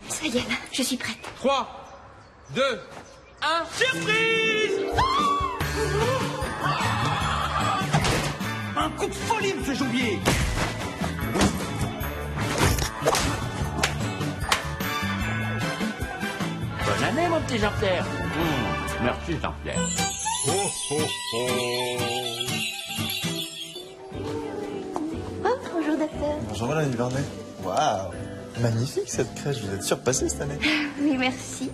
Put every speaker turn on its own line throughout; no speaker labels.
Ça y est, je suis prête.
3, 2, 1, surprise!
Un coup de folie me fait jouer.
Bonne année, mon petit Jean-Pierre. Merci, Jean-Pierre.
Oh, bonjour, docteur.
Bonjour, Madame Vernet. Waouh, magnifique cette crèche, vous êtes surpassée cette année.
Oui, merci.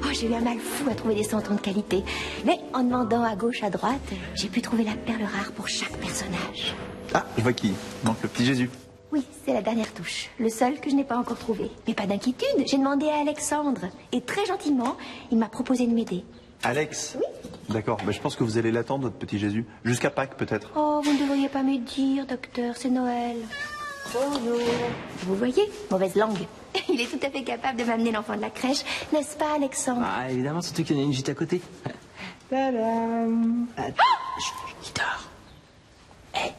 Oh, j'ai eu un mal fou à trouver des centrons de qualité. Mais en demandant à gauche, à droite, j'ai pu trouver la perle rare pour chaque personnage.
Ah, je vois qui manque le petit Jésus.
Oui, c'est la dernière touche. Le seul que je n'ai pas encore trouvé. Mais pas d'inquiétude, j'ai demandé à Alexandre. Et très gentiment, il m'a proposé de m'aider.
Alex?
Oui.
D'accord, je pense que vous allez l'attendre, votre petit Jésus. Jusqu'à Pâques, peut-être.
Oh, vous ne devriez pas me dire, docteur, c'est Noël. Bonjour. Vous voyez, mauvaise langue. Il est tout à fait capable de m'amener l'enfant de la crèche, n'est-ce pas, Alexandre?
Ah, évidemment, surtout qu'il y en a une juste à côté. Tadam. Il dort. Hé,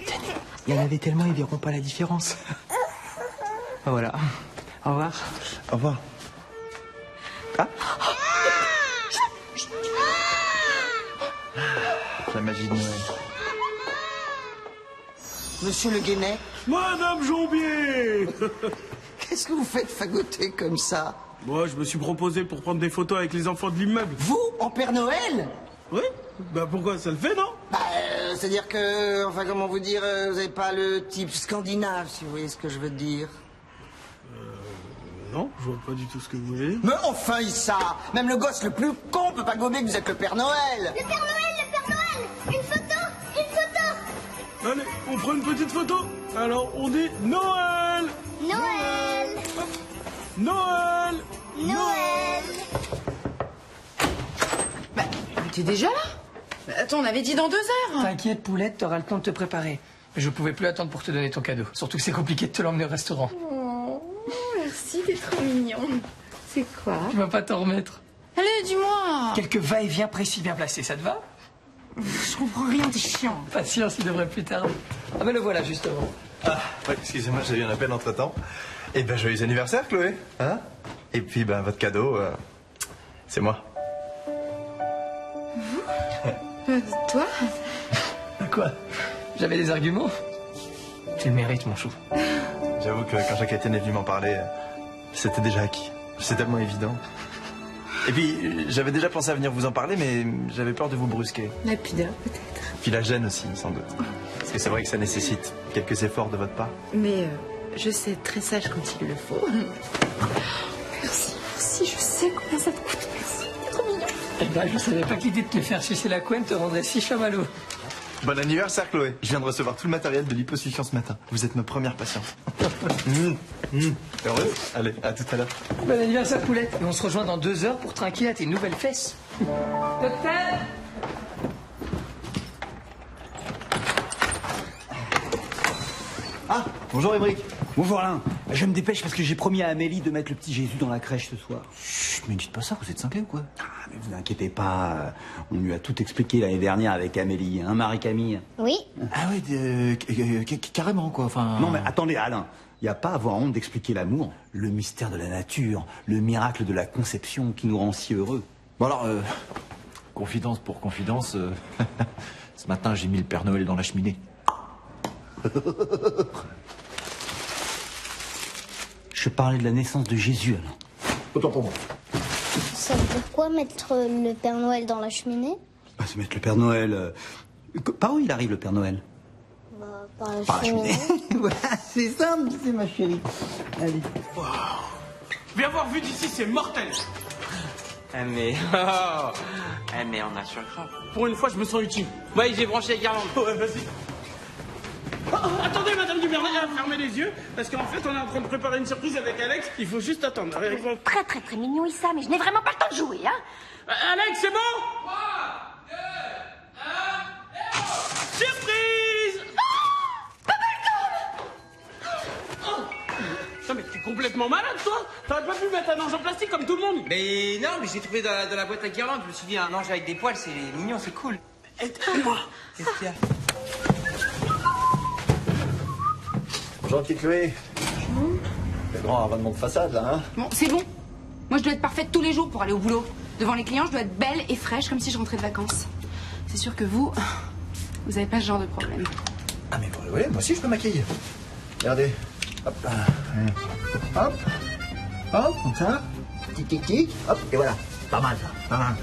tenez, il y en avait tellement, ils verront pas la différence. Voilà. Au revoir.
Au revoir. Ah, la magie de Noël.
Monsieur Le Guénet,
Madame Jombier!
qu'est-ce que vous faites fagoter comme ça?
Moi, je me suis proposé pour prendre des photos avec les enfants de l'immeuble.
Vous, en Père Noël?
Oui? Bah pourquoi? Ça le fait, non?
Bah, c'est-à-dire que, enfin, comment vous dire, vous n'avez pas le type scandinave, si vous voyez ce que je veux dire.
Non, je vois pas du tout ce que vous voulez.
Mais enfin, ça! Même le gosse le plus con peut pas gommer que vous êtes le Père Noël!
Le Père Noël, le Père Noël! Une photo! Une photo!
Allez, on prend une petite photo. Alors, on dit Noël!
Noël!
Noël!
Noël!
Bah, t'es déjà là? Bah, attends, on avait dit dans 2 heures.
T'inquiète, Poulette, t'auras le temps de te préparer. Je pouvais plus attendre pour te donner ton cadeau. Surtout que c'est compliqué de te l'emmener au restaurant.
Oh, merci, t'es trop mignon. C'est quoi?
Tu vas pas t'en remettre.
Allez, dis-moi.
Quelques va-et-vient précis bien placés, ça te va?
Je comprends rien, t'es chiant.
Patience, il devrait plus tarder. Ah ben le voilà, justement.
Ah, ouais, excusez-moi, j'ai eu un appel entre-temps. Eh ben, joyeux anniversaire, Chloé. Hein? Et puis, ben, votre cadeau, c'est moi.
Toi?
Quoi? J'avais des arguments? Tu le mérites, mon chou.
J'avoue que quand Jacques Etienne est venu m'en parler, c'était déjà acquis. C'est tellement évident. Et puis, j'avais déjà pensé à venir vous en parler, mais j'avais peur de vous brusquer.
La pudeur, peut-être.
Puis la gêne aussi, sans doute. Parce que c'est vrai que ça nécessite quelques efforts de votre part.
Mais je sais être très sage quand il le faut. Merci, merci, je sais combien ça te coûte. Merci, t'es trop mignon.
Eh ben, je savais pas que l'idée de te faire sucer la couenne te rendrait si chamallow.
Bon anniversaire, Chloé. Je viens de recevoir tout le matériel de liposuction ce matin. Vous êtes ma première patiente. Heureuse? Allez, à tout à l'heure.
Bon anniversaire, Poulette. Et on se rejoint dans 2 heures pour trinquer à tes nouvelles fesses. Docteur!
Ah, bonjour Émeric. Bonjour Alain. Je me dépêche parce que j'ai promis à Amélie de mettre le petit Jésus dans la crèche ce soir. Chut, mais dites pas ça, vous êtes cinglé ou quoi? Ah, mais vous inquiétez pas, on lui a tout expliqué l'année dernière avec Amélie, hein, Marie-Camille?
Oui.
Ah ouais, carrément quoi, enfin... Non mais attendez Alain, il n'y a pas à avoir honte d'expliquer l'amour, le mystère de la nature, le miracle de la conception qui nous rend si heureux.
Bon alors, confidence pour confidence, ce matin j'ai mis le Père Noël dans la cheminée.
Je parlais de la naissance de Jésus, Alain.
Autant pour moi.
Ça veut dire quoi, mettre le Père Noël dans la cheminée?
Bah, c'est mettre le Père Noël... Par où il arrive le Père Noël?
Bah, par la
Par la
cheminée.
cheminée. Voilà, c'est simple, c'est ma chérie. Allez.
Wow. Bien voir vu d'ici, c'est mortel.
Ah mais... Oh. Ah mais on a sur le crâne.
Pour une fois, je me sens utile.
Ouais, j'ai branché les guirlandes.
Ouais, vas-y. Oh, attendez, Madame Duvernay, fermez les yeux, parce qu'en fait, on est en train de préparer une surprise avec Alex. Il faut juste attendre.
Vous êtes très très très mignon, Issa, mais je n'ai vraiment pas le temps de jouer, hein.
Alex, c'est bon? 3, 2, 1, surprise! Non mais t'es complètement malade, toi. T'aurais pas pu mettre un ange en plastique comme tout le monde.
Mais non, mais j'ai trouvé dans la boîte à guirlandes. Je me suis dit, un ange avec des poils, c'est mignon, c'est cool.
Aide-moi.
Qu'est-ce qu'il y a?
Bonjour, petite Chloé. C'est grand ravalement de façade, là, hein?
Bon, c'est bon. Moi, je dois être parfaite tous les jours pour aller au boulot. Devant les clients, je dois être belle et fraîche, comme si je rentrais de vacances. C'est sûr que vous avez pas ce genre de problème.
Ah, mais oui, moi aussi, je peux maquiller. Regardez. Hop là. Hop. Hop, comme ça. Tic, tic, tic. Hop, et voilà. Pas mal, ça. Pas mal.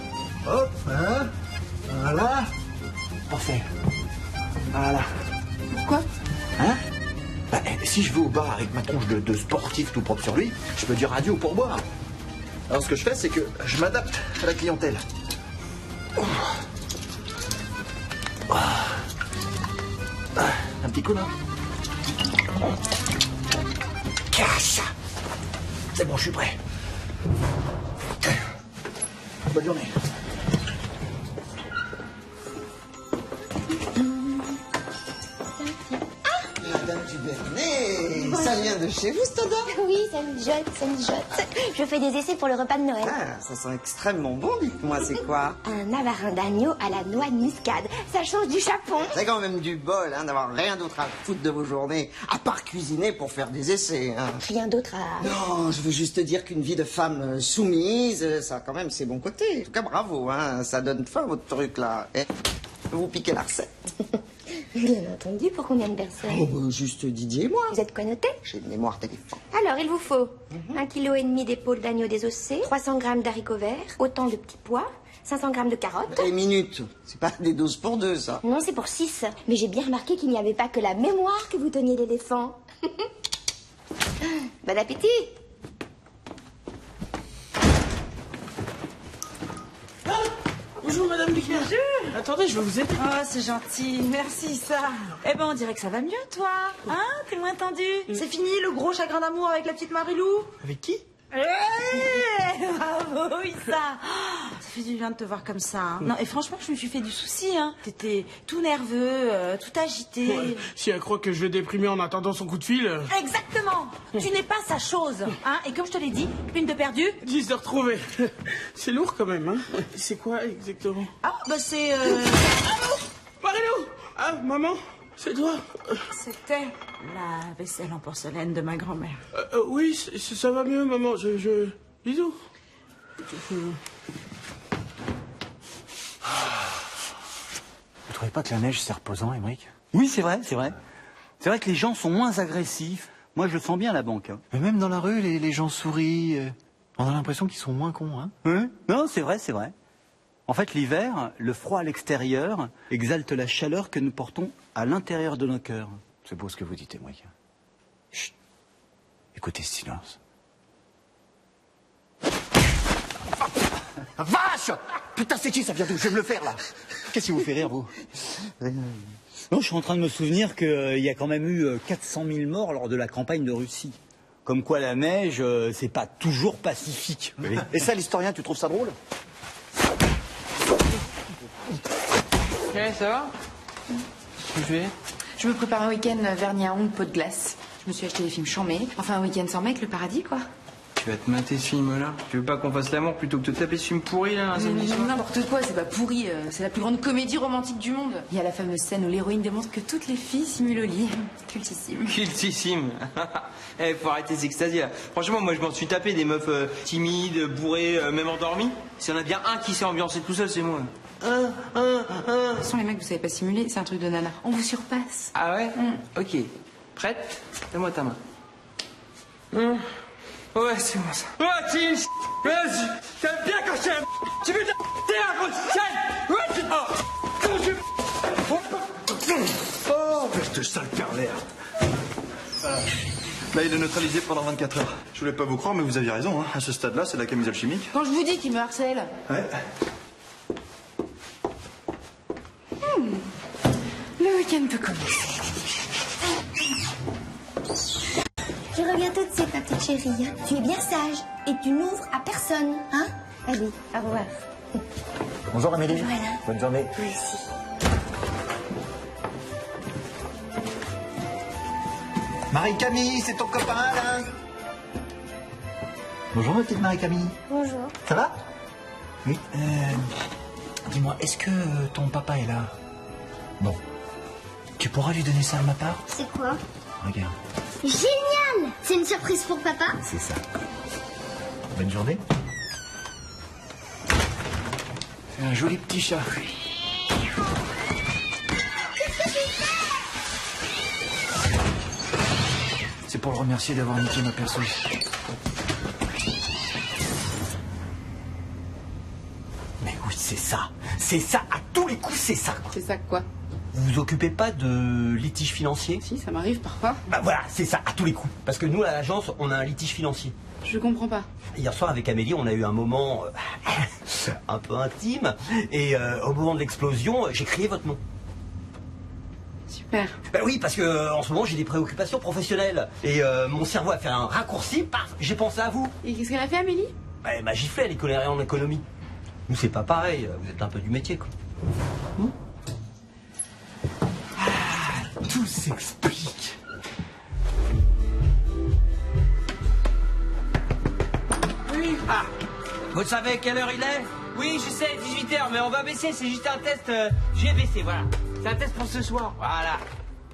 Hop, voilà. Voilà. Parfait. Voilà.
Pourquoi?
Hein? Bah, si je vais au bar avec ma tronche de sportif tout propre sur lui, je peux dire adieu au pourboire. Alors ce que je fais, c'est que je m'adapte à la clientèle. Un petit coup là. Cache. C'est bon, je suis prêt. Bonne journée.
Madame Dubernet, ça vient de chez vous, cette odeur?
Oui, ça mijote, ça mijote. Je fais des essais pour le repas de Noël.
Ah, ça sent extrêmement bon, dites-moi, c'est quoi?
Un navarin d'agneau à la noix de muscade. Ça change du chapon.
C'est quand même du bol, hein, d'avoir rien d'autre à foutre de vos journées, à part cuisiner pour faire des essais, hein.
Rien d'autre à...
Non, je veux juste dire qu'une vie de femme soumise, ça a quand même ses bons côtés. En tout cas, bravo, hein, ça donne faim, votre truc, là. Eh, vous piquez la recette.
Bien entendu, pour combien de personnes?
Oh, bah, juste Didier et moi.
Vous êtes quoi noté?
J'ai une mémoire d'éléphant.
Alors, il vous faut 1,5 kg d'épaule d'agneau désossé, 300 g d'haricots verts, autant de petits pois, 500 g de carottes.
Eh, minute, c'est pas des doses pour deux, ça.
Non, c'est pour 6. Mais j'ai bien remarqué qu'il n'y avait pas que la mémoire que vous teniez d'éléphant. Bon appétit!
Bonjour, Madame Duclerc. Attendez, je vais vous aider.
Oh, c'est gentil. Merci, ça. Eh ben, on dirait que ça va mieux, toi. Hein? T'es moins tendu. C'est fini, le gros chagrin d'amour avec la petite Marilou?
Avec qui?
Bravo, oui, ça. Ça fait du bien de te voir comme ça. Hein. Non, et franchement, je me suis fait du souci. Hein. T'étais tout nerveux, tout agité.
Ouais, si elle croit que je vais déprimer en attendant son coup de fil...
Exactement. Tu n'es pas sa chose. Hein. Et comme je te l'ai dit, une de perdue.
10 de retrouvé. C'est lourd quand même, hein. C'est quoi exactement?
Ah, bah c'est...
Marilou! Ah, maman, c'est toi?
C'était la vaisselle en porcelaine de ma grand-mère.
Oui, ça va mieux, maman. Bisous.
Vous trouvez pas que la neige c'est reposant, Émeric? Oui, c'est vrai, c'est vrai. C'est vrai que les gens sont moins agressifs. Moi, je le sens bien à la banque. Hein.
Mais même dans la rue, les gens sourient. On a l'impression qu'ils sont moins cons, hein.
Oui. Non, c'est vrai, c'est vrai. En fait, l'hiver, le froid à l'extérieur exalte la chaleur que nous portons à l'intérieur de nos cœurs.
C'est beau ce que vous dites, Émeric. Chut. Écoutez ce silence.
Ah, vache! Putain, c'est qui? Ça vient d'où? Je vais me le faire, là. Qu'est-ce qui vous fait rire, vous? Non, je suis en train de me souvenir qu'il y a quand même eu 400 000 morts lors de la campagne de Russie. Comme quoi la neige, c'est pas toujours pacifique. Oui. Et ça, l'historien, tu trouves ça drôle?
Ouais, ça va? Qu'est-ce que tu fais?
Je me prépare un week-end vernis à ongles, pot de glace. Je me suis acheté des films chambés. Enfin, un week-end sans mec, le paradis, quoi.
Tu vas te mater ce film-là? Tu veux pas qu'on fasse l'amour plutôt que de te taper ce film pourri, là, un samedi soir?
N'importe quoi, c'est pas pourri. C'est la plus grande comédie romantique du monde. Il y a la fameuse scène où l'héroïne démontre que toutes les filles simulent au lit. Cultissime.
Cultissime. Eh, faut arrêter ces extasies, là. Franchement, moi, je m'en suis tapé des meufs timides, bourrées, même endormies. S'il y en a bien un qui s'est ambiancé tout seul, c'est moi.
De toute façon, les mecs, vous savez pas simuler, c'est un truc de nana. On vous surpasse.
Ah ouais? Ok. Prête? Fais-moi ta main. Ouais, c'est moi ça. Ouais, tu vas-y. T'aimes bien quand je t'aime. Tu veux t'es un gros chien. Ouais, tu...
Oh, peste de sale pervers. Là, il est neutralisé pendant 24 heures. Je voulais pas vous croire, mais vous aviez raison. Hein. À ce stade-là, c'est de la camisole chimique.
Quand je vous dis qu'il me harcèle.
Ouais.
Le week-end peut commencer.
Je reviens tout de suite, ma petite chérie. Hein. Tu es bien sage et tu n'ouvres à personne. Hein? Allez, au revoir.
Bonjour, Amélie.
Bonjour, Alain.
Bonne journée.
Moi aussi.
Marie-Camille, c'est ton copain, Alain. Bonjour, ma petite Marie-Camille.
Bonjour.
Ça va? Oui.
Dis-moi, est-ce que ton papa est là? Bon. Tu pourras lui donner ça de ma part?
C'est quoi?
Regarde.
Génial! C'est une surprise pour papa?
C'est ça. Bonne journée. C'est un joli petit chat. C'est pour le remercier d'avoir niqué ma perceuse.
Mais oui, c'est ça. C'est ça, à tous les coups, c'est ça.
C'est ça quoi?
Vous vous occupez pas de litige financier?
Si, ça m'arrive parfois.
Bah voilà, c'est ça, à tous les coups. Parce que nous, à l'agence, on a un litige financier.
Je comprends pas.
Hier soir, avec Amélie, on a eu un moment un peu intime. Et au moment de l'explosion, j'ai crié votre nom.
Super.
Ben oui, parce que en ce moment, j'ai des préoccupations professionnelles. Et mon cerveau a fait un raccourci, paf, j'ai pensé à vous.
Et qu'est-ce qu'elle a fait, Amélie?
Elle m'a giflé, elle y connaît rien en économie. Nous, c'est pas pareil, vous êtes un peu du métier, quoi. Tout s'explique.
Oui. Ah, vous savez quelle heure il est?
Oui, je sais, 18h, mais on va baisser, c'est juste un test. J'ai baissé, voilà. C'est un test pour ce soir.
Voilà.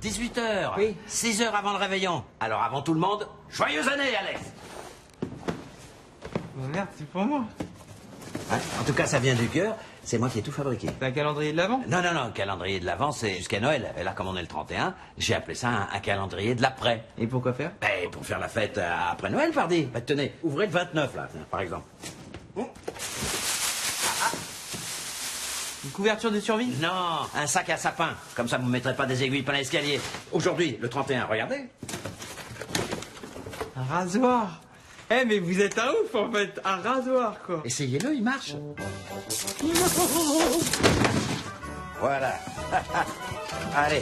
18h.
Oui.
6 heures avant le réveillon. Alors avant tout le monde, joyeuse année, Alex.
Oh merde, c'est pour moi.
Ouais, en tout cas, ça vient du cœur. C'est moi qui ai tout fabriqué.
C'est un calendrier de l'Avent?
Non, le calendrier de l'Avent, c'est jusqu'à Noël. Et là, comme on est le 31, j'ai appelé ça un calendrier de l'après.
Et pourquoi faire?
Ben, pour faire la fête après Noël, pardi. Ben, tenez, ouvrez le 29, là, par exemple.
Une couverture de survie?
Non, un sac à sapin. Comme ça, vous ne mettrez pas des aiguilles plein l'escalier. Aujourd'hui, le 31, regardez.
Un rasoir. Eh, mais vous êtes un ouf, en fait. Un rasoir, quoi.
Essayez-le, il marche. Voilà. Allez.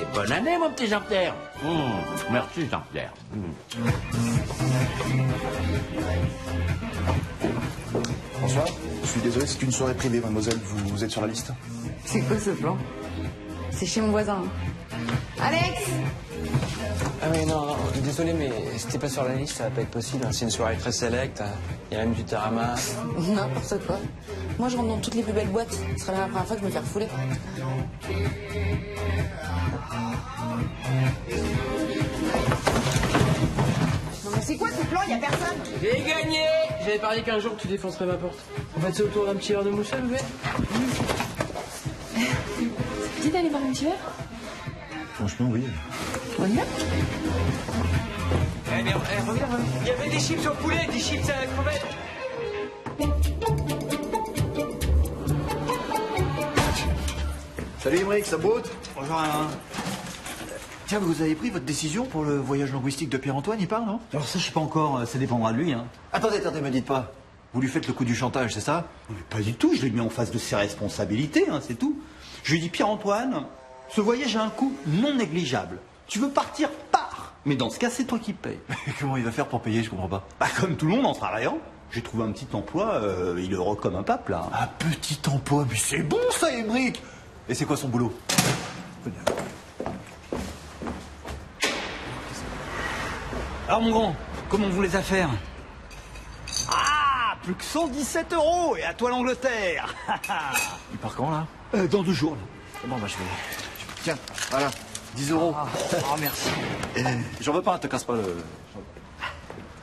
Et bonne année, mon petit Jean-Pierre. Merci, Jean-Pierre.
Bonsoir, je suis désolé, c'est une soirée privée, mademoiselle, vous êtes sur la liste?
C'est quoi ce plan? C'est chez mon voisin. Alex!
Ah oui, non, désolé, mais c'était pas sur la liste, ça va pas être possible. C'est une soirée très select, il y a même du tarama.
N'importe quoi. Moi, je rentre dans toutes les plus belles boîtes. Ce sera la première fois que je me fais refouler. Non, mais c'est quoi ce plan? Y a personne.
J'ai gagné! J'avais parié qu'un jour tu défoncerais ma porte. On va c'est autour d'un petit verre de moussel, vous
Dis d'aller boire un petit verre?
Franchement, oui.
On y va?
Eh bien, regarde, il y avait des chips au poulet, des chips à la crevette.
Salut Émeric, ça botte?
Bonjour Alain.
Tiens, vous avez pris votre décision pour le voyage linguistique de Pierre-Antoine, il part, non?
Alors ça, je sais pas encore, ça dépendra de lui, hein.
Attendez, me dites pas. Vous lui faites le coup du chantage, c'est ça?
Mais pas du tout, je l'ai mis en face de ses responsabilités, hein, c'est tout. Je lui ai dit, Pierre-Antoine, ce voyage a un coût non négligeable. Tu veux partir, pars. Mais dans ce cas, c'est toi qui payes.
Comment il va faire pour payer, je comprends pas.
Bah comme tout le monde en travaillant. J'ai trouvé un petit emploi, il est heureux comme un pape, là.
Un petit emploi, mais c'est bon ça, Émeric! Et c'est quoi son boulot?
Alors mon grand, comment vont les affaires? Ah, plus que 117 € et à toi l'Angleterre.
Il part quand, là?
Dans 2 jours, là.
Bon, bah je vais... Tiens, voilà, 10 €.
Oh, merci.
J'en veux pas, te casse pas le...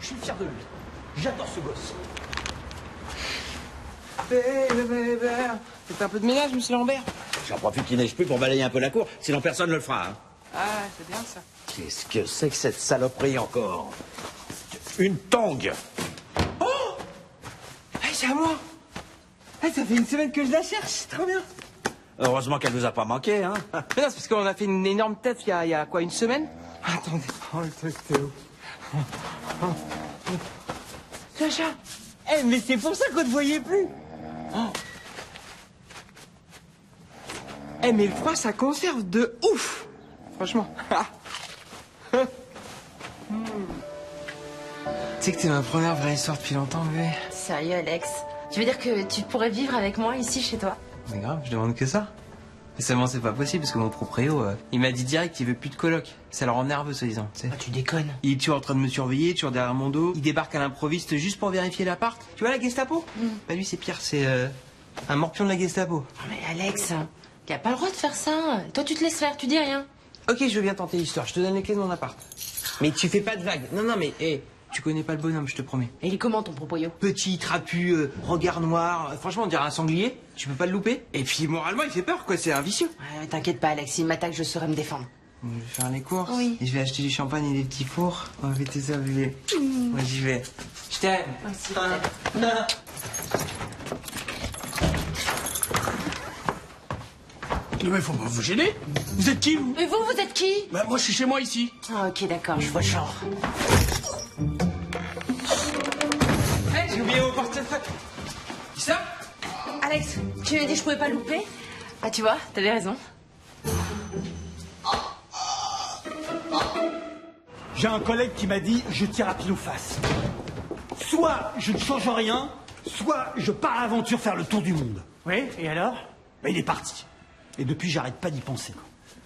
Je suis fier de lui. J'adore ce gosse.
Faites un peu de ménage, monsieur Lambert.
J'en profite qu'il neige plus pour balayer un peu la cour, sinon personne ne le fera. Hein.
Ah, c'est bien ça.
Qu'est-ce que c'est que cette saloperie encore? Une tongue.
Oh, hey, c'est à moi. Hey, ça fait une semaine que je la cherche, c'est trop bien.
Heureusement qu'elle vous a pas manqué, hein.
Mais non, c'est parce qu'on a fait une énorme tête il y a quoi, une semaine? Attendez, oh le truc, c'est où? Sacha. Eh, mais c'est pour ça qu'on ne voyait plus. Oh. Eh, mais le froid, ça conserve de ouf. Franchement. Tu sais que c'est ma première vraie histoire depuis longtemps, bébé.
Sérieux, Alex? Tu veux dire que tu pourrais vivre avec moi ici chez toi?
Mais grave, je demande que ça. Mais seulement c'est pas possible parce que mon proprio, il m'a dit direct qu'il veut plus de coloc. Ça le rend nerveux, soi-disant. Tu sais.
Ah, tu déconnes.
Il est toujours en train de me surveiller, toujours derrière mon dos. Il débarque à l'improviste juste pour vérifier l'appart. Tu vois la Gestapo? Bah lui c'est pire, c'est
Un morpion de la Gestapo.
Oh, mais Alex, t'as pas le droit de faire ça. Toi, tu te laisses faire, tu dis rien.
Ok, je veux bien tenter l'histoire. Je te donne les clés de mon appart. Mais tu fais pas de vagues. Non, mais, tu connais pas le bonhomme, je te promets.
Et il est comment, ton proprio?
Petit, trapu, regard noir. Franchement, on dirait un sanglier. Tu peux pas le louper. Et puis, moralement, il fait peur, quoi. C'est un vicieux.
Ouais, t'inquiète pas, Alex. S'il m'attaque, je saurai me défendre.
Je vais faire les courses.
Oui.
Et je vais acheter du champagne et des petits fours. On va fêter ça, bébé. Moi, j'y vais. Je t'aime.
Merci.
Mais faut pas vous gêner. Vous êtes qui, vous?
Et vous êtes qui?
Bah, moi, je suis chez moi, ici.
Ah, ok, d'accord, je vois le genre.
J'ai oublié mon portefeuille. Qui ça?
Alex, tu m'as dit que je pouvais pas le louper? Ah, tu vois, t'avais raison.
J'ai un collègue qui m'a dit, je tire à pile ou face. Soit je ne change rien, soit je pars à l'aventure faire le tour du monde.
Oui, et alors?
Ben, il est parti. Et depuis, j'arrête pas d'y penser.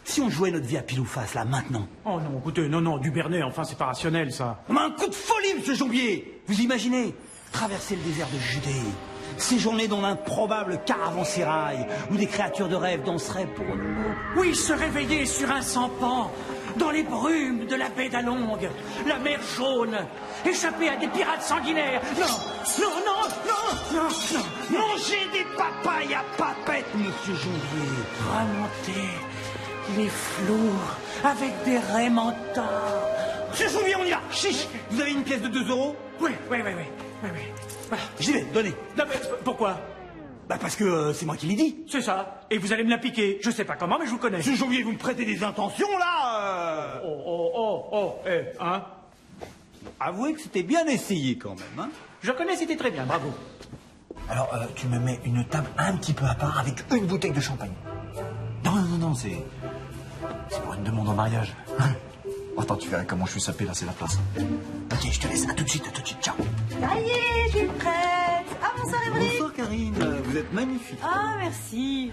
Si on jouait notre vie à pile ou face, là, maintenant.
Oh non, écoutez, non, du Bernet, enfin, c'est pas rationnel, ça.
On a un coup de folie, monsieur Jombier. Vous imaginez traverser le désert de Judée, séjourner dans l'improbable caravansérail, où des créatures de rêve danseraient pour nous.
Oui, se réveiller sur un sampan, dans les brumes de la baie d'Alongue, la mer jaune, échapper à des pirates sanguinaires. Non.
Manger des papayes à papettes, monsieur Jombier.
Remonter les flots avec des raies mentards.
Monsieur Jombier, on y va. Chiche. Vous avez une pièce de 2 euros?
Oui.
J'y vais, donnez.
Non, mais pourquoi?
Bah parce que c'est moi qui l'ai dit.
C'est ça. Et vous allez me la piquer. Je sais pas comment, mais je vous connais.
Monsieur Jombier, vous me prêtez des intentions, là
hein?
Avouez que c'était bien essayé, quand même, hein?
Je connais, c'était très bien, bravo.
Alors, tu me mets une table un petit peu à part avec une bouteille de champagne. Non, c'est pour une demande en mariage. Attends, tu verras comment je suis sapé, là, c'est la place. Ok, je te laisse, à tout de suite, ciao.
Ça y est, je suis prête. Ah, bonsoir, Evry.
Bonsoir, Karine, vous êtes magnifique.
Ah, merci.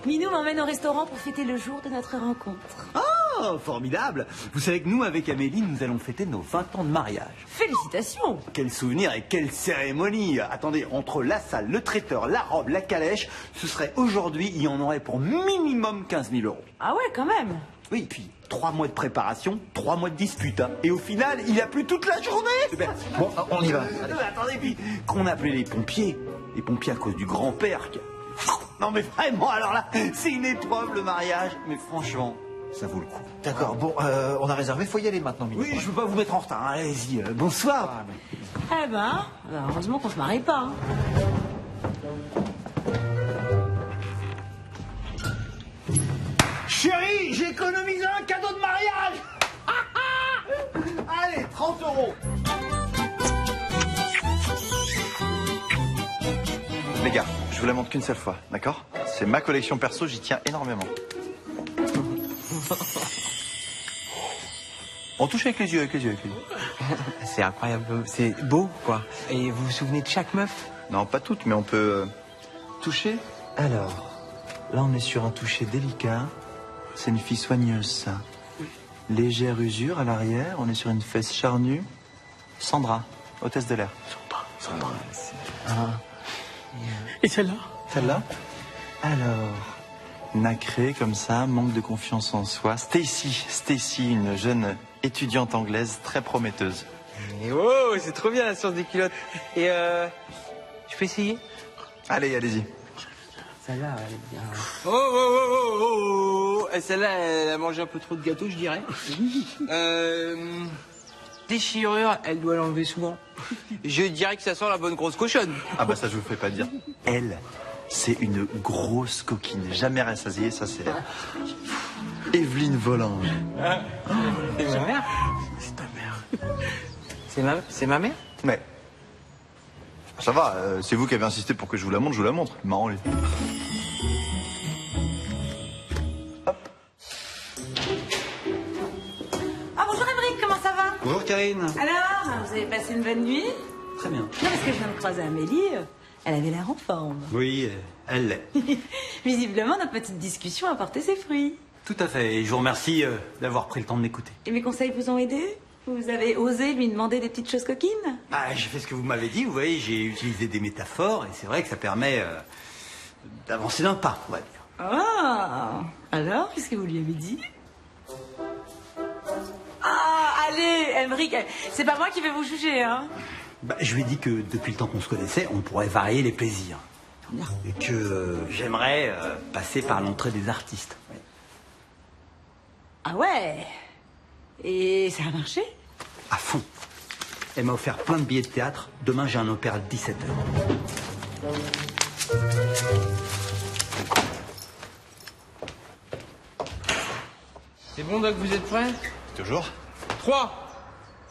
Minou m'emmène au restaurant pour fêter le jour de notre rencontre.
Oh, formidable. Vous savez que nous, avec Amélie, nous allons fêter nos 20 ans de mariage.
Félicitations.
Quel souvenir et quelle cérémonie. Attendez, entre la salle, le traiteur, la robe, la calèche, ce serait aujourd'hui, il y en aurait pour minimum 15 000 euros.
Ah ouais, quand même.
Oui, puis 3 mois de préparation, 3 mois de dispute. Hein. Et au final, il a plu toute la journée. Super.
Bon, on y va.
Attendez, puis qu'on appelait les pompiers à cause du grand-père. Non mais vraiment, alors là, c'est une épreuve le mariage. Mais franchement, ça vaut le coup.
D'accord, bon, on a réservé, faut y aller maintenant, Minou.
Oui, je veux pas vous mettre en retard, hein. Allez-y, bonsoir.
Eh ben, heureusement qu'on se marie pas. Hein.
Chérie, j'ai économisé un cadeau de mariage. Allez, 30 euros.
Les gars, je vous la montre qu'une seule fois, d'accord? C'est ma collection perso, j'y tiens énormément. On touche avec les yeux.
C'est incroyable, c'est beau, quoi. Et vous vous souvenez de chaque meuf?
Non, pas toutes, mais on peut toucher. Alors, là on est sur un toucher délicat. C'est une fille soigneuse, ça. Légère usure à l'arrière, on est sur une fesse charnue. Sandra, hôtesse de l'air. Sandra.
Et celle-là?
Celle-là? Alors, nacrée comme ça, manque de confiance en soi. Stacy, une jeune étudiante anglaise très prometteuse.
Et wow, c'est trop bien la science des culottes. Et je peux essayer?
Allez, allez-y.
Celle-là, elle est bien. Oh. Celle-là, elle a mangé un peu trop de gâteau, je dirais. Déchirure, elle doit l'enlever souvent. Je dirais que ça sent la bonne grosse cochonne.
Ah bah ça, je vous fais pas dire. Elle, c'est une grosse coquine. Jamais rassasiée, ça c'est... Evelyne Volange.
C'est ma mère?
C'est ta mère.
C'est ma mère?
Mais... Ça va, c'est vous qui avez insisté pour que je vous la montre, Marrant, lui.
Ah, bonjour, Evry, comment ça va?
Bonjour, Karine.
Alors, vous avez passé une bonne nuit?
Très bien.
Non, parce que je viens de croiser Amélie. Elle avait l'air en forme.
Oui, elle l'est.
Visiblement, notre petite discussion a porté ses fruits.
Tout à fait. Et je vous remercie d'avoir pris le temps de m'écouter.
Et mes conseils vous ont aidé? Vous avez osé lui demander des petites choses coquines?
Ah, j'ai fait ce que vous m'avez dit. Vous voyez, j'ai utilisé des métaphores. Et c'est vrai que ça permet d'avancer d'un pas, on va dire.
Ah, alors, qu'est-ce que vous lui avez dit? Ah, allez, Emmerich, c'est pas moi qui vais vous juger, hein.
Bah, je lui ai dit que depuis le temps qu'on se connaissait, on pourrait varier les plaisirs. Et que j'aimerais passer par l'entrée des artistes. Ouais.
Ah ouais? Et ça a marché?
À fond. Elle m'a offert plein de billets de théâtre. Demain, j'ai un opéra de 17h.
C'est bon, Doc, vous êtes prêts?
Toujours.
3,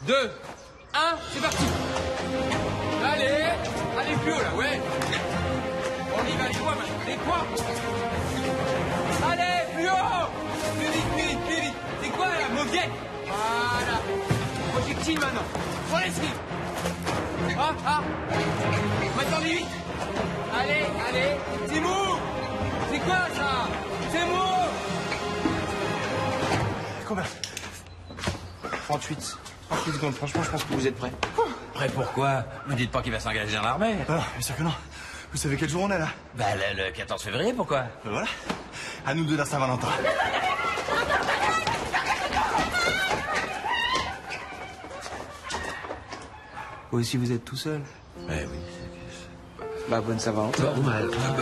2, 1, c'est parti. Allez, allez plus haut là, ouais. On y va, les poids maintenant, les poids. Allez, plus haut. Plus vite, plus vite, plus vite. C'est quoi la moquette? Voilà. Projectile maintenant. Pour l'esprit. Ah. Maintenant, vite. Allez, allez. C'est mou. C'est quoi ça? C'est mou.
Combien?
38 secondes, franchement, je pense que vous êtes prêts.
Prêt pourquoi? Vous dites pas qu'il va s'engager dans l'armée?
Non, bien sûr que non. Vous savez quel jour on est là?
Bah, le 14 février, pourquoi?
Voilà. À nous deux la Saint-Valentin.
Vous aussi, vous êtes tout seul?
Ouais, oui.
Bah, bonne Saint-Valentin.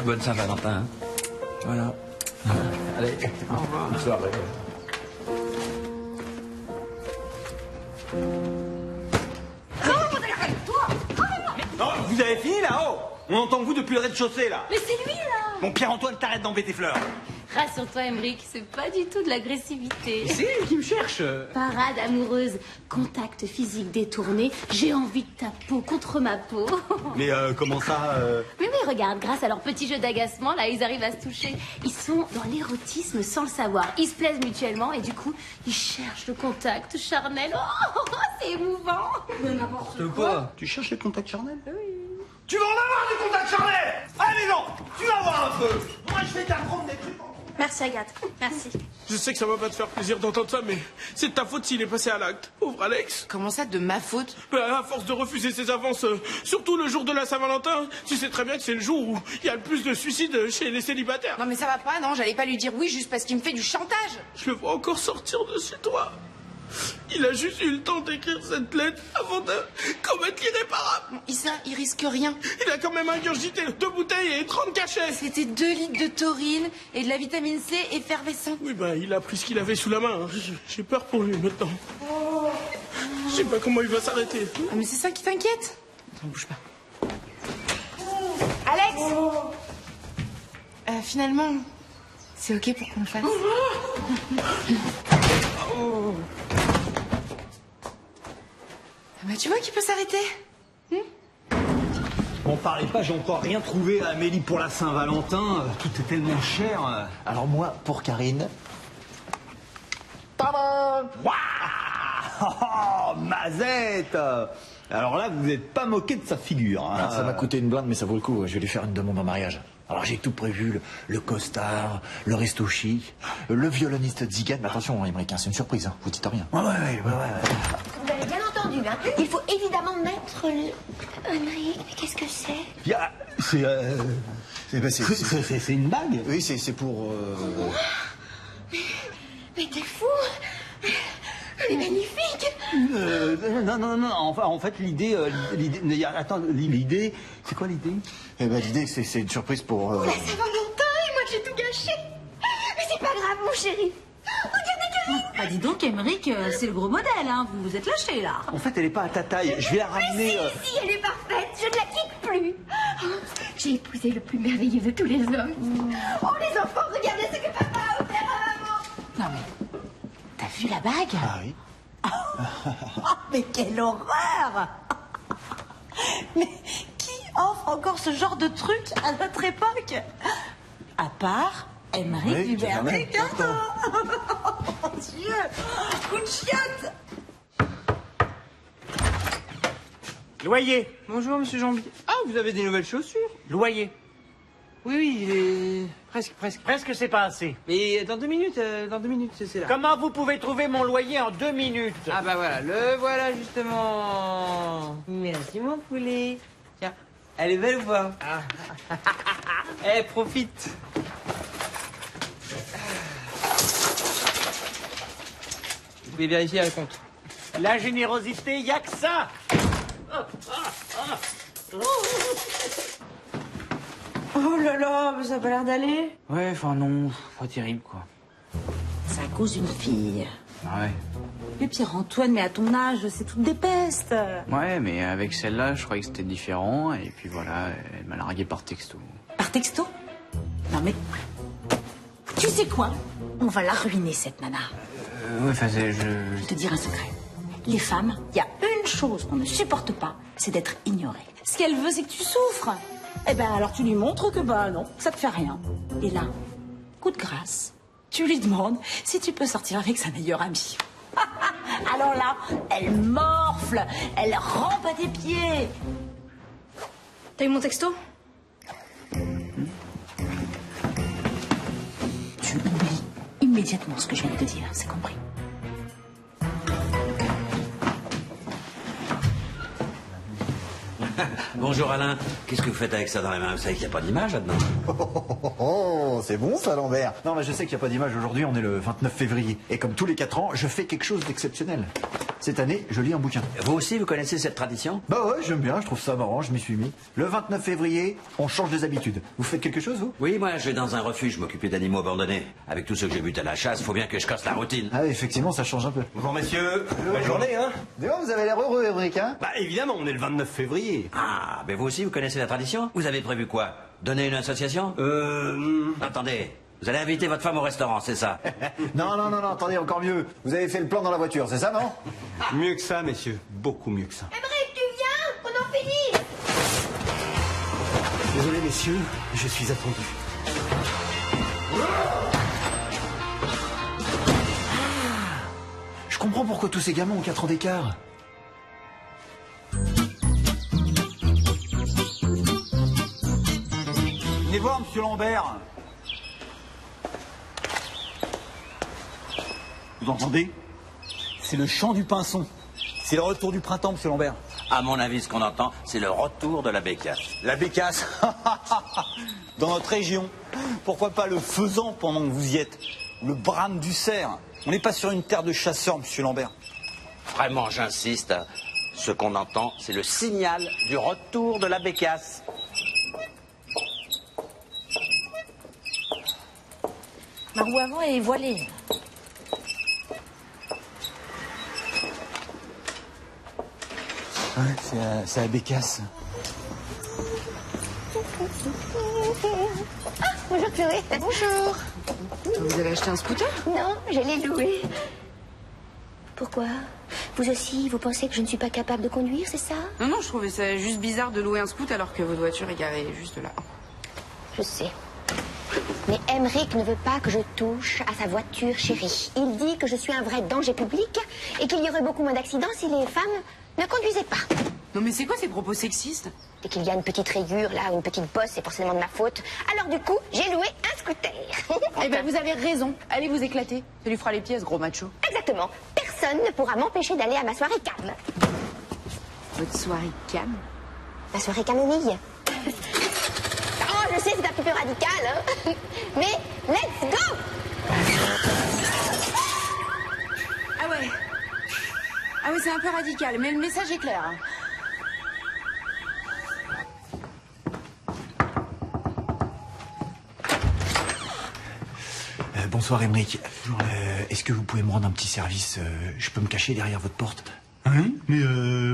Bonne Saint-Valentin. Hein.
Voilà.
Allez,
au revoir.
Bonne soirée.
Non, vous avez fini là-haut? On entend vous depuis le rez-de-chaussée là.
Mais c'est lui là.
Bon, Pierre-Antoine, t'arrêtes d'embêter Fleur.
Rassure-toi, Emmerich, c'est pas du tout de l'agressivité.
C'est lui qui me cherche.
Parade amoureuse, contact physique détourné, j'ai envie de ta peau contre ma peau.
Mais comment ça
Mais oui, regarde, grâce à leur petit jeu d'agacement, là, ils arrivent à se toucher. Ils sont dans l'érotisme sans le savoir. Ils se plaisent mutuellement et du coup, ils cherchent le contact charnel. Oh, c'est émouvant.
Mais n'importe quoi. Tu cherches le contact charnel? Oui. Tu vas en avoir du contact charnel. Allez, non, tu vas voir un peu. Moi, je vais t'apprendre des trucs.
Merci Agathe, merci.
Je sais que ça va pas te faire plaisir d'entendre ça, mais c'est de ta faute s'il est passé à l'acte. Pauvre Alex.
Comment ça, de ma faute?
À force de refuser ses avances, surtout le jour de la Saint-Valentin, tu sais très bien que c'est le jour où il y a le plus de suicides chez les célibataires.
Non mais ça va pas, non, j'allais pas lui dire oui juste parce qu'il me fait du chantage.
Je le vois encore sortir de chez toi. Il a juste eu le temps d'écrire cette lettre avant de commettre l'irréparable.
Issa, il risque rien.
Il a quand même ingurgité 2 bouteilles et 30 cachets.
C'était 2 litres de taurine et de la vitamine C effervescent.
Oui, bah, il a pris ce qu'il avait sous la main. J'ai peur pour lui maintenant. Je sais pas comment il va s'arrêter.
Ah, mais c'est ça qui t'inquiète?
Attends, bouge pas.
Alex finalement, c'est ok pour qu'on le fasse.
Oh.
Bah, tu vois qu'il peut s'arrêter.
Bon, parlez pas, j'ai encore rien trouvé à Amélie pour la Saint-Valentin. Tout est tellement cher.
Alors moi, pour Karine...
Tada! Waouh! Oh, Mazette! Alors là, vous n'êtes pas moqué de sa figure. Hein.
Alors, ça m'a coûté une blinde, mais ça vaut le coup. Je vais lui faire une demande en mariage. Alors j'ai tout prévu, le costard, le resto chic, le violoniste Zigan. Mais attention, Emmerich, c'est une surprise, hein. Vous dites rien.
Ouais.
Vous avez bien entendu, hein. Il faut évidemment mettre le... Emmerich, mais qu'est-ce que c'est?
C'est une bague?
Oui, c'est pour...
Mais t'es fou. Elle est magnifique.
Non. Enfin, en fait, l'idée... Attends, l'idée... C'est quoi l'idée?
Eh ben, l'idée, c'est une surprise pour...
La Saint-Valentin, et moi j'ai tout gâché. Mais c'est pas grave, mon chéri. Regardez Karine.
Bah dis donc, Emmerich, c'est le gros modèle, hein. Vous vous êtes lâché, là.
En fait, elle est pas à ta taille. Je vais la ramener...
Si, elle est parfaite. Je ne la quitte plus. Oh, j'ai épousé le plus merveilleux de tous les hommes. Oh, les enfants, regardez ce que papa a offert à maman.
Non, mais... T'as vu la bague?
Ah oui.
Oh, mais quelle horreur! Mais qui offre encore ce genre de truc à notre époque? À part Emmerich Dubernet. Oh mon Dieu! Coup de chiotte!
Loyer.
Bonjour, monsieur Jambi. Ah, vous avez des nouvelles chaussures?
Loyer.
Oui, il est...
Presque, c'est pas assez.
Mais dans 2 minutes, c'est là.
Comment vous pouvez trouver mon loyer en 2 minutes?
Ah bah voilà, le voilà justement. Merci mon poulet. Tiens.
Elle est belle ou pas?
Eh, profite. Vous pouvez vérifier le compte.
La générosité, y a que ça.
Oh là là, mais ça a pas l'air d'aller.
Ouais, enfin non, pas terrible quoi.
C'est à cause d'une fille.
Ah ouais.
Mais Pierre-Antoine, mais à ton âge, c'est toute des pestes.
Ouais, mais avec celle-là, je croyais que c'était différent. Et puis voilà, elle m'a largué par texto.
Par texto? Non mais... Tu sais quoi? On va la ruiner, cette nana.
Ouais, enfin,
Je vais te dire un secret. Les femmes, il y a une chose qu'on ne supporte pas, c'est d'être ignorée. Ce qu'elle veut, c'est que tu souffres. Eh ben alors tu lui montres que bah non, ça te fait rien. Et là, coup de grâce, tu lui demandes si tu peux sortir avec sa meilleure amie. Alors là, elle morfle, elle rampe à tes pieds.
T'as eu mon texto?
Tu oublies immédiatement ce que je viens de te dire, c'est compris?
Bonjour Alain, qu'est-ce que vous faites avec ça dans la main? Vous savez qu'il n'y a pas d'image là-dedans?
Oh, c'est bon ça, Lambert. Non, mais je sais qu'il n'y a pas d'image aujourd'hui, on est le 29 février. Et comme tous les 4 ans, je fais quelque chose d'exceptionnel. Cette année, je lis un bouquin.
Vous aussi, vous connaissez cette tradition?
Bah ouais, j'aime bien, je trouve ça marrant, je m'y suis mis. Le 29 févririe, on change des habitudes. Vous faites quelque chose, vous?
Oui, moi, je vais dans un refuge m'occuper d'animaux abandonnés. Avec tous ceux que j'ai butés à la chasse, faut bien que je casse la routine.
Ah, effectivement, ça change un peu.
Bonjour messieurs, bonne journée, hein?
D'ailleurs, vous avez l'air heureux, Émeric, hein?
Bah évidemment, on est le 29 février.
Ah, mais vous aussi, vous connaissez la tradition? Vous avez prévu quoi? Donner une association? Attendez, vous allez inviter votre femme au restaurant, c'est ça?
Non, attendez, encore mieux. Vous avez fait le plan dans la voiture, c'est ça, non?
Mieux que ça, messieurs, beaucoup mieux que ça.
Émeric, tu viens? On en finit.
Désolé messieurs, je suis attendu.
Je comprends pourquoi tous ces gamins ont 4 ans d'écart.
Venez voir, monsieur Lambert. Vous entendez? C'est le chant du pinson. C'est le retour du printemps, monsieur Lambert.
À mon avis, ce qu'on entend, c'est le retour de la bécasse.
La bécasse. Dans notre région. Pourquoi pas le faisan pendant que vous y êtes? Le brame du cerf. On n'est pas sur une terre de chasseurs, monsieur Lambert.
Vraiment, j'insiste, ce qu'on entend, c'est le signal du retour de la bécasse.
Ma roue avant est voilée.
Ouais, c'est la bécasse.
Ah, bonjour Chloé.
Bonjour. Vous avez acheté un scooter?
Non, je l'ai loué. Pourquoi? Vous aussi, vous pensez que je ne suis pas capable de conduire, c'est ça?
Non, je trouvais ça juste bizarre de louer un scooter alors que votre voiture est garée juste là.
Je sais. Mais Émeric ne veut pas que je touche à sa voiture chérie. Il dit que je suis un vrai danger public et qu'il y aurait beaucoup moins d'accidents si les femmes ne conduisaient pas.
Non mais c'est quoi ces propos sexistes?
Et qu'il y a une petite rayure là, une petite bosse, c'est forcément de ma faute. Alors du coup, j'ai loué un scooter.
Eh ben vous avez raison. Allez vous éclater. Ça lui fera les pieds à ce gros macho.
Exactement. Personne ne pourra m'empêcher d'aller à ma soirée calme.
Votre soirée calme?
Ma soirée camomille. Oh, je sais, c'est un petit peu radical, hein. Mais let's go!
Ah ouais. Ah oui, c'est un peu radical, mais le message est clair. Hein.
Bonsoir, Émeric. Est-ce que vous pouvez me rendre un petit service? Je peux me cacher derrière votre porte?
Hein? Mais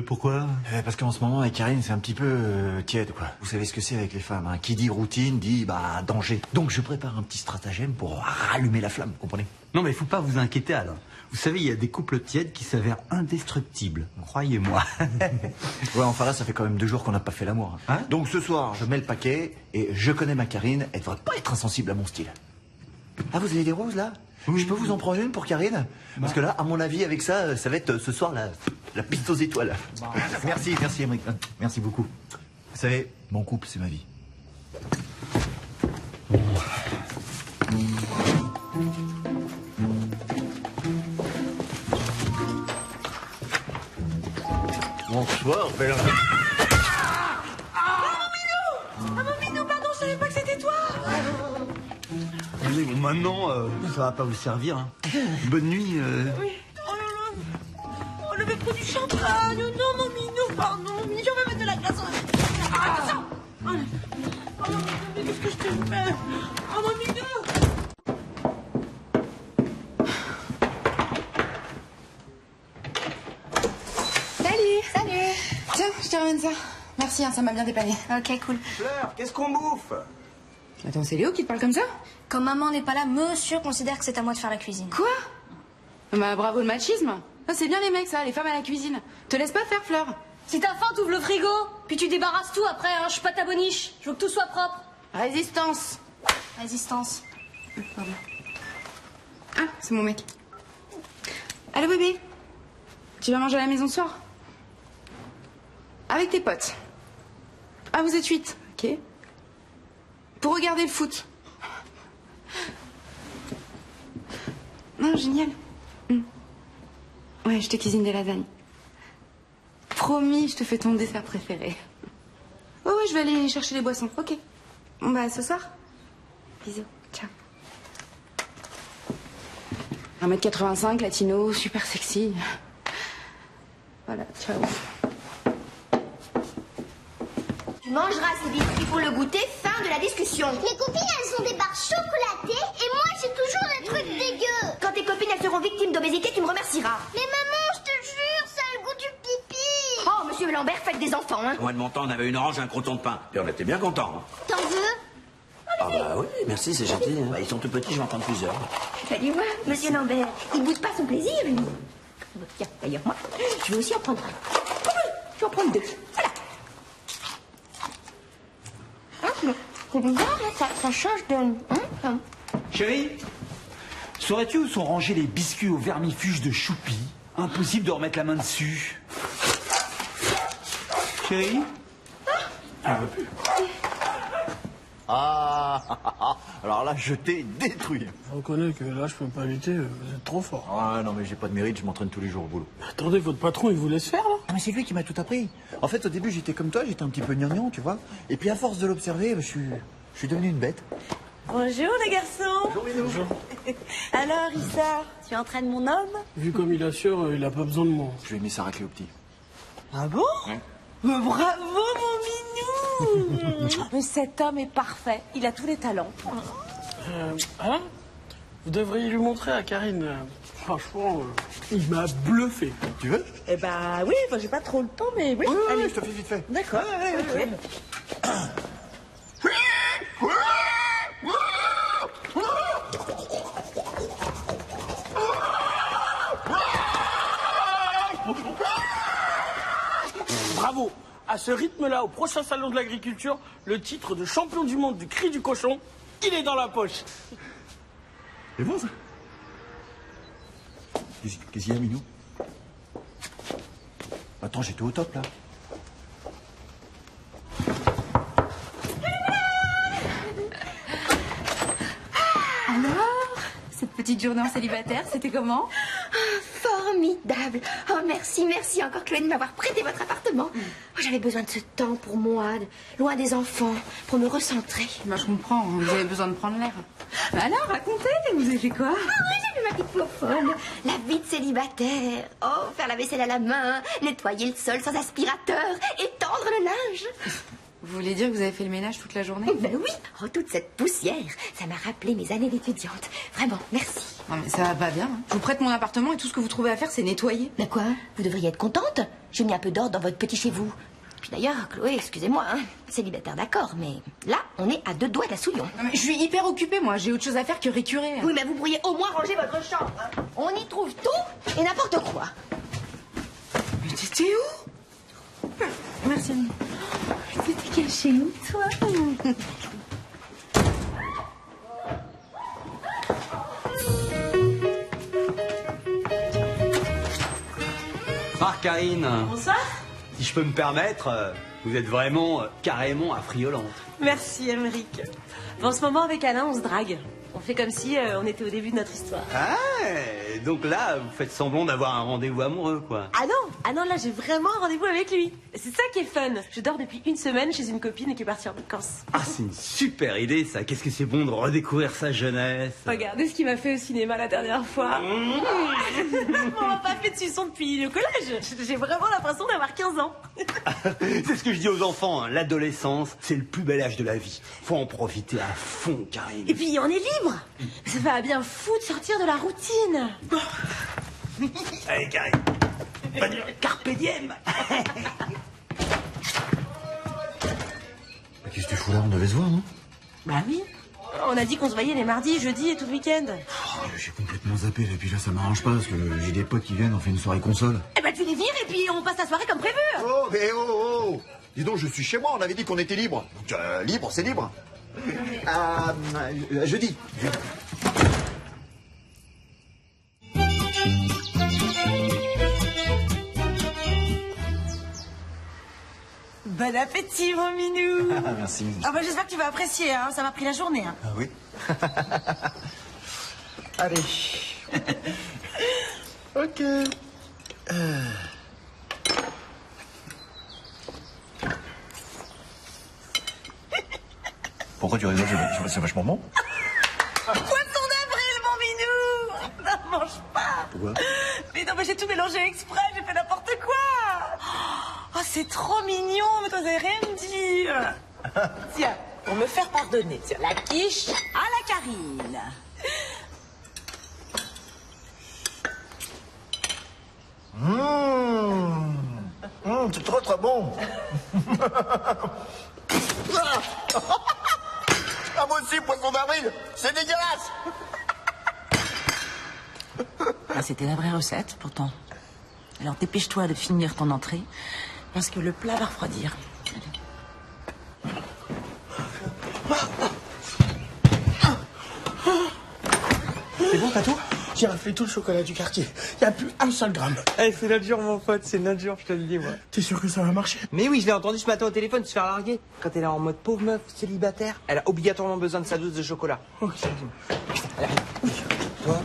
pourquoi?
Parce qu'en ce moment, avec Karine, c'est un petit peu tiède, quoi. Vous savez ce que c'est avec les femmes, hein. Qui dit routine, dit, danger. Donc je prépare un petit stratagème pour rallumer la flamme, vous comprenez?
Non, mais il faut pas vous inquiéter, Alain. Vous savez, il y a des couples tièdes qui s'avèrent indestructibles. Croyez-moi.
Ouais, enfin là, ça fait quand même 2 jours qu'on n'a pas fait l'amour.
Hein?
Donc ce soir, je mets le paquet et je connais ma Karine, elle devrait pas être insensible à mon style. Ah, vous avez des roses, là? Oui. Je peux vous en prendre une pour Karine? Parce que là, à mon avis, avec ça, ça va être ce soir la piste aux étoiles. Merci, Émeric. Merci beaucoup. Vous savez, mon couple, c'est ma vie.
Bonsoir, belle.
maintenant, ça va pas vous servir. Hein. Bonne nuit.
Oui. Oh là là. Oh, le bébé du champagne. Non, mon minou, pardon. On va mettre de la glace. Ah, attention. Oh, mais qu'est-ce que je t'ai fait? Oh, mon minou.
Salut. Tiens, je te ramène ça. Merci, hein, ça m'a bien dépanné.
Ok, cool.
Fleur, qu'est-ce qu'on bouffe?
Attends, c'est Léo qui te parle comme ça?
Quand maman n'est pas là, monsieur considère que c'est à moi de faire la cuisine.
Quoi? Bah bravo le machisme. Ah, c'est bien les mecs ça, les femmes à la cuisine. Te laisse pas faire, Fleur.
Si t'as faim, t'ouvres le frigo, puis tu débarrasses tout après, hein. Je suis pas ta boniche. Je veux que tout soit propre.
Résistance.
Résistance.
Pardon. Ah, c'est mon mec. Allô bébé? Tu vas manger à la maison ce soir? Avec tes potes. Ah, vous êtes 8, ok. Pour regarder le foot. Non, génial. Ouais, je te cuisine des lasagnes. Promis, je te fais ton dessert préféré. Ouais, je vais aller chercher les boissons, ok. Bon, bah, ce soir. Bisous, ciao. 1m85, latino, super sexy. Voilà, ciao.
Tu mangeras ces biscuits pour le goûter, fin de la discussion.
Les copines, elles ont des barres chocolatées et moi, j'ai toujours des trucs dégueux.
Quand tes copines, elles seront victimes d'obésité, tu me remercieras.
Mais maman, je te jure, ça a le goût du pipi.
Oh, monsieur Lambert, faites des enfants, hein.
Moi, de mon temps, on avait une orange et un croûton de pain. Et on était bien contents. Hein.
T'en veux?
Ah bah oui, merci, c'est gentil. Hein. Bah, ils sont tout petits, je vais en prendre plusieurs.
Salut-moi, monsieur Lambert. Il boude pas son plaisir, lui. Tiens, d'ailleurs, moi, je vais aussi en prendre un. Je vais en prendre 2. Voilà. C'est bizarre, hein, ça change de...
Chérie, saurais-tu où sont rangés les biscuits aux vermifuges de Choupi? Impossible de remettre la main dessus. Chérie?
Ah, alors là, je t'ai détruit.
Je reconnais que là, je peux pas lutter, vous êtes trop fort.
Ah non, mais j'ai pas de mérite, je m'entraîne tous les jours au boulot.
Attendez, votre patron, il vous laisse faire, là?
Ah, mais c'est lui qui m'a tout appris. En fait, au début, j'étais comme toi, j'étais un petit peu gnangnan, tu vois. Et puis, à force de l'observer, je suis devenu une bête.
Bonjour les garçons.
Bonjour.
Alors Issa, tu entraînes mon homme?
Vu comme il assure, il a pas besoin de moi.
Je lui ai mis sa raclée au petit.
Ah bon?
Ouais.
Mais bravo mon minou. Mais cet homme est parfait, il a tous les talents.
Hein? Vous devriez lui montrer à Karine. Franchement, il m'a bluffé.
Tu veux?
Eh ben oui, enfin, j'ai pas trop le temps, mais oui.
Oui,
allez.
je te fais vite fait.
D'accord.
Allez,
ok.
Bravo! À ce rythme-là, au prochain salon de l'agriculture, le titre de champion du monde du cri du cochon, il est dans la poche.
C'est bon ça? Qu'est-ce qu'il y a, Minou? Attends, j'étais au top là.
Alors, cette petite journée en célibataire, c'était comment?
Formidable. Oh, merci, merci encore, Chloé, de m'avoir prêté votre appartement. Oh, j'avais besoin de ce temps pour moi, loin des enfants, pour me recentrer.
Bah, je comprends, vous avez besoin de prendre l'air. Bah alors, racontez, vous avez fait quoi?
Ah oui, j'ai vu ma petite peau-folle. La vie de célibataire. Oh, faire la vaisselle à la main, nettoyer le sol sans aspirateur, étendre le linge.
Vous voulez dire que vous avez fait le ménage toute la journée?
Ben oui. Oh, toute cette poussière, ça m'a rappelé mes années d'étudiante. Vraiment, merci.
Non mais ça va pas bien. Je vous prête mon appartement et tout ce que vous trouvez à faire, c'est nettoyer.
Mais quoi? Vous devriez être contente. J'ai mis un peu d'ordre dans votre petit chez vous. Puis d'ailleurs, Chloé, excusez-moi, hein, célibataire d'accord, mais là, on est à 2 doigts de la souillon.
Non, mais je suis hyper occupée, moi. J'ai autre chose à faire que récurer.
Oui, mais vous pourriez au moins ranger votre chambre. Hein. On y trouve tout et n'importe quoi.
Mais t'étais où? Merci.
T'étais caché où, toi?
Ah, Karine.
Bonsoir.
Si je peux me permettre, vous êtes vraiment carrément affriolante.
Merci, Émeric. En ce moment, avec Alain, on se drague.
On fait comme si on était au début de notre histoire.
Ah, donc là, vous faites semblant d'avoir un rendez-vous amoureux, quoi.
Ah non, là j'ai vraiment un rendez-vous avec lui. C'est ça qui est fun. Je dors depuis une semaine chez une copine qui est partie en vacances.
Ah, c'est une super idée, ça. Qu'est-ce que c'est bon de redécouvrir sa jeunesse.
Regardez ce qu'il m'a fait au cinéma la dernière fois. On m'a pas fait de suçon depuis le collège. J'ai vraiment l'impression d'avoir 15 ans.
C'est ce que je dis aux enfants, hein. L'adolescence, c'est le plus bel âge de la vie. Faut en profiter à fond, Karine.
Et puis on est libre. Ça va bien fou de sortir de la routine.
Allez, Karine. Carpe diem.
Qu'est-ce que tu fous là? On devait se voir, non?
Bah oui. On a dit qu'on se voyait les mardis, jeudis et tout le week-end.
J'ai complètement zappé, et puis là ça m'arrange pas parce que j'ai des potes qui viennent, on fait une soirée console.
Eh ben tu les vires et puis on passe la soirée comme prévu.
Oh, mais oh! Dis donc, je suis chez moi, on avait dit qu'on était libre. Donc libre, c'est libre. Jeudi.
Bon appétit, mon minou.
Merci.
Ah bah j'espère que tu vas apprécier, hein. Ça m'a pris la journée. Hein.
Ah oui. Allez. Ok. Pourquoi tu rigoles? C'est vachement bon.
Poisson d'avril, mon minou. Non, mange pas.
Pourquoi?
Mais non, mais j'ai tout mélangé exprès, j'ai fait n'importe quoi. Oh, c'est trop mignon, mais toi, t'avais rien me dire. Tiens, pour me faire pardonner, tiens, la quiche à la Karine.
C'est trop très bon. Ah, moi aussi, poisson d'avril, c'est dégueulasse.
Ah, c'était la vraie recette, pourtant. Alors dépêche-toi de finir ton entrée, parce que le plat va refroidir.
C'est bon, t'as tout? J'ai raflé tout le chocolat du quartier. Y a plus un seul gramme.
Eh, c'est notre jour, mon pote, c'est notre jour, je te le dis, moi.
T'es sûr que ça va marcher?
Mais oui, je l'ai entendu ce matin au téléphone se faire larguer. Quand elle est en mode pauvre meuf, célibataire, elle a obligatoirement besoin de sa dose de chocolat.
Ok.
Allez, toi.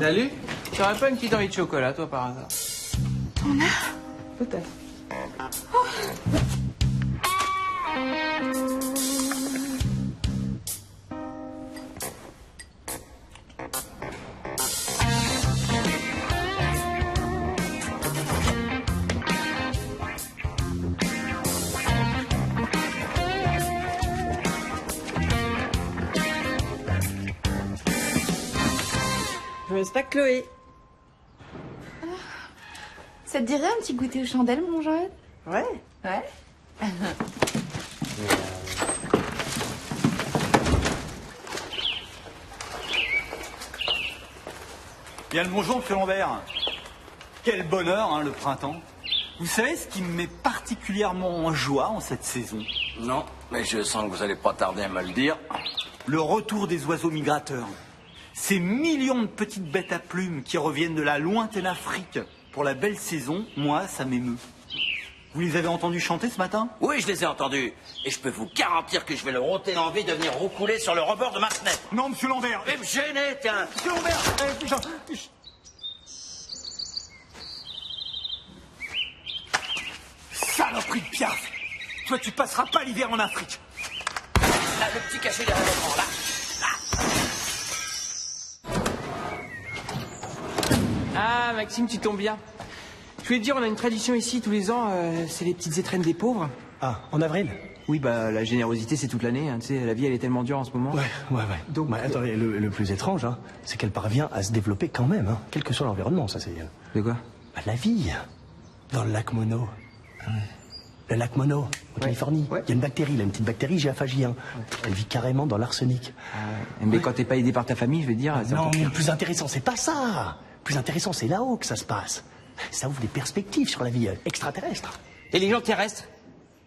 Salut. Tu aurais pas une petite envie de chocolat, toi, par hasard?
T'en as?
Peut-être.
Je respecte Chloé.
Ça te dirait un petit goûter aux chandelles, mon Joël?
Ouais.
Ouais.
Bien le bonjour, monsieur Lambert. Quel bonheur, hein, le printemps. Vous savez ce qui me met particulièrement en joie en cette saison?
Non, mais je sens que vous allez pas tarder à me le dire.
Le retour des oiseaux migrateurs. Ces millions de petites bêtes à plumes qui reviennent de la lointaine Afrique pour la belle saison, moi, ça m'émeut. Vous les avez entendus chanter ce matin?
Oui, je les ai entendus. Et je peux vous garantir que je vais leur ôter l'envie de venir roucouler sur le rebord de ma fenêtre.
Non, monsieur Lambert.
Et me gêner, tiens.
Monsieur Lambert, saloperie de piaf. Toi, tu passeras pas l'hiver en Afrique.
Là, le petit caché derrière l'écran, là.
Ah, Maxime, tu tombes bien. Je voulais te dire, on a une tradition ici tous les ans, c'est les petites étrennes des pauvres.
Ah, en avril?
Oui, bah la générosité c'est toute l'année, hein, tu sais, la vie elle est tellement dure en ce moment.
Ouais. Donc, attendez, le plus étrange, hein, c'est qu'elle parvient à se développer quand même, hein, quel que soit l'environnement, ça c'est...
De quoi?
Bah, la vie, dans le lac Mono. Le lac Mono, en Californie. Il y a une bactérie, là, une petite bactérie géophagie, hein. Elle vit carrément dans l'arsenic.
Mais quand t'es pas aidé par ta famille, je veux dire...
Non, mais le plus intéressant, c'est pas ça. Le plus intéressant, c'est là-haut que ça se passe. Ça ouvre des perspectives sur la vie extraterrestre.
Et les gens terrestres,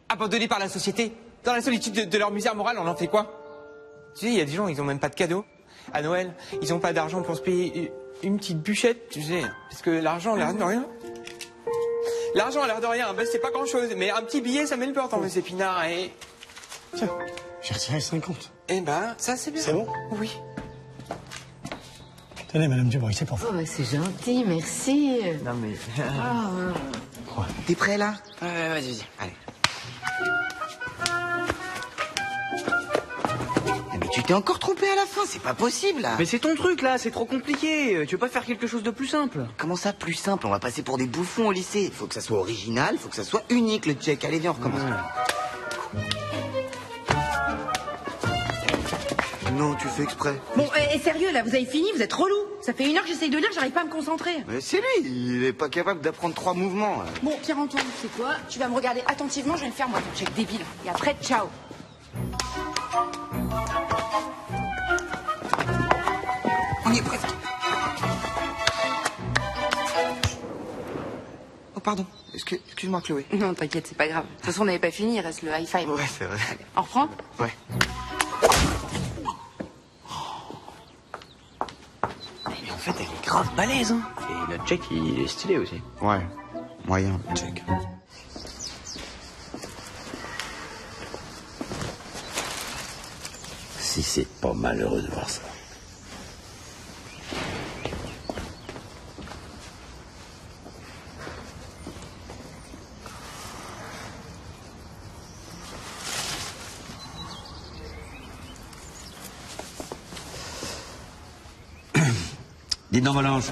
abandonnés par la société, dans la solitude de leur misère morale, on en fait quoi? Tu sais, il y a des gens, ils ont même pas de cadeaux. À Noël, ils ont pas d'argent pour se payer une petite bûchette, tu sais. Parce que l'argent, l'air de rien. L'argent a l'air de rien, ben, c'est pas grand-chose. Mais un petit billet, ça met le beurre dans mes épinards et...
Tiens, j'ai retiré 50.
Eh ben, ça c'est bien.
C'est bon?
Oui.
Tenez, Madame Dubois, c'est pour vous.
Oh, bah, c'est gentil, merci.
Non, mais...
T'es prêt, là?
Vas-y. Allez.
Mais tu t'es encore trompé à la fin, c'est pas possible, là.
Mais c'est ton truc, là, c'est trop compliqué. Tu veux pas faire quelque chose de plus simple?
Comment ça, plus simple? On va passer pour des bouffons au lycée. Faut que ça soit original, faut que ça soit unique, le check. Allez, viens, on recommence. Non, tu fais exprès.
Bon, et sérieux, là, vous avez fini? Vous êtes relou. Ça fait 1 heure que j'essaye de lire, j'arrive pas à me concentrer.
Mais c'est lui, il est pas capable d'apprendre 3 mouvements.
Bon, Pierre-Antoine, tu sais quoi? Tu vas me regarder attentivement, je vais le faire, moi, ton check débile. Et après, ciao.
On y est presque. Oh, pardon. Excuse-moi, Chloé.
Non, t'inquiète, c'est pas grave. De toute façon, on n'avait pas fini, il reste le high five.
Ouais, c'est vrai.
Allez, on reprend?
Ouais.
Mais en fait, elle est grave balèze, hein. Et notre check, il est stylé aussi.
Ouais. Moyen, check.
Si c'est pas malheureux de voir ça. Dites donc, Volange,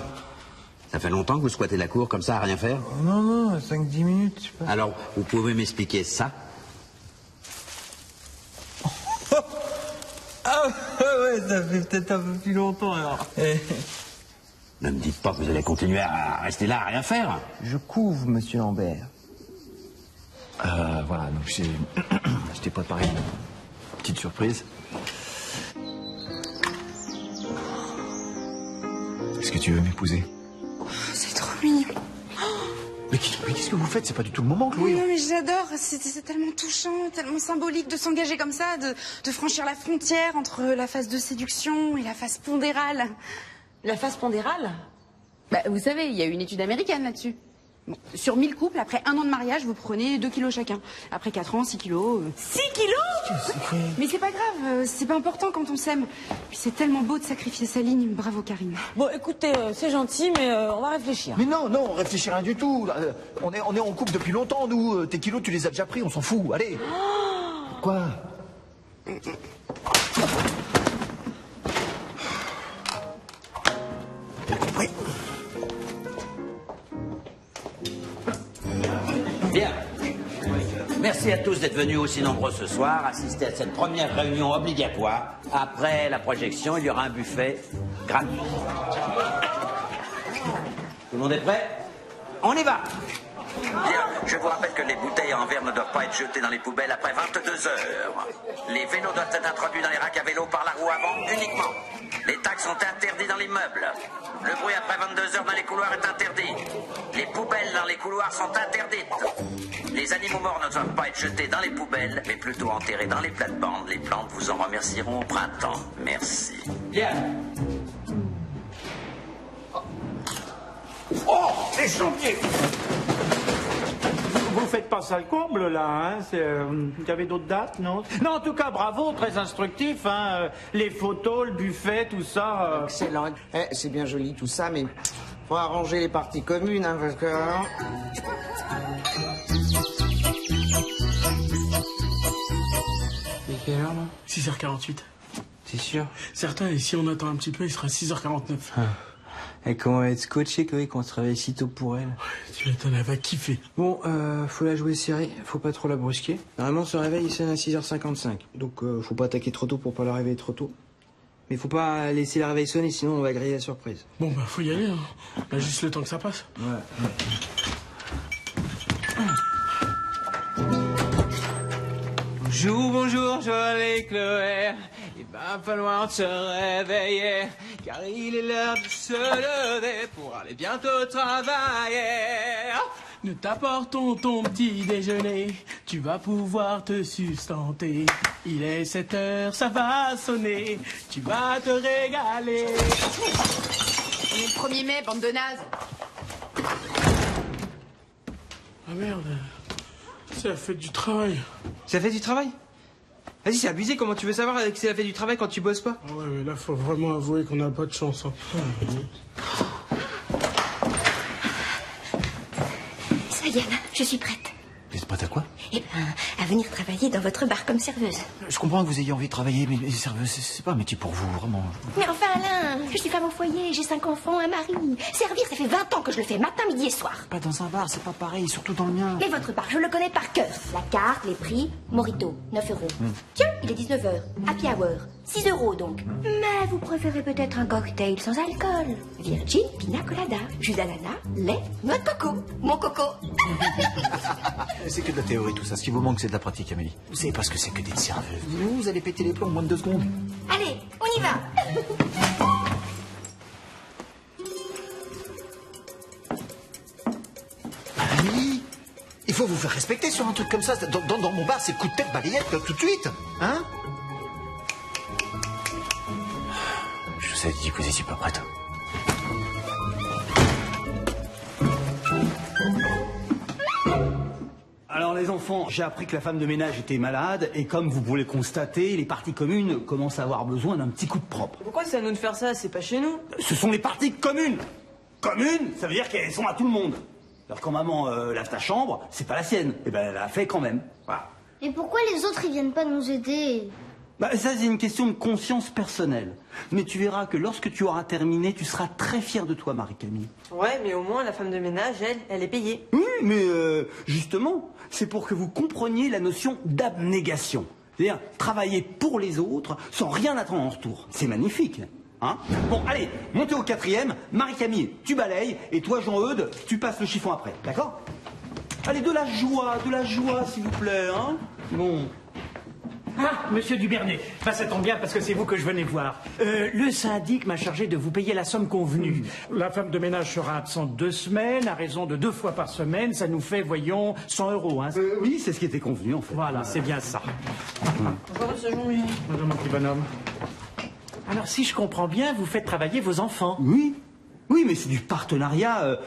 ça fait longtemps que vous squattez la cour comme ça à rien faire?
Non, 5-10 minutes, je sais pas.
Alors, vous pouvez m'expliquer ça?
Ah ouais, ça fait peut-être un peu plus longtemps alors.
Ne me dites pas que vous allez continuer à rester là à rien faire.
Je couvre, monsieur Lambert. Voilà, donc je t'ai préparé une petite surprise. Est-ce que tu veux m'épouser?
C'est trop mignon.
Mais qu'est-ce que vous faites? C'est pas du tout le moment, Chloé.
Non, mais j'adore. C'est tellement touchant, tellement symbolique de s'engager comme ça, de franchir la frontière entre la phase de séduction et la phase pondérale.
La phase pondérale?
Bah, vous savez, il y a une étude américaine là-dessus. Bon, sur 1000 couples, après 1 an de mariage, vous prenez 2 kilos chacun. Après 4 ans, 6 kilos.
6 kilos?
Mais c'est pas grave, c'est pas important quand on s'aime. Puis c'est tellement beau de sacrifier sa ligne. Bravo, Karine.
Bon, écoutez, c'est gentil, mais on va réfléchir.
Mais non, on réfléchit rien du tout. Là, on est en couple depuis longtemps, nous. Tes kilos, tu les as déjà pris, on s'en fout. Allez. Quoi?
Oui. Bien. Merci à tous d'être venus aussi nombreux ce soir, assister à cette première réunion obligatoire. Après la projection, il y aura un buffet gratuit. Tout le monde est prêt? On y va!
Bien, je vous rappelle que les bouteilles en verre ne doivent pas être jetées dans les poubelles après 22 heures. Les vélos doivent être introduits dans les racks à vélo par la roue avant uniquement. Les tags sont interdits dans l'immeuble. Le bruit après 22 heures dans les couloirs est interdit. Les poubelles dans les couloirs sont interdites. Les animaux morts ne doivent pas être jetés dans les poubelles, mais plutôt enterrés dans les plates-bandes. Les plantes vous en remercieront au printemps. Merci.
Bien.
Oh, les chantiers! Vous faites pas ça le comble, là, hein? Vous avez d'autres dates, non? Non, en tout cas, bravo, très instructif, hein? Les photos, le buffet, tout ça.
Excellent. C'est bien joli tout ça, mais faut arranger les parties communes, hein, parce que...
Il est quelle heure, là?
6h48.
T'es sûr?
Certain, et si on attend un petit peu, il sera 6h49.
Et comment elle va être scotchée, Chloé, qu'on se réveille si tôt pour elle?
Tu m'étonnes, elle va kiffer.
Bon, faut la jouer serrée, faut pas trop la brusquer. Normalement, son réveil, il sonne à 6h55. Donc, faut pas attaquer trop tôt pour pas la réveiller trop tôt. Mais faut pas laisser la réveil sonner, sinon on va griller la surprise.
Bon, bah, faut y aller, hein. Bah, juste le temps que ça passe.
Ouais. Bonjour, Joël et Chloé. Il va falloir se réveiller, car il est l'heure de se lever pour aller bientôt travailler.
Nous t'apportons ton petit déjeuner, tu vas pouvoir te sustenter. Il est 7h, ça va sonner, tu vas te régaler.
On est le 1er mai, bande de nazes.
merde. C'est la fête du travail.
C'est la fête du travail? Vas-y, c'est abusé, comment tu veux savoir que c'est la fête du travail quand tu bosses pas?
Ouais, mais là, faut vraiment avouer qu'on n'a pas de chance. Hein.
Ça y est, Anna, je suis prête.
Mais c'est prête à quoi?
Eh ben, à venir travailler dans votre bar comme serveuse.
Je comprends que vous ayez envie de travailler, mais serveuse, c'est pas un métier pour vous, vraiment.
Mais enfin, Alain, je suis femme au foyer, j'ai 5 enfants, un mari. Servir, ça fait 20 ans que je le fais, matin, midi et soir.
Pas dans un bar, c'est pas pareil, surtout dans le mien.
Mais votre bar, je le connais par cœur. La carte, les prix, Morito, 9 €. Tiens, il est 19 h. Happy hour, 6 € donc. Mais vous préférez peut-être un cocktail sans alcool. Virgin, pina colada, jus d'ananas, lait, noix de coco. Mon coco.
C'est que de la théorie tout ça, ce qui vous manque c'est de la pratique, Amélie. Vous savez pas ce que c'est que d'être serveuse. Vous allez péter les plombs en moins de 2 secondes.
Allez, on y va.
Amélie, il faut vous faire respecter sur un truc comme ça. Dans mon bar, c'est coup de tête, balayette, tout de suite. Hein? Je vous avais dit que vous étiez pas prête.
Alors les enfants, j'ai appris que la femme de ménage était malade et comme vous pouvez le constater, les parties communes commencent à avoir besoin d'un petit coup de propre.
Pourquoi c'est à nous de faire ça? C'est pas chez nous.
Ce sont les parties communes. Communes, ça veut dire qu'elles sont à tout le monde. Alors quand maman lave ta chambre, c'est pas la sienne. Eh ben elle l'a fait quand même. Voilà.
Et pourquoi les autres ils viennent pas nous aider?
Bah ça c'est une question de conscience personnelle. Mais tu verras que lorsque tu auras terminé, tu seras très fière de toi, Marie-Camille.
Ouais, mais au moins la femme de ménage, elle est payée.
Oui, mais justement, c'est pour que vous compreniez la notion d'abnégation. C'est-à-dire travailler pour les autres sans rien attendre en retour. C'est magnifique. Hein? Bon, allez, montez au 4e. Marie-Camille, tu balayes. Et toi, Jean-Eudes, tu passes le chiffon après. D'accord? Allez, de la joie, s'il vous plaît. Hein? Bon.
Ah, monsieur Dubernet, bah, ça tombe bien parce que c'est vous que je venais voir. Le syndic m'a chargé de vous payer la somme convenue. La femme de ménage sera absente 2 semaines, à raison de 2 fois par semaine. Ça nous fait, voyons, 100 €. Hein.
Oui, c'est ce qui était convenu, en fait.
Voilà, c'est bien ça.
Bonjour, monsieur Jean-Louis.
Bonjour, mon petit bonhomme. Alors, si je comprends bien, vous faites travailler vos enfants.
Oui, oui, mais c'est du partenariat...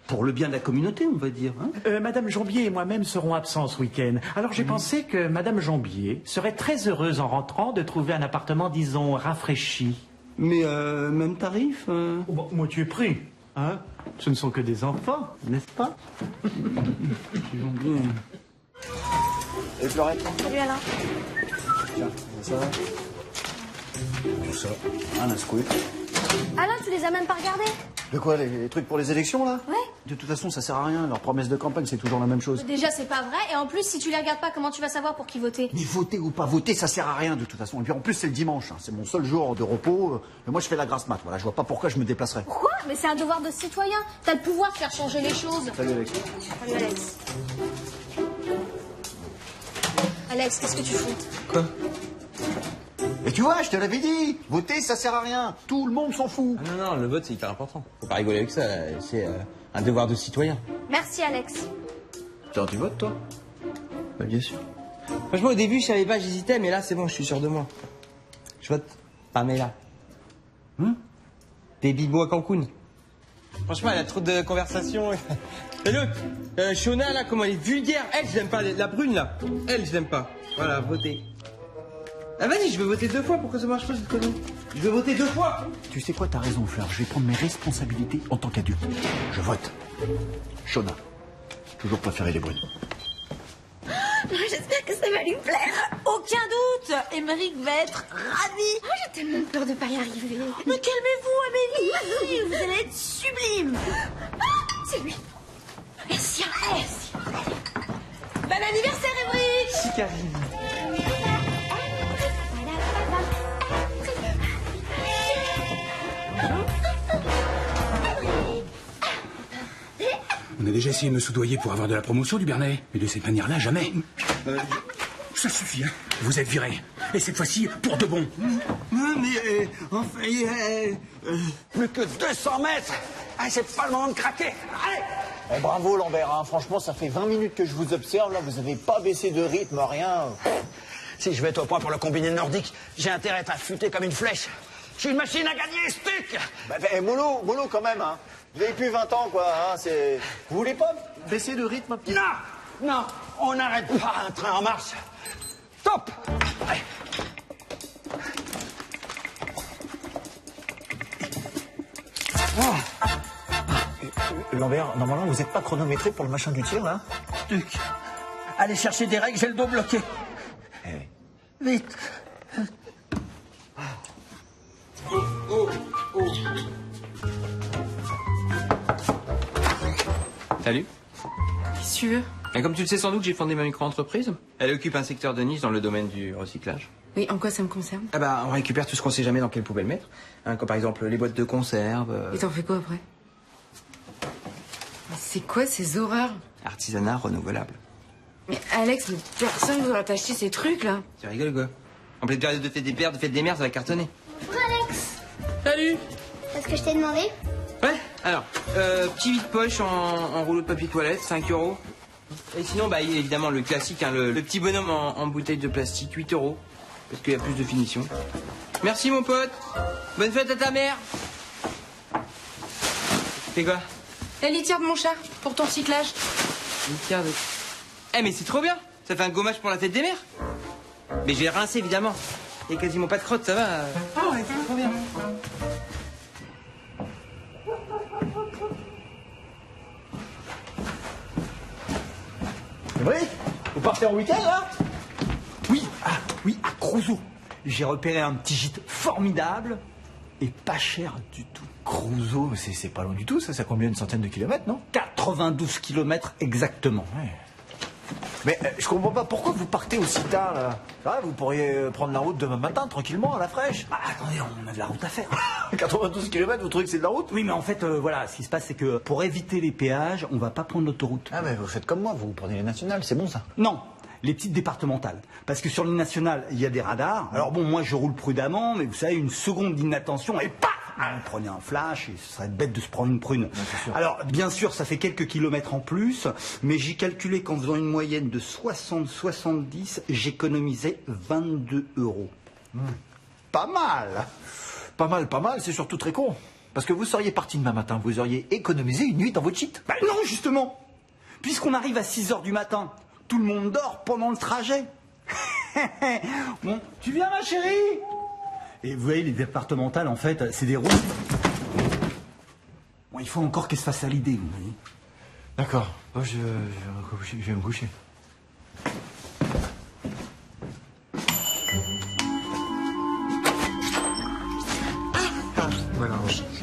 pour le bien de la communauté, on va dire. Hein?
Madame Jambier et moi-même serons absents ce week-end. Alors j'ai pensé que Madame Jambier serait très heureuse en rentrant de trouver un appartement, disons, rafraîchi.
Mais même tarif
Oh, bon, moi tu es pris, hein? Ce ne sont que des enfants, n'est-ce pas?
Jambier. Et Florette?
Salut Alain.
Tiens, ça va? Tout ça, un ascouille.
Alain, tu les as même pas regardés?
De quoi, les trucs pour les élections, là?
Ouais.
De toute façon, ça sert à rien. Leurs promesses de campagne, c'est toujours la même chose.
Déjà, c'est pas vrai. Et en plus, si tu les regardes pas, comment tu vas savoir pour qui voter?
Mais voter ou pas voter, ça sert à rien, de toute façon. Et puis en plus, c'est le dimanche. Hein. C'est mon seul jour de repos. Et moi, je fais la grasse mat. Voilà, je vois pas pourquoi je me déplacerais.
Quoi? Mais c'est un devoir de citoyen. T'as le pouvoir de faire changer les choses.
Salut, Alex.
Salut, Alex. Alex, qu'est-ce que tu fous?
Quoi?
Et tu vois, je te l'avais dit. Voter, ça sert à rien. Tout le monde s'en fout.
Ah non, le vote, c'est hyper important. Faut pas rigoler avec ça. C'est un devoir de citoyen.
Merci, Alex.
Tiens, tu votes, toi?
Bah, bien sûr. Franchement, au début, je savais pas, j'hésitais, mais là, c'est bon, je suis sûr de moi. Je vote Pamela. Baby Bois Cancun. Franchement, elle a trop de conversations. Et l'autre, Shona, là, comment elle est vulgaire. Elle, je l'aime pas. La brune, là. Elle, je l'aime pas. Voilà, votez. Ah, vas-y, je vais voter 2 fois. Pourquoi ça marche pas, cette connerie? Je vais voter 2 fois.
Tu sais quoi, t'as raison, Fleur. Je vais prendre mes responsabilités en tant qu'adulte. Je vote. Shona. Toujours préféré les brunes.
J'espère que ça va lui plaire.
Aucun doute, Émeric va être ravi.
Oh, j'ai tellement peur de pas y arriver.
Mais calmez-vous, Amélie. Vous allez être sublime.
C'est lui. Merci, merci.
Bon anniversaire, Émeric.
C'est qui arrive.
On a déjà essayé de me soudoyer pour avoir de la promotion, Dubernet. Mais de cette manière-là, jamais. Ça suffit, hein. Vous êtes viré. Et cette fois-ci, pour de bon.
Mais enfin...
Plus que 200 mètres. Ah, c'est pas le moment de craquer. Allez.
Eh, bravo, Lambert. Hein. Franchement, ça fait 20 minutes que je vous observe. Là, vous avez pas baissé de rythme, rien.
Si je vais être au point pour le combiné nordique, j'ai intérêt à être affûté comme une flèche. J'ai une machine à gagner, stuc.
Mollo quand même, hein. Vous avez plus 20 ans, quoi, hein, c'est... Vous voulez pas baisser de rythme un petit peu?
Non, non, on n'arrête pas un train en marche. Top. Allez.
Lambert, normalement, vous n'êtes pas chronométré pour le machin du tir, là?
Duc, allez chercher des règles, j'ai le dos bloqué. Vite.
Salut.
Qu'est-ce que tu veux?
Et comme tu le sais sans doute, j'ai fondé ma micro-entreprise. Elle occupe un secteur de niche dans le domaine du recyclage.
Oui, en quoi ça me concerne?
Ah bah, on récupère tout ce qu'on sait jamais dans quelle poubelle mettre. Hein, comme par exemple les boîtes de conserve.
Et t'en fais quoi après? Mais c'est quoi ces horreurs?
Artisanat renouvelable.
Mais Alex, mais personne voudra t'acheter ces trucs là.
Tu rigoles quoi? En pleine période de fête des pères, de fête des mères, ça va cartonner.
Bonjour Alex.
Salut.
Est-ce que je t'ai demandé?
Ouais, alors, petit vide-poche en rouleau de papier toilette, 5 €. Et sinon, bah évidemment, le classique, hein, le petit bonhomme en bouteille de plastique, 8 €. Parce qu'il y a plus de finition. Merci mon pote. Bonne fête à ta mère. C'est quoi?
La litière de mon chat, pour ton recyclage.
Litière de... Eh mais c'est trop bien. Ça fait un gommage pour la fête des mères. Mais je vais rincer évidemment. Il n'y a quasiment pas de crotte, ça va. Ah ouais, c'est trop bien.
Oui, vous partez en week-end, là?
Oui, à Creusot. J'ai repéré un petit gîte formidable et pas cher du tout.
Creusot, c'est pas loin du tout, ça combien, une centaine de kilomètres, non?
92 kilomètres exactement.
Ouais. Mais je comprends pas, pourquoi vous partez aussi tard, là? Ah, vous pourriez prendre la route demain matin, tranquillement, à la fraîche.
Ah, attendez, on a de la route à faire.
92 km, vous trouvez que c'est de la route?
Oui, mais en fait, voilà, ce qui se passe, c'est que pour éviter les péages, on va pas prendre l'autoroute.
Ah, mais vous faites comme moi, vous prenez les nationales, c'est bon ça?
Non, les petites départementales. Parce que sur les nationales, il y a des radars. Alors bon, moi, je roule prudemment, mais vous savez, une seconde d'inattention et paf! Vous prenez un flash et ce serait bête de se prendre une prune.
Ouais,
alors, bien sûr, ça fait quelques kilomètres en plus, mais j'ai calculé qu'en faisant une moyenne de 60-70, j'économisais 22 €.
Pas mal. Pas mal, c'est surtout très con. Parce que vous seriez parti demain matin, vous auriez économisé une nuit dans votre gîte.
Bah non, justement. Puisqu'on arrive à 6 h du matin, tout le monde dort pendant le trajet. Bon, tu viens, ma chérie? Et vous voyez, les départementales, en fait, c'est des routes. Bon, il faut encore qu'elle se fasse à l'idée, vous voyez.
D'accord. Oh, je vais me coucher.
Voilà.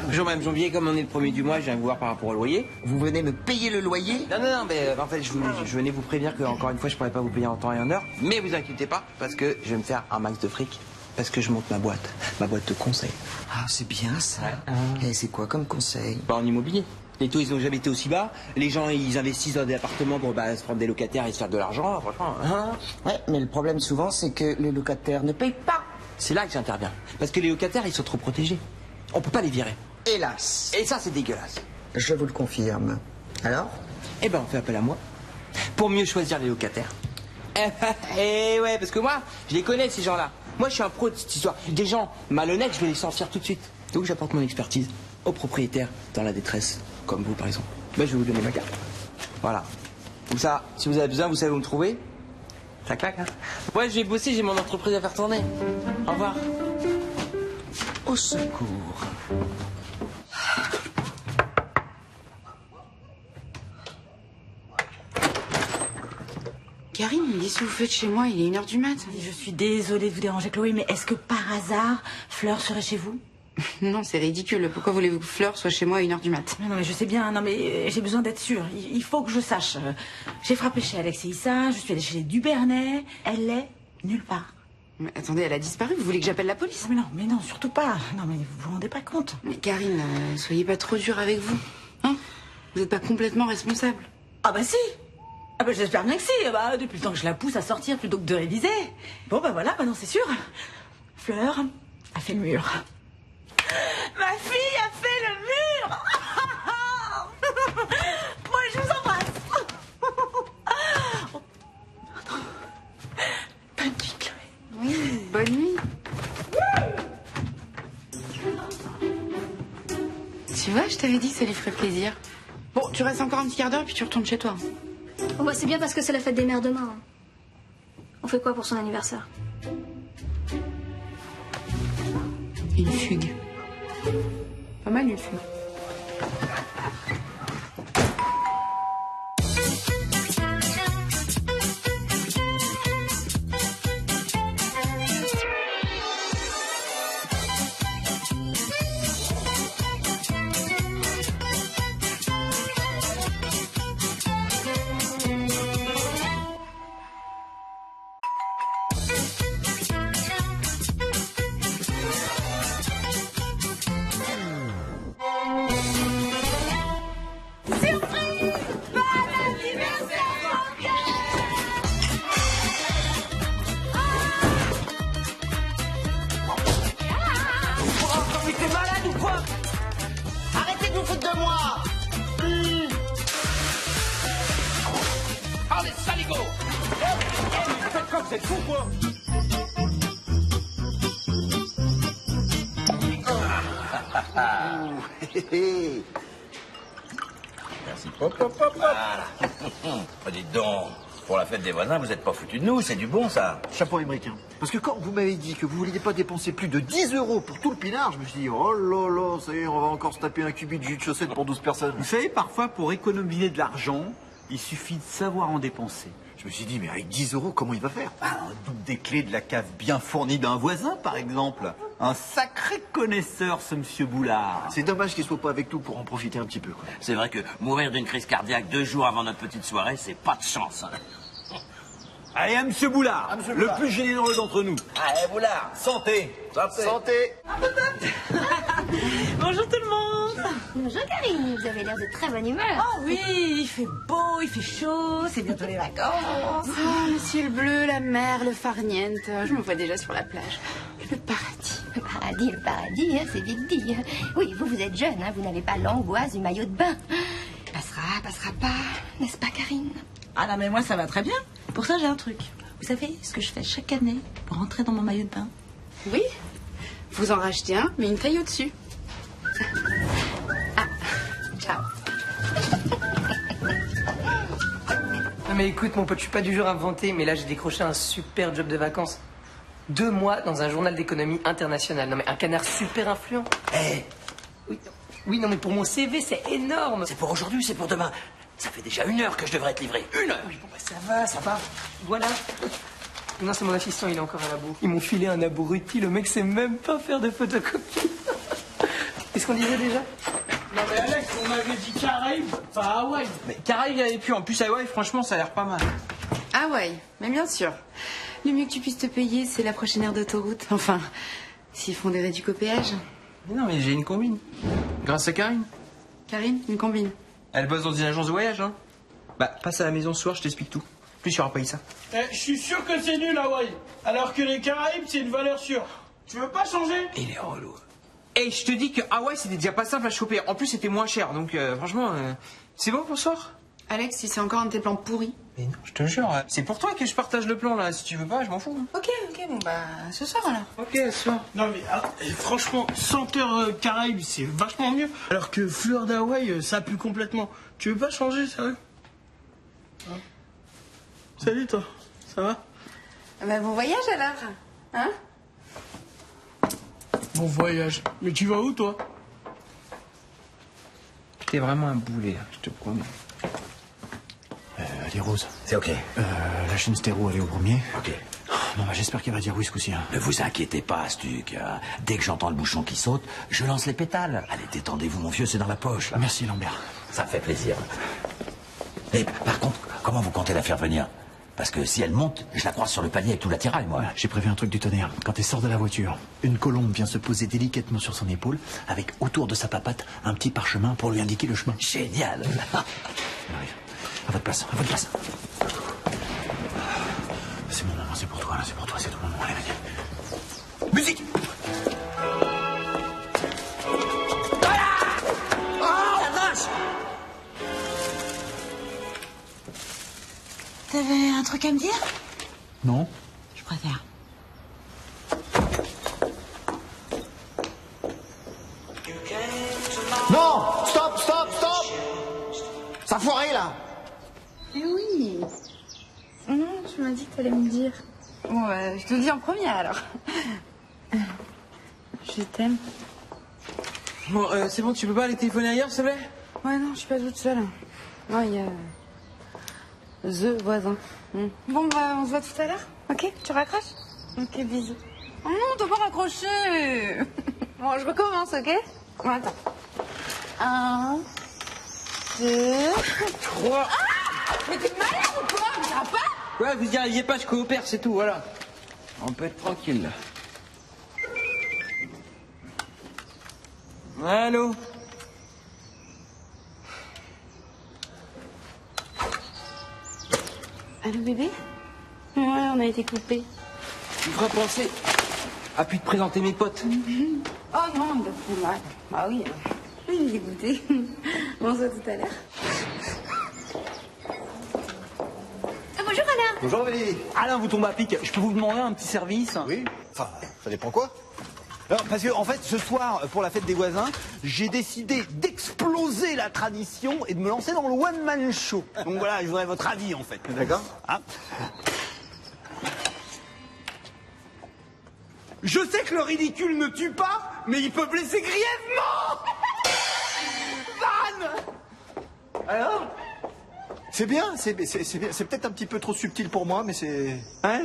Bonjour Mme Janvier, comme on est le premier du mois, je viens vous voir par rapport au loyer.
Vous venez me payer le loyer?
Non, mais en fait, je venais vous prévenir qu'encore une fois, je pourrais pas vous payer en temps et en heure. Mais vous inquiétez pas, parce que je vais me faire un max de fric. Parce que je monte ma boîte de conseil.
Ah, c'est bien ça. Et c'est quoi comme conseil?
Bah, en immobilier. Les taux, ils ont jamais été aussi bas. Les gens, ils investissent dans des appartements pour se prendre des locataires et se faire de l'argent, franchement. Hein.
Ouais, mais le problème souvent, c'est que les locataires ne payent pas.
C'est là que j'interviens. Parce que les locataires, ils sont trop protégés. On peut pas les virer.
Hélas.
Et ça, c'est dégueulasse.
Je vous le confirme. Alors?
Eh ben, on fait appel à moi pour mieux choisir les locataires. Eh ouais, parce que moi, je les connais, ces gens-là. Moi, je suis un pro de cette histoire. Des gens malhonnêtes, je vais les sortir tout de suite. Donc, j'apporte mon expertise aux propriétaires dans la détresse, comme vous, par exemple. Ben, je vais vous donner ma carte. Voilà. Comme ça, si vous avez besoin, vous savez où me trouver. Ça claque, hein? Ouais, je vais bosser, j'ai mon entreprise à faire tourner. Au revoir.
Au secours.
Karine, qu'est-ce que vous faites chez moi? Il est 1 h du mat.
Je suis désolée de vous déranger, Chloé, mais est-ce que par hasard, Fleur serait chez vous?
Non, c'est ridicule. Pourquoi voulez-vous que Fleur soit chez moi à 1 h du mat?
Non, mais je sais bien, non, mais j'ai besoin d'être sûre. Il faut que je sache. J'ai frappé chez Alex et Issa, je suis allée chez les Dubernay. Elle est nulle part.
Mais attendez, elle a disparu. Vous voulez que j'appelle la police?
Mais non, surtout pas. Non, mais vous vous rendez pas compte.
Mais Karine, soyez pas trop dure avec vous. Hein? Vous n'êtes pas complètement responsable.
Ah bah si. Ah bah j'espère bien que si. Bah, depuis le temps que je la pousse à sortir plutôt que de réviser. Bon bah voilà, maintenant c'est sûr. Fleur a fait le mur. Ma fille a fait le mur. Moi je vous embrasse. Bonne nuit, Chloé.
Oui, bonne nuit. Tu vois, je t'avais dit que ça lui ferait plaisir. Bon, tu restes encore un petit quart d'heure et puis tu retournes chez toi.
Oh, bah, c'est bien parce que c'est la fête des mères demain. Hein. On fait quoi pour son anniversaire?
Une fugue. Pas mal une fugue.
Merci. Hop, hop, hop, hop. Voilà. Dites donc, pour la fête des voisins, vous n'êtes pas foutus de nous, c'est du bon, ça.
Chapeau américain. Parce que quand vous m'avez dit que vous vouliez pas dépenser plus de 10 € pour tout le pinard, je me suis dit, oh là là, ça y est, on va encore se taper un cubi de jus de chaussette pour 12 personnes.
Vous savez, parfois, pour économiser de l'argent, il suffit de savoir en dépenser.
Je me suis dit, mais avec 10 € comment il va faire?
Un double des clés de la cave bien fournie d'un voisin, par exemple. Un sacré connaisseur, ce monsieur Boulard.
C'est dommage qu'il soit pas avec nous pour en profiter un petit peu, quoi.
C'est vrai que mourir d'une crise cardiaque 2 jours avant notre petite soirée, c'est pas de chance. Hein.
Allez, à monsieur Boulard, le plus généreux d'entre nous.
Allez, Boulard.
Santé.
Santé.
Bonjour tout le monde.
Bonjour Karine, vous avez l'air de très bonne humeur.
Oh oui, il fait beau, il fait chaud, c'est bientôt les vacances.
Oh, le ciel bleu, la mer, le farniente. Je me vois déjà sur la plage. Le paradis.
Le paradis, hein, c'est vite dit. Oui, vous êtes jeune, hein, vous n'avez pas l'angoisse du maillot de bain. Passera pas, n'est-ce pas Karine?
Ah non mais moi ça va très bien. Pour ça j'ai un truc. Vous savez ce que je fais chaque année pour rentrer dans mon maillot de bain?
Oui, vous en rachetez un, mais une taille au-dessus. Ah, ciao.
Non mais écoute mon pote, je suis pas du genre à inventer, mais là j'ai décroché un super job de vacances. 2 mois dans un journal d'économie international. Non mais un canard super influent. Oui, non mais pour mon CV c'est énorme.
C'est pour aujourd'hui, c'est pour demain. Ça fait déjà 1 heure que je devrais être livré. 1 heure.
Oui, bon bah ça va. Voilà. Non, c'est mon assistant, il est encore à la bourre. Ils m'ont filé un abruti, le mec sait même pas faire de photocopie. Qu'est-ce qu'on disait déjà?
Non mais Alex, on m'avait dit Caraïbes, enfin Hawaï.
Mais Caraïbes, il y avait plus. En plus, Hawaï, franchement, ça a l'air pas mal.
Ah ouais, mais bien sûr. Le mieux que tu puisses te payer, c'est la prochaine aire d'autoroute. Enfin, s'ils font des réducs au péage.
Mais non, mais j'ai une combine. Grâce à Karine.
Karine, une combine.
Elle bosse dans une agence de voyage, hein. Bah, passe à la maison ce soir, je t'explique tout. Plus, il y aura pas eu ça.
Je suis sûr que c'est nul Hawaï, alors que les Caraïbes, c'est une valeur sûre. Tu veux pas changer?
Il est relou. Et je te dis que Hawaï, c'était déjà pas simple à choper. En plus, c'était moins cher, donc franchement, c'est bon pour ce soir?
Alex, si c'est encore un de tes plans pourris.
Mais non, je te jure, c'est pour toi que je partage le plan, là. Si tu veux pas, je m'en fous.
Ok, bon bah, ce soir alors.
Ok, ce soir.
Non mais franchement, senteur Caraïbes, c'est vachement mieux. Alors que fleur d'Hawaï, ça pue complètement. Tu veux pas changer, sérieux? Hein? Salut toi, ça va?
Bah bon voyage alors, hein?
Bon voyage. Mais tu vas où toi?
T'es vraiment un boulet, je te promets.
Allez, Rose.
C'est ok.
La chaîne stéro, elle est au premier.
Ok.
Non, bah, j'espère qu'elle va dire oui ce coup-ci. Hein.
Ne vous inquiétez pas, Astuc. Dès que j'entends le bouchon qui saute, je lance les pétales. Allez, détendez-vous, mon vieux, c'est dans la poche. Là.
Merci, Lambert.
Ça me fait plaisir. Et par contre, comment vous comptez la faire venir? Parce que si elle monte, je la croise sur le palier avec tout l'attirail, moi.
J'ai prévu un truc du tonnerre. Quand elle sort de la voiture, une colombe vient se poser délicatement sur son épaule, avec autour de sa papate un petit parchemin pour lui indiquer le chemin.
Génial.
Elle arrive. À votre place, à votre place. C'est mon moment, c'est pour toi, là, c'est pour toi, c'est ton moment. Allez, vas-y.
Musique. Voilà. Oh, la vache.
T'avais un truc à me dire?
Non.
Je préfère.
Non.
m'as dit que t'allais me dire. Bon, je te le dis en premier alors. Je t'aime.
Bon, c'est bon, tu peux pas aller téléphoner ailleurs, s'il te plaît?
Ouais, non, je suis pas toute seule. Non, il y a... The voisin. Bon, bah, on se voit tout à l'heure. Ok, tu raccroches? Ok, bisous. Oh non, t'as pas raccroché. Bon, je recommence, ok? Bon, attends. 1, 2, 3... Ah, mais t'es malade ou quoi? Mais ça va pas?
Ouais, vous y arriviez pas, je coopère, c'est tout, voilà. On peut être tranquille, là. Allô?
Allô, bébé? Ouais, on a été coupés.
Tu me feras penser à puis te présenter mes potes.
Oh non, il fait mal. Ah oui, il est dégoûté. Bon, on se voit tout à l'heure.
Bonjour Alain.
Bonjour Amélie. Alain, vous tombez à pic. Je peux vous demander un petit service?
Oui. Enfin, ça dépend quoi?
Alors, parce que, en fait, ce soir, pour la fête des voisins, j'ai décidé d'exploser la tradition et de me lancer dans le one-man show. Donc voilà, je voudrais votre avis, en fait.
D'accord.
Hein? Je sais que le ridicule ne tue pas, mais il peut blesser grièvement. Van!
Alors? C'est bien, c'est bien. C'est peut-être un petit peu trop subtil pour moi, mais c'est...
Hein?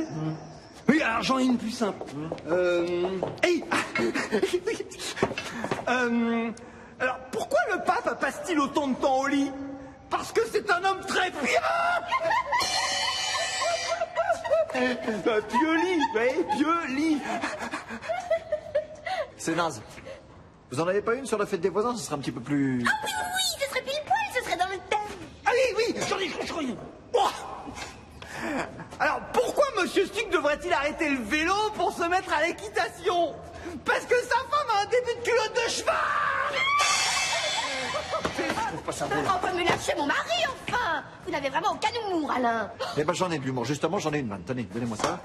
Oui, alors j'en ai une plus simple. Hey. Alors, pourquoi le pape passe-t-il autant de temps au lit? Parce que c'est un homme très pieux. Pieux lit, oui, pieux lit.
C'est naze. Vous en avez pas une sur la fête des voisins? Ce serait un petit peu plus...
Ah oui, oui, ce serait pile poil, ce serait dans le thème.
Ah oui, j'en ai. Oh. Alors, pourquoi Monsieur Stuck devrait-il arrêter le vélo pour se mettre à l'équitation? Parce que sa femme a un début de culotte de cheval.
On peut me lâcher mon mari, enfin. Vous n'avez vraiment aucun humour, Alain.
Eh ben j'en ai de l'humour. Justement, j'en ai une, man. Tenez, donnez-moi ça.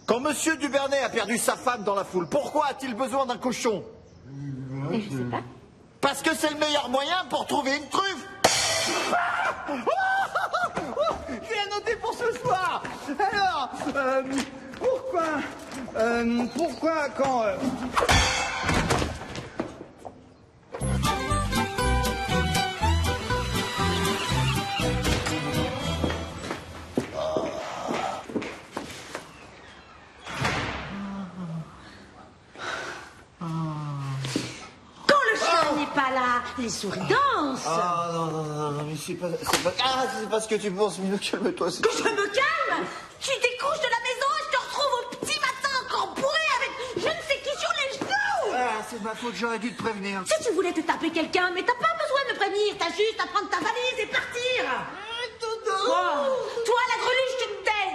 Quand Monsieur Dubernet a perdu sa femme dans la foule, pourquoi a-t-il besoin d'un cochon?
Et je sais pas.
Parce que c'est le meilleur moyen pour trouver une truffe.
J'ai à noter pour ce soir. Alors, pourquoi quand...
Pas là, les souris dansent.
Ah non, mais c'est pas... Ah, c'est pas ce que tu penses, Minou, calme-toi.
Que je me calme? Tu découches de la maison et je te retrouve au petit matin encore bourré avec je ne sais qui sur les genoux.
Ah, c'est ma faute, j'aurais dû te prévenir.
Si tu voulais te taper quelqu'un, mais t'as pas besoin de me prévenir, t'as juste à prendre ta valise et partir. Toi, la greluche, tu te tais.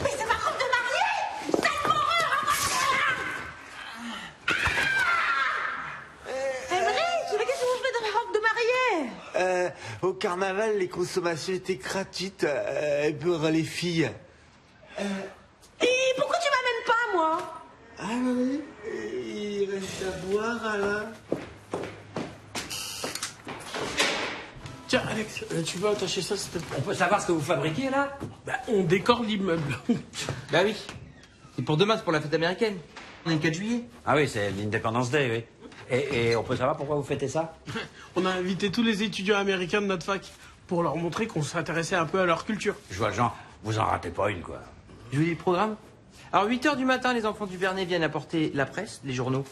Mais c'est ma robe de mariée. Sale horreur. Mais qu'est-ce que vous faites dans la robe de mariée?
Au carnaval, les consommations étaient gratuites pour les filles.
Et pourquoi tu m'amènes pas, moi?
Ah oui, il reste à boire, Alain.
Tiens, Alex, tu veux attacher ça, s'il te plaît?
On peut savoir ce que vous fabriquez, là?
Bah, on décore l'immeuble.
Bah oui. Et pour demain, c'est pour la fête américaine. On est le 4 juillet.
Ah oui, c'est l'Independence Day, oui. Et on peut savoir pourquoi vous fêtez ça?
On a invité tous les étudiants américains de notre fac pour leur montrer qu'on s'intéressait un peu à leur culture.
Je vois le genre, vous en ratez pas une, quoi.
Je vous dis le programme. Alors, 8h du matin, les enfants du Bernet viennent apporter la presse, les journaux,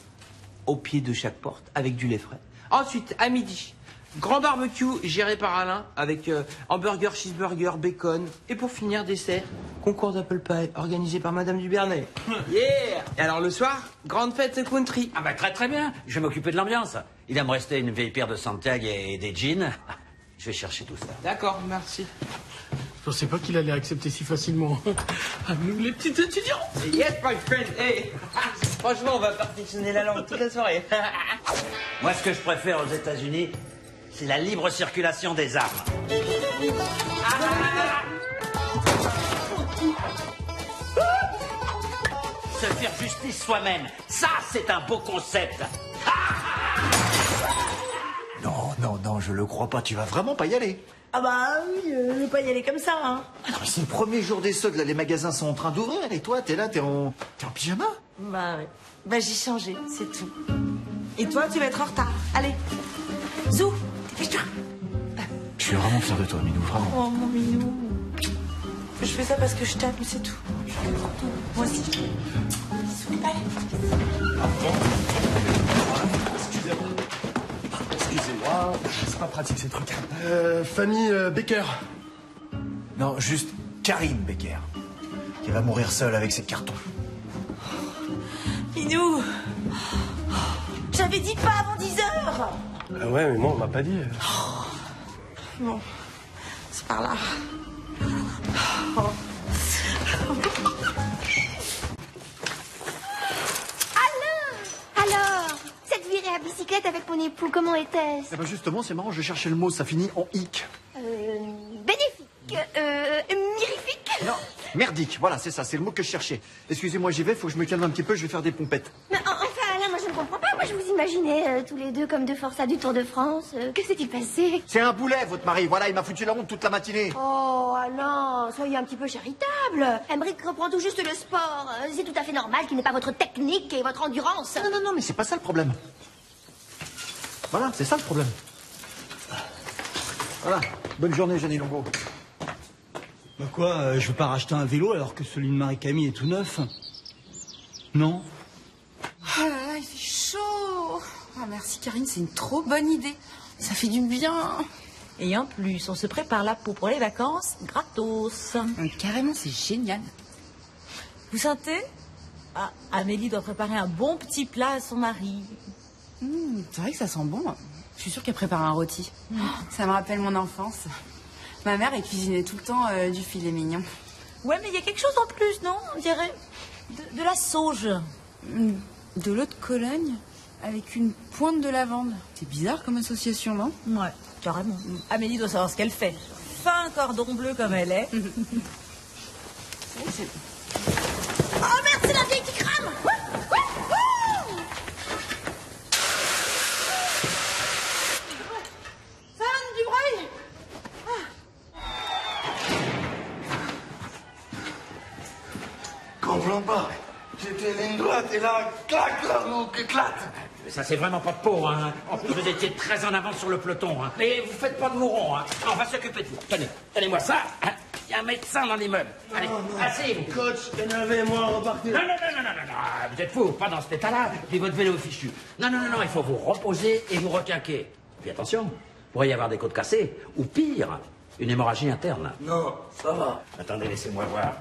au pied de chaque porte, avec du lait frais. Ensuite, à midi, grand barbecue géré par Alain, avec hamburger, cheeseburger, bacon. Et pour finir, dessert, concours d'apple pie, organisé par Madame du Bernet. Yeah! Et alors, le soir, grande fête country.
Ah bah très bien, je vais m'occuper de l'ambiance. Il va me rester une vieille paire de Santiago et des jeans. Je vais chercher tout ça.
D'accord, merci.
Je pensais pas qu'il allait accepter si facilement. À nous, les petits étudiants.
Yes, my friend. Hey. Franchement, on va perfectionner la langue toute la soirée.
Moi, ce que je préfère aux États-Unis, c'est la libre circulation des armes. Se faire justice soi-même, ça, c'est un beau concept.
Non, je le crois pas. Tu vas vraiment pas y aller?
Ah bah oui, je vais pas y aller comme ça, hein.
Ah non, mais c'est le premier jour des soldes, là, les magasins sont en train d'ouvrir, et toi, t'es là, t'es en pyjama?
Bah ouais. Bah j'ai changé, c'est tout. Et toi, tu vas être en retard. Allez. Zou, dépêche-toi.
Je suis vraiment fier de toi, Minou, vraiment.
Oh mon minou. Je fais ça parce que je t'aime, c'est tout. Moi aussi. Bisous, allez.
Excusez-moi, c'est pas pratique ces trucs. Famille Becker.
Non, juste Karine Becker, qui va mourir seule avec ses cartons.
Minou. J'avais dit pas avant 10h.
Ah ouais, mais moi, on m'a pas dit.
Bon, c'est par là.
Alors, cette virée à bicyclette avec mon époux, comment était-ce?
Eh ben justement, c'est marrant, je cherchais le mot, ça finit en hic.
Bénéfique, mirifique.
Non, merdique, voilà, c'est ça, c'est le mot que je cherchais. Excusez-moi, j'y vais, faut que je me calme un petit peu, je vais faire des pompettes.
Mais enfin, là, moi je ne comprends pas. Moi je vous imaginais tous les deux comme deux forçats du Tour de France. Que s'est-il passé?
C'est un boulet, votre mari, voilà, il m'a foutu la honte toute la matinée.
Oh, non, soyez un petit peu charitable. Emmerich reprend tout juste le sport. C'est tout à fait normal qu'il n'ait pas votre technique et votre endurance.
Non, mais c'est pas ça le problème. Voilà, c'est ça le problème. Voilà, bonne journée, Jeannie Longo.
Bah quoi, je veux pas racheter un vélo alors que celui de Marie-Camille est tout neuf? Non?
Oh là là, il fait chaud. Ah, merci Karine, c'est une trop bonne idée. Ça fait du bien.
Et en plus, on se prépare la peau pour les vacances gratos.
Carrément, c'est génial.
Vous sentez? Ah, Amélie doit préparer un bon petit plat à son mari.
C'est vrai que ça sent bon. Je suis sûre qu'elle prépare un rôti. Ça me rappelle mon enfance. Ma mère, elle cuisinait tout le temps du filet mignon.
Ouais, mais il y a quelque chose en plus, non? On dirait de la sauge.
De l'eau de Cologne avec une pointe de lavande. C'est bizarre comme association, non?
Ouais, carrément. Amélie doit savoir ce qu'elle fait. Fin cordon bleu comme elle est.
Oh merde, c'est la vieille qui crame.
Ça donne du bruit.
Comprends pas. J'étais ligne droite et là, clac, la roue éclate.
Ça, c'est vraiment pas de peau, hein. En plus, vous étiez très en avance sur le peloton, hein. Mais vous faites pas de mouron, hein. On va s'occuper de vous. Tenez, donnez-moi ça, hein. Il y a un médecin dans l'immeuble. Allez, asseyez-vous.
Coach, énervez-moi, repartez.
Non, vous êtes fou, pas dans cet état-là. Puis votre vélo est fichu. Non, il faut vous reposer et vous requinquer. Puis attention, il pourrait y avoir des côtes cassées, ou pire, une hémorragie interne.
Non, ça va.
Attendez, laissez-moi voir.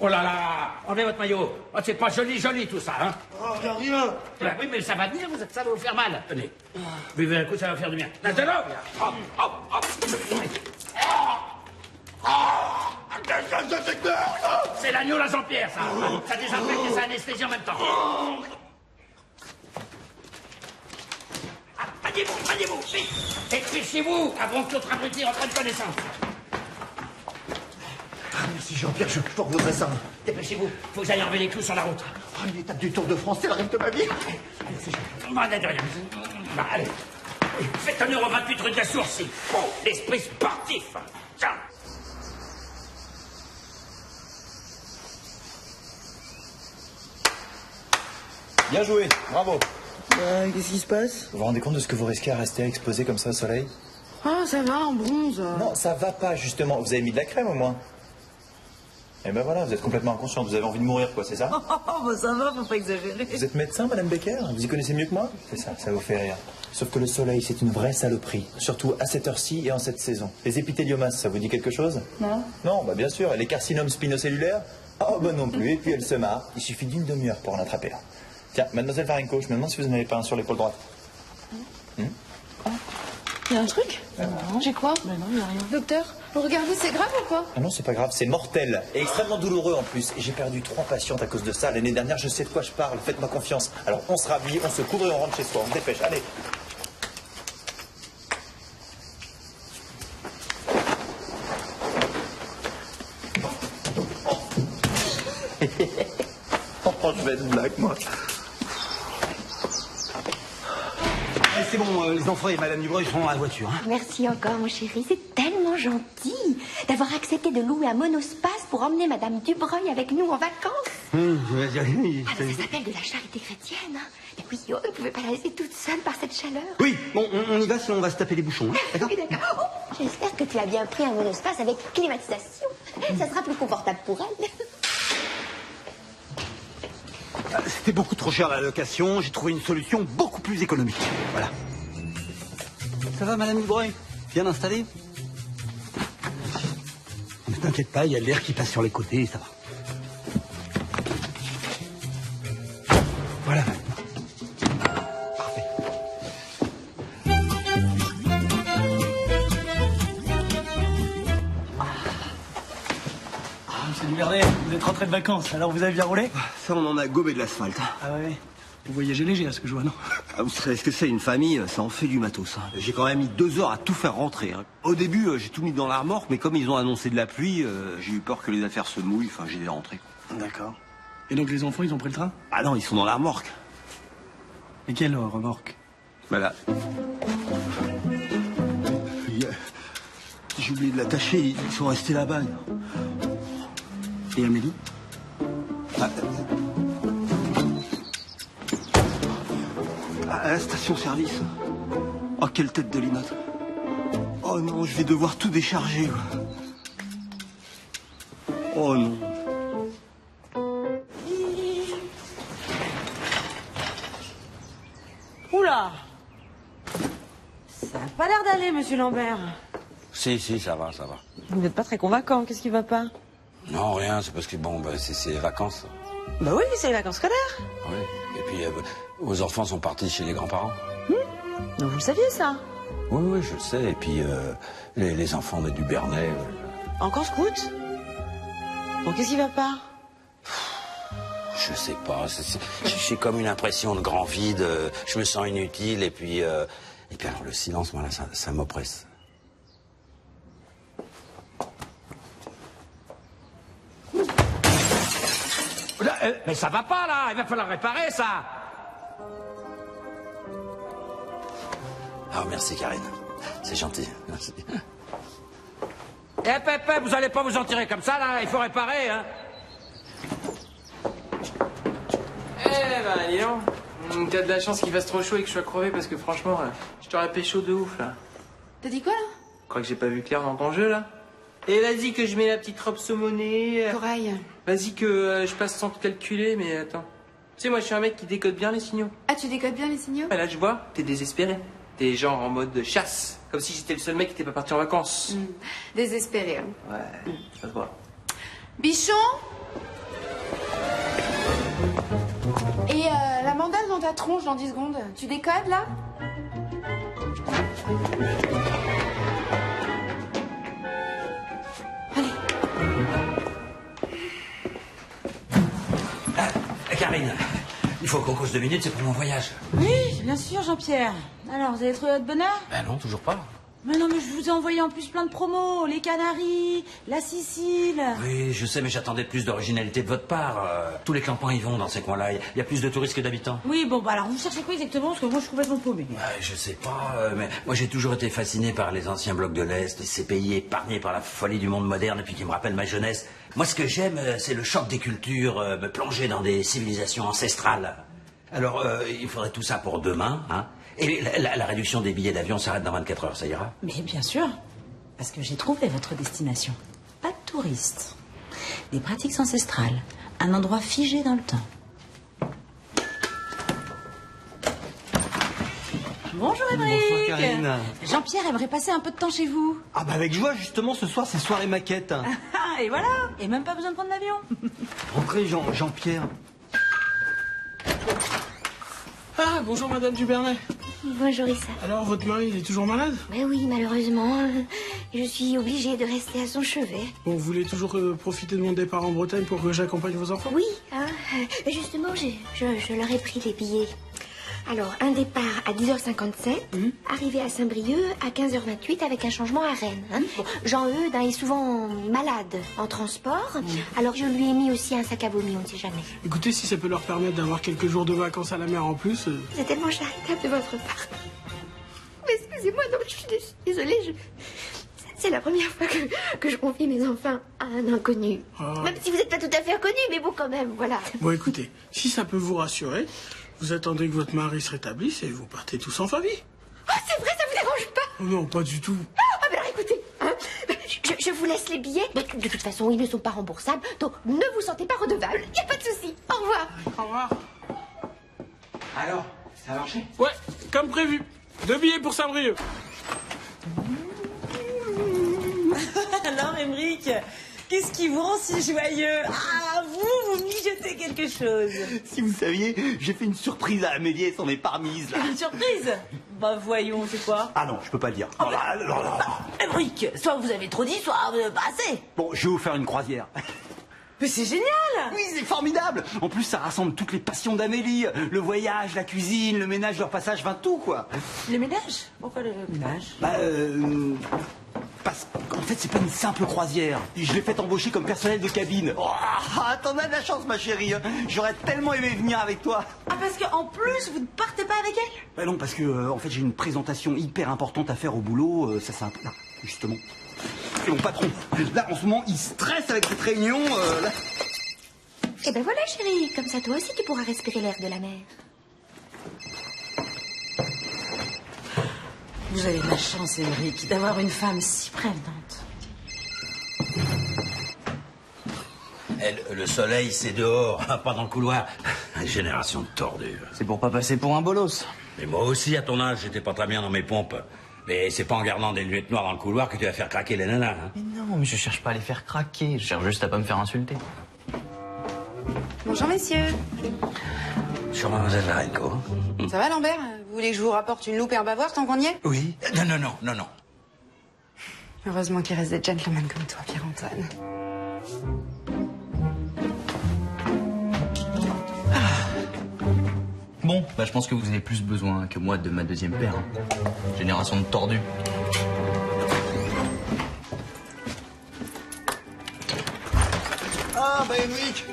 Oh là là, enlevez votre maillot. Oh, c'est pas joli tout ça, hein.
Oh, y'a rien.
Ben oui, mais ça va venir, ça va vous faire mal. Tenez, buvez un coup, ça va faire du bien. Là, de l'eau, hop. C'est l'agneau, la Jean-Pierre, ça. Ça désinfecte et ça anesthésie en même temps. Maniez-vous, vite. Dépêchez-vous, avant que l'autre abruti reprenne connaissance.
Ah, merci Jean-Pierre, je voudrais ça.
Dépêchez-vous, faut que j'aille enlever les clous sur la route.
Oh, une étape du Tour de France, c'est le rêve de ma vie.
Allez, faites un euro 28 rue de la Sourcille. Bon, l'esprit sportif. Tiens.
Bien joué, bravo.
Qu'est-ce qui se passe?
Vous vous rendez compte de ce que vous risquez à rester exposé comme ça au soleil?
Ah, ça va, en bronze.
Non, ça va pas, justement. Vous avez mis de la crème, au moins. Eh ben voilà, vous êtes complètement inconsciente. Vous avez envie de mourir, quoi, c'est ça?
Oh, bah ça va, faut pas exagérer.
Vous êtes médecin, Madame Becker? Vous y connaissez mieux que moi? C'est ça, ça vous fait rire. Sauf que le soleil, c'est une vraie saloperie. Surtout à cette heure-ci et en cette saison. Les épithéliomas, ça vous dit quelque chose?
Non.
Non, bah bien sûr. Et les carcinomes spinocellulaires? Oh, bah non plus. Et puis elle se marre. Il suffit d'une demi-heure pour en attraper un. Tiens, Mademoiselle Varenko, je me demande si vous n'en avez pas un sur l'épaule droite.
Il y a un truc? Non. J'ai quoi? Non, il n'y a rien. Docteur, regardez, c'est grave ou quoi?
Ah non, c'est pas grave, c'est mortel. Et extrêmement douloureux en plus. Et j'ai perdu 3 patientes à cause de ça. L'année dernière, je sais de quoi je parle. Faites-moi confiance. Alors, on se rhabille, on se couvre et on rentre chez soi. On se dépêche, allez. Oh, je vais être blague, moi.
c'est bon, les enfants et Madame Dubreuil sont dans la voiture. Hein.
Merci encore, mon chéri. C'est tellement gentil d'avoir accepté de louer un monospace pour emmener Madame Dubreuil avec nous en vacances.
Ah,
Ça s'appelle de la charité chrétienne. Hein. Mais oui, on ne pouvait pas la laisser toute seule par cette chaleur.
Oui, bon, on y va, sinon on va se taper les bouchons. Hein. D'accord.
Oui, d'accord. Oh, j'espère que tu as bien pris un monospace avec climatisation. Ça sera plus confortable pour elle.
C'était beaucoup trop cher la location, j'ai trouvé une solution beaucoup plus économique. Voilà. Ça va, Madame Dubreuil? Bien installée? Ne t'inquiète pas, il y a de l'air qui passe sur les côtés, ça va. Voilà. Parfait.
Monsieur Duvernay, vous êtes rentré de vacances, alors vous avez bien roulé?
Ça, on en a gobé de l'asphalte.
Ah ouais. Vous voyagez léger à ce que je vois, non?
Ah, vous savez ce que c'est, une famille, ça en fait du matos. Hein. J'ai quand même mis 2 heures à tout faire rentrer. Hein. Au début, j'ai tout mis dans la remorque, mais comme ils ont annoncé de la pluie, j'ai eu peur que les affaires se mouillent, enfin j'ai dû rentrer.
D'accord. Et donc les enfants, ils ont pris le train?
Ah non, ils sont dans la remorque.
Et quelle remorque?
Voilà. J'ai oublié de l'attacher, ils sont restés là-bas.
Et Amélie?
À la station-service. Oh, quelle tête de linotte. Oh non, je vais devoir tout décharger. Oh non.
Oula! Ça n'a pas l'air d'aller, monsieur Lambert.
Si, ça va, ça va.
Vous n'êtes pas très convaincant, qu'est-ce qui va pas?
Non, rien, c'est parce que, bon, c'est les vacances.
Bah oui, c'est les vacances scolaires.
Oui. Et puis, vos enfants sont partis chez les grands-parents.
Donc vous le saviez, ça?
Oui, je le sais. Et puis, les enfants de Dubernay...
Encore scout? Bon, qu'est-ce qui va pas?
Je sais pas, j'ai comme une impression de grand vide, je me sens inutile, et puis alors le silence, moi, là, ça m'oppresse.
Mais ça va pas, là. Il va falloir réparer, ça.
Ah, merci, Karine. C'est gentil. Merci.
Vous allez pas vous en tirer comme ça, là. Il faut réparer, hein.
Eh ben, dis donc. T'as de la chance qu'il fasse trop chaud et que je sois crevé parce que franchement, je t'aurais pécho de ouf, là.
T'as dit quoi, là?
Je crois que j'ai pas vu clair dans ton jeu, là. Et vas-y que je mets la petite robe saumonée.
Corail.
Vas-y que je passe sans te calculer, mais attends. Tu sais, moi, je suis un mec qui décode bien les signaux.
Ah, tu décodes bien les signaux?
Ouais, là, je vois, t'es désespéré. T'es genre en mode chasse. Comme si j'étais le seul mec qui était pas parti en vacances.
Désespéré. Hein.
Ouais, ça se voit.
Bichon? Et la mandale dans ta tronche dans 10 secondes. Tu décodes, là?
Karine, il faut qu'on cause 2 minutes, c'est pour mon voyage.
Oui, bien sûr, Jean-Pierre. Alors, vous avez trouvé votre bonheur?
Ben non, toujours pas.
Mais non, mais je vous ai envoyé en plus plein de promos. Les Canaries, la Sicile.
Oui, je sais, mais j'attendais plus d'originalité de votre part. Tous les clampins y vont dans ces coins-là. Il y a plus de touristes que d'habitants.
Oui, bon, bah alors vous cherchez quoi exactement? Parce que moi, je suis complètement paumé.
Ouais, je sais pas, mais moi j'ai toujours été fasciné par les anciens blocs de l'Est, ces pays épargnés par la folie du monde moderne et puis qui me rappellent ma jeunesse. Moi, ce que j'aime, c'est le choc des cultures, me plonger dans des civilisations ancestrales. Alors, il faudrait tout ça pour demain, hein. Et la réduction des billets d'avion s'arrête dans 24 heures, ça ira?
Mais bien sûr, parce que j'ai trouvé votre destination. Pas de touristes, des pratiques ancestrales, un endroit figé dans le temps. Bonjour Émeric.
Bonsoir Karine.
Jean-Pierre aimerait passer un peu de temps chez vous.
Ah bah avec joie, justement, ce soir c'est soirée maquette.
Et voilà, et même pas besoin de prendre l'avion.
Entrez Jean-Pierre.
Ah, bonjour Madame Dubernay.
Bonjour Issa.
Alors, votre mari, il est toujours malade?
Mais oui, malheureusement, je suis obligée de rester à son chevet.
Bon, vous voulez toujours profiter de mon départ en Bretagne pour que j'accompagne vos enfants?
Oui, hein, justement, je leur ai pris les billets. Alors, un départ à 10h57, arrivé à Saint-Brieuc à 15h28 avec un changement à Rennes. Hein. Bon, Jean-Eudes est souvent malade en transport, alors je lui ai mis aussi un sac à vomi, on ne sait jamais.
Écoutez, si ça peut leur permettre d'avoir quelques jours de vacances à la mer en plus...
C'est tellement charitable de votre part. excusez-moi, non, je suis désolée. C'est la première fois que je confie mes enfants à un inconnu.
Ah.
Même si vous n'êtes pas tout à fait inconnu, mais bon, quand même, voilà.
Bon, écoutez, si ça peut vous rassurer, vous attendez que votre mari se rétablisse et vous partez tous en famille.
Oh, c'est vrai, ça vous dérange pas?
Oh non, pas du tout.
Ah, ben alors écoutez, hein, je vous laisse les billets. Mais de toute façon, ils ne sont pas remboursables, donc ne vous sentez pas redevable. Il n'y a pas de souci. Au revoir.
Au revoir.
Alors, ça a marché?
Ouais, comme prévu. 2 billets pour Saint-Brieuc.
Alors, Émeric, qu'est-ce qui vous rend si joyeux? Ah, vous mijotez quelque chose.
Si vous saviez, j'ai fait une surprise à Amélie et s'en est parmise, là.
Une surprise? Bah voyons, c'est quoi?
Ah non, je peux pas le dire.
Oh,
Non, là, non, non.
Émeric, soit vous avez trop dit, soit vous n'avez pas assez.
Bon, je vais vous faire une croisière.
Mais c'est génial!
Oui, c'est formidable! En plus, ça rassemble toutes les passions d'Amélie. Le voyage, la cuisine, le ménage, leur passage, enfin tout, quoi.
Le ménage? Pourquoi le ménage?
Bah, parce qu'en fait, c'est pas une simple croisière. Je l'ai fait embaucher comme personnel de cabine. Oh, t'en as de la chance, ma chérie. J'aurais tellement aimé venir avec toi.
Ah, parce qu'en plus, vous ne partez pas avec elle?
Bah non, parce que, en fait, j'ai une présentation hyper importante à faire au boulot. Ça, c'est un peu... Là, justement. C'est mon patron. Là, en ce moment, il stresse avec cette réunion. Là.
Eh ben voilà, chérie. Comme ça, toi aussi, tu pourras respirer l'air de la mer.
Vous avez de la chance, Émeric, d'avoir une femme si prévenante.
Le soleil, c'est dehors, pas dans le couloir. Génération de tordus.
C'est pour pas passer pour un bolos.
Mais moi aussi, à ton âge, j'étais pas très bien dans mes pompes. Mais c'est pas en gardant des lunettes noires dans le couloir que tu vas faire craquer les nanas. Hein.
Mais non, mais je cherche pas à les faire craquer. Je cherche juste à pas me faire insulter.
Bonjour, messieurs.
Sur Mademoiselle Varenko.
Ça va, Lambert? Vous voulez que je vous rapporte une loupe herbe à voir tant qu'on y est?
Oui. Non.
Heureusement qu'il reste des gentlemen comme toi, Pierre-Antoine.
Bon, bah je pense que vous avez plus besoin que moi de ma deuxième paire. Hein. Génération de tordus.
Ah, bah Émeric,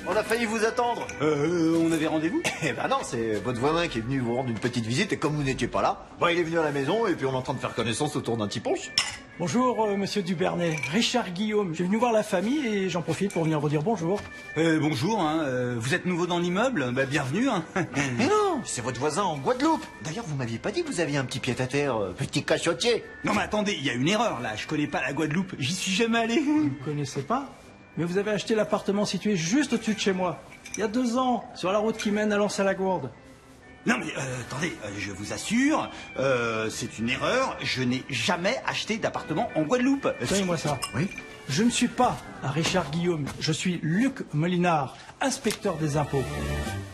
on a failli vous attendre.
On avait rendez-vous?
Eh ben non, c'est votre voisin qui est venu vous rendre une petite visite et comme vous n'étiez pas là, bah il est venu à la maison et puis on est en train de faire connaissance autour d'un petit punch.
Bonjour, monsieur Dubernay. Richard Guillaume. Je suis venu voir la famille et j'en profite pour venir vous dire bonjour.
Bonjour, hein. Vous êtes nouveau dans l'immeuble? Bah, bienvenue, hein.
Mais non, c'est votre voisin en Guadeloupe. D'ailleurs, vous m'aviez pas dit que vous aviez un petit pied-à-terre, petit cachotier.
Non, mais attendez, il y a une erreur, là. Je connais pas la Guadeloupe. J'y suis jamais allé.
Vous ne connaissez pas? Mais vous avez acheté l'appartement situé juste au-dessus de chez moi. Il y a 2 ans, sur la route qui mène à Lens-à-la-Gourde.
Non mais attendez, je vous assure, c'est une erreur, je n'ai jamais acheté d'appartement en Guadeloupe.
Tenez-moi ça.
Oui.
Je ne suis pas un Richard Guillaume, je suis Luc Molinard, inspecteur des impôts.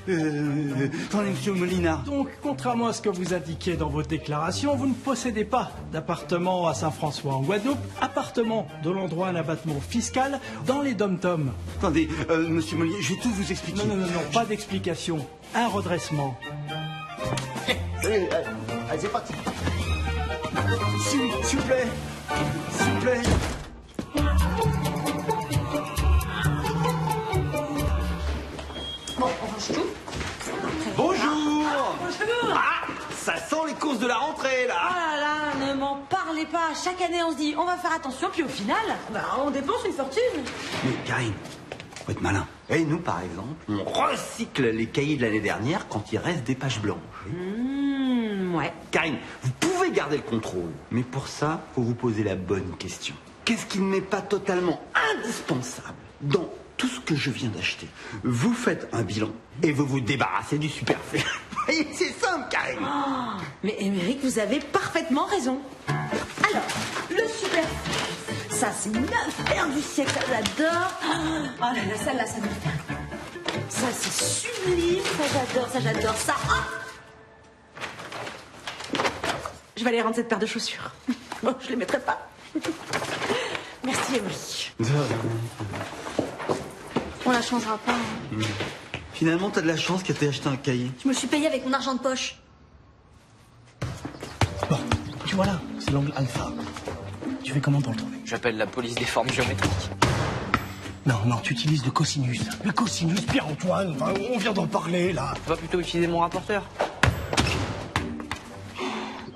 Attendez, monsieur Molinard.
Donc, contrairement à ce que vous indiquez dans votre déclaration, vous ne possédez pas d'appartement à Saint-François en Guadeloupe, appartement de l'endroit un abattement fiscal dans les dom-toms.
Attendez, monsieur Molinard, je vais tout vous expliquer.
Non, pas d'explication, un redressement.
Allez, c'est parti.
S'il vous plaît. S'il vous plaît.
Bon, on range tout.
Bonjour.
Bonjour.
Ah, ça sent les courses de la rentrée, là.
Oh là là, ne m'en parlez pas. Chaque année, on se dit, on va faire attention, puis au final, bah, on dépense une fortune.
Mais Karine, faut être malin. Et nous, par exemple, on recycle les cahiers de l'année dernière quand il reste des pages blanches.
Ouais.
Karine, vous pouvez garder le contrôle, mais pour ça, faut vous poser la bonne question. Qu'est-ce qui n'est pas totalement indispensable dans tout ce que je viens d'acheter? Vous faites un bilan et vous vous débarrassez du superflu. Vous voyez, c'est simple, Karine.
Oh, mais Émeric, vous avez parfaitement raison. Alors, le superflu. Ça, c'est 9 paires du siècle, ça, j'adore. Oh là là, celle-là, ça me fait. Ça, c'est sublime, ça, j'adore ça. Ah, je vais aller rendre cette paire de chaussures. Bon, je les mettrai pas. Merci, Émeric.
On la changera pas. Hein.
Finalement, t'as de la chance qu'elle t'ait acheté un cahier.
Je me suis payée avec mon argent de poche.
Bon, tu vois là, c'est l'angle alpha. Tu fais comment pour le trouver?
J'appelle la police des formes géométriques.
Non, tu utilises le cosinus. Le cosinus, Pierre-Antoine, enfin, on vient d'en parler, là.
On va plutôt utiliser mon rapporteur.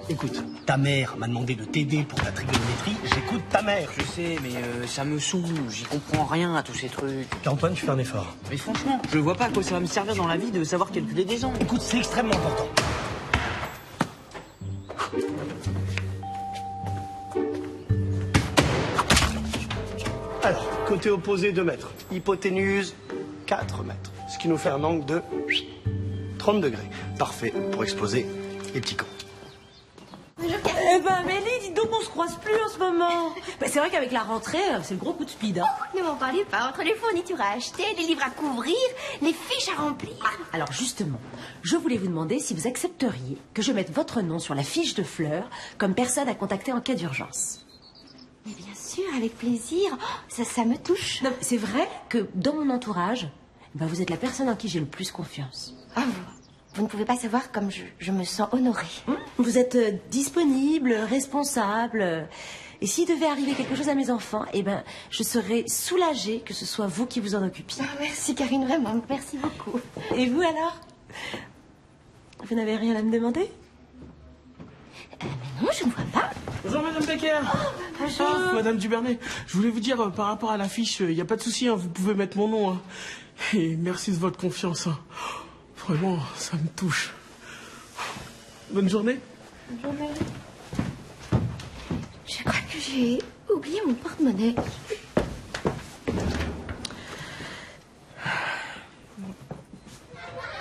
Écoute, Ta mère m'a demandé de t'aider pour ta trigonométrie, j'écoute ta mère.
Je sais, mais ça me saoule, j'y comprends rien à tous ces trucs.
Antoine, tu fais un effort.
Mais franchement, je vois pas à quoi ça va me servir dans la vie de savoir calculer des angles.
Écoute, c'est extrêmement important. Alors, côté opposé 2 mètres. Hypoténuse 4 mètres. Ce qui nous fait un angle de 30 degrés. Parfait pour exposer les petits camps.
Eh ben Amélie, dis donc on se croise plus en ce moment. Bah, c'est vrai qu'avec la rentrée, c'est le gros coup de speed. Hein.
Ne m'en parlez pas. Entre les fournitures à acheter, les livres à couvrir, les fiches à remplir.
Alors justement, je voulais vous demander si vous accepteriez que je mette votre nom sur la fiche de Fleur comme personne à contacter en cas d'urgence.
Mais bien sûr, avec plaisir. Oh, ça me touche.
Non, c'est vrai que dans mon entourage, bah, vous êtes la personne en qui j'ai le plus confiance.
Ah, vous ne pouvez pas savoir comme je me sens honorée.
Vous êtes disponible, responsable. Et s'il devait arriver quelque chose à mes enfants, eh ben, je serais soulagée que ce soit vous qui vous en occupiez.
Ah, merci Karine, vraiment, merci beaucoup.
Et vous alors? Vous n'avez rien à me demander?
Mais non, je ne vois pas.
Bonjour Madame Becker.
Bonjour.
Madame Dubernet, je voulais vous dire par rapport à l'affiche, il n'y a pas de souci, hein, vous pouvez mettre mon nom. Hein. Et merci de votre confiance. Hein. Vraiment, ça me touche. Bonne journée.
Bonne journée. Je crois que j'ai oublié mon porte-monnaie.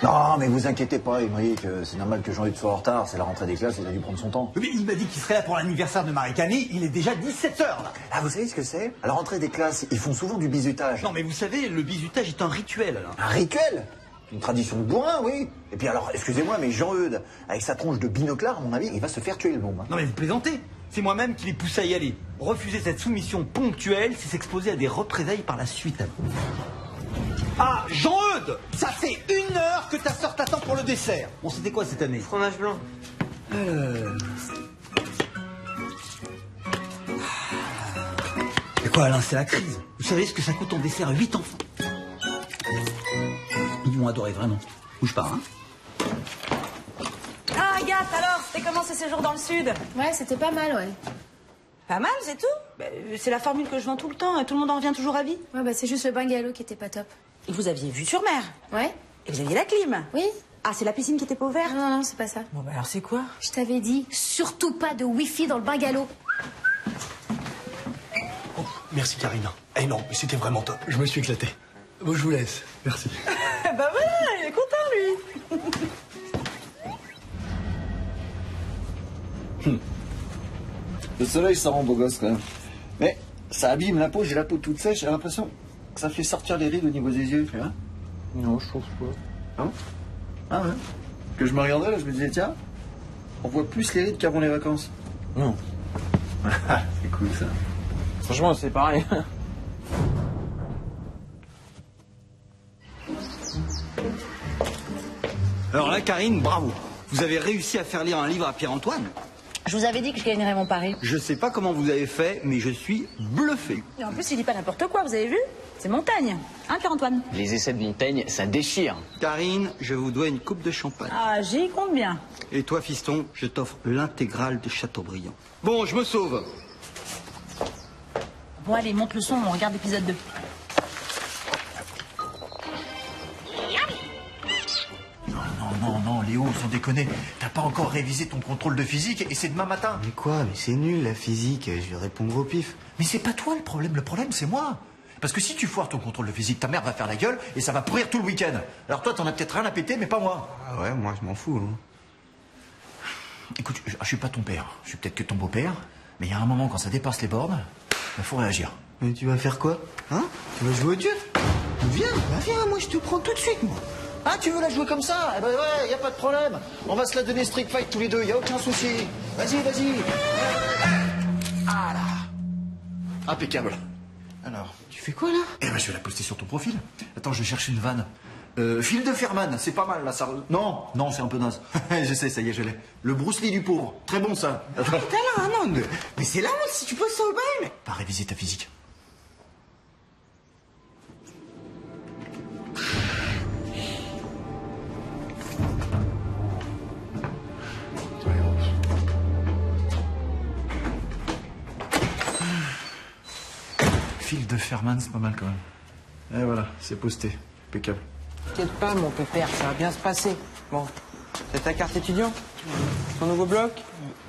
Non, mais vous inquiétez pas, il m'a dit que c'est normal que Jean-Hugues soit en retard, c'est la rentrée des classes, il a dû prendre son temps.
Oui, mais il m'a dit qu'il serait là pour l'anniversaire de Marie-Camille, il est déjà 17h là.
Ah, vous savez ce que c'est? À la rentrée des classes, ils font souvent du bizutage.
Non, mais vous savez, le bizutage est un rituel. Là.
Un rituel? Une tradition de bourrin, oui. Et puis alors, excusez-moi, mais Jean-Eudes, avec sa tronche de binoclard, à mon avis, il va se faire tuer le môme. Hein.
Non, mais vous plaisantez. C'est moi-même qui les pousse à y aller. Refuser cette soumission ponctuelle, c'est s'exposer à des représailles par la suite. Ah, Jean-Eudes, ça fait 1 heure que ta sœur t'attend pour le dessert. Bon, c'était quoi cette année?
Fromage blanc.
Et quoi, Alain, c'est la crise. Vous savez ce que ça coûte en dessert à 8 enfants? Ils vont adorer, vraiment. Bouge pas, hein.
Ah, Agathe, alors, c'était comment ce séjour dans le Sud?
Ouais, c'était pas mal, ouais.
Pas mal, c'est tout? Bah, c'est la formule que je vends tout le temps, et tout le monde en revient toujours ravi.
Ouais, bah c'est juste le bungalow qui était pas top.
Et vous aviez vue sur mer?
Ouais.
Et vous aviez la clim?
Oui.
Ah, c'est la piscine qui était pas ouverte?
Non, c'est pas ça.
Bon, bah alors c'est quoi?
Je t'avais dit, surtout pas de wifi dans le bungalow.
Oh, merci Karine. Eh non, mais c'était vraiment top. Je me suis éclaté. Bon, je vous laisse. Merci.
Bah voilà, il est content, lui.
Le soleil, ça rend beau gosse quand même. Mais ça abîme la peau, j'ai la peau toute sèche, j'ai l'impression que ça fait sortir les rides au niveau des yeux, tu vois. Non, je trouve pas. Hein? Ah ouais? Que je me regardais là, je me disais, tiens, on voit plus les rides qu'avant les vacances. Non. C'est cool ça.
Franchement, c'est pareil.
Alors là, Karine, bravo. Vous avez réussi à faire lire un livre à Pierre-Antoine.
Je vous avais dit que je gagnerais mon pari.
Je sais pas comment vous avez fait, mais je suis bluffé.
Et en plus, il dit pas n'importe quoi, vous avez vu? C'est Montaigne. Hein, Pierre-Antoine?
Les essais de Montaigne, ça déchire.
Karine, je vous dois une coupe de champagne.
Ah, j'y compte bien.
Et toi, fiston, je t'offre l'intégrale de Chateaubriand. Bon, je me sauve.
Bon, allez, monte le son, on regarde l'épisode 2.
Non, Léo, sans déconner, t'as pas encore révisé ton contrôle de physique et c'est demain matin.
Mais quoi? Mais c'est nul la physique, je vais répondre au pif.
Mais c'est pas toi le problème c'est moi. Parce que si tu foires ton contrôle de physique, ta mère va faire la gueule et ça va pourrir tout le week-end. Alors toi, t'en as peut-être rien à péter, mais pas moi.
Ah ouais, moi je m'en fous. Hein.
Écoute, je suis pas ton père, je suis peut-être que ton beau-père, mais il y a un moment quand ça dépasse les bornes, il faut réagir.
Mais tu vas faire quoi? Hein? Tu vas jouer au dieu? Viens, moi je te prends tout de suite, moi.
Ah, tu veux la jouer comme ça? Eh ben ouais, y a pas de problème. On va se la donner Street Fight tous les deux, y a aucun souci. Vas-y. Ah là. Impeccable. Alors,
tu fais quoi là?
Eh ben je vais la poster sur ton profil. Attends, je vais chercher une vanne. Phil de Ferman, c'est pas mal là, ça. Non, c'est un peu naze. Je sais, ça y est, je l'ai. Le Bruce Lee du pauvre. Très bon ça.
Putain là, non, mais c'est là si tu poses ça au bail.
Pas réviser ta physique. Yves de Ferman, c'est pas mal quand même. Et voilà, c'est posté. Impeccable.
T'inquiète pas, mon pépère, ça va bien se passer. Bon, t'as ta carte étudiant? Ton nouveau bloc?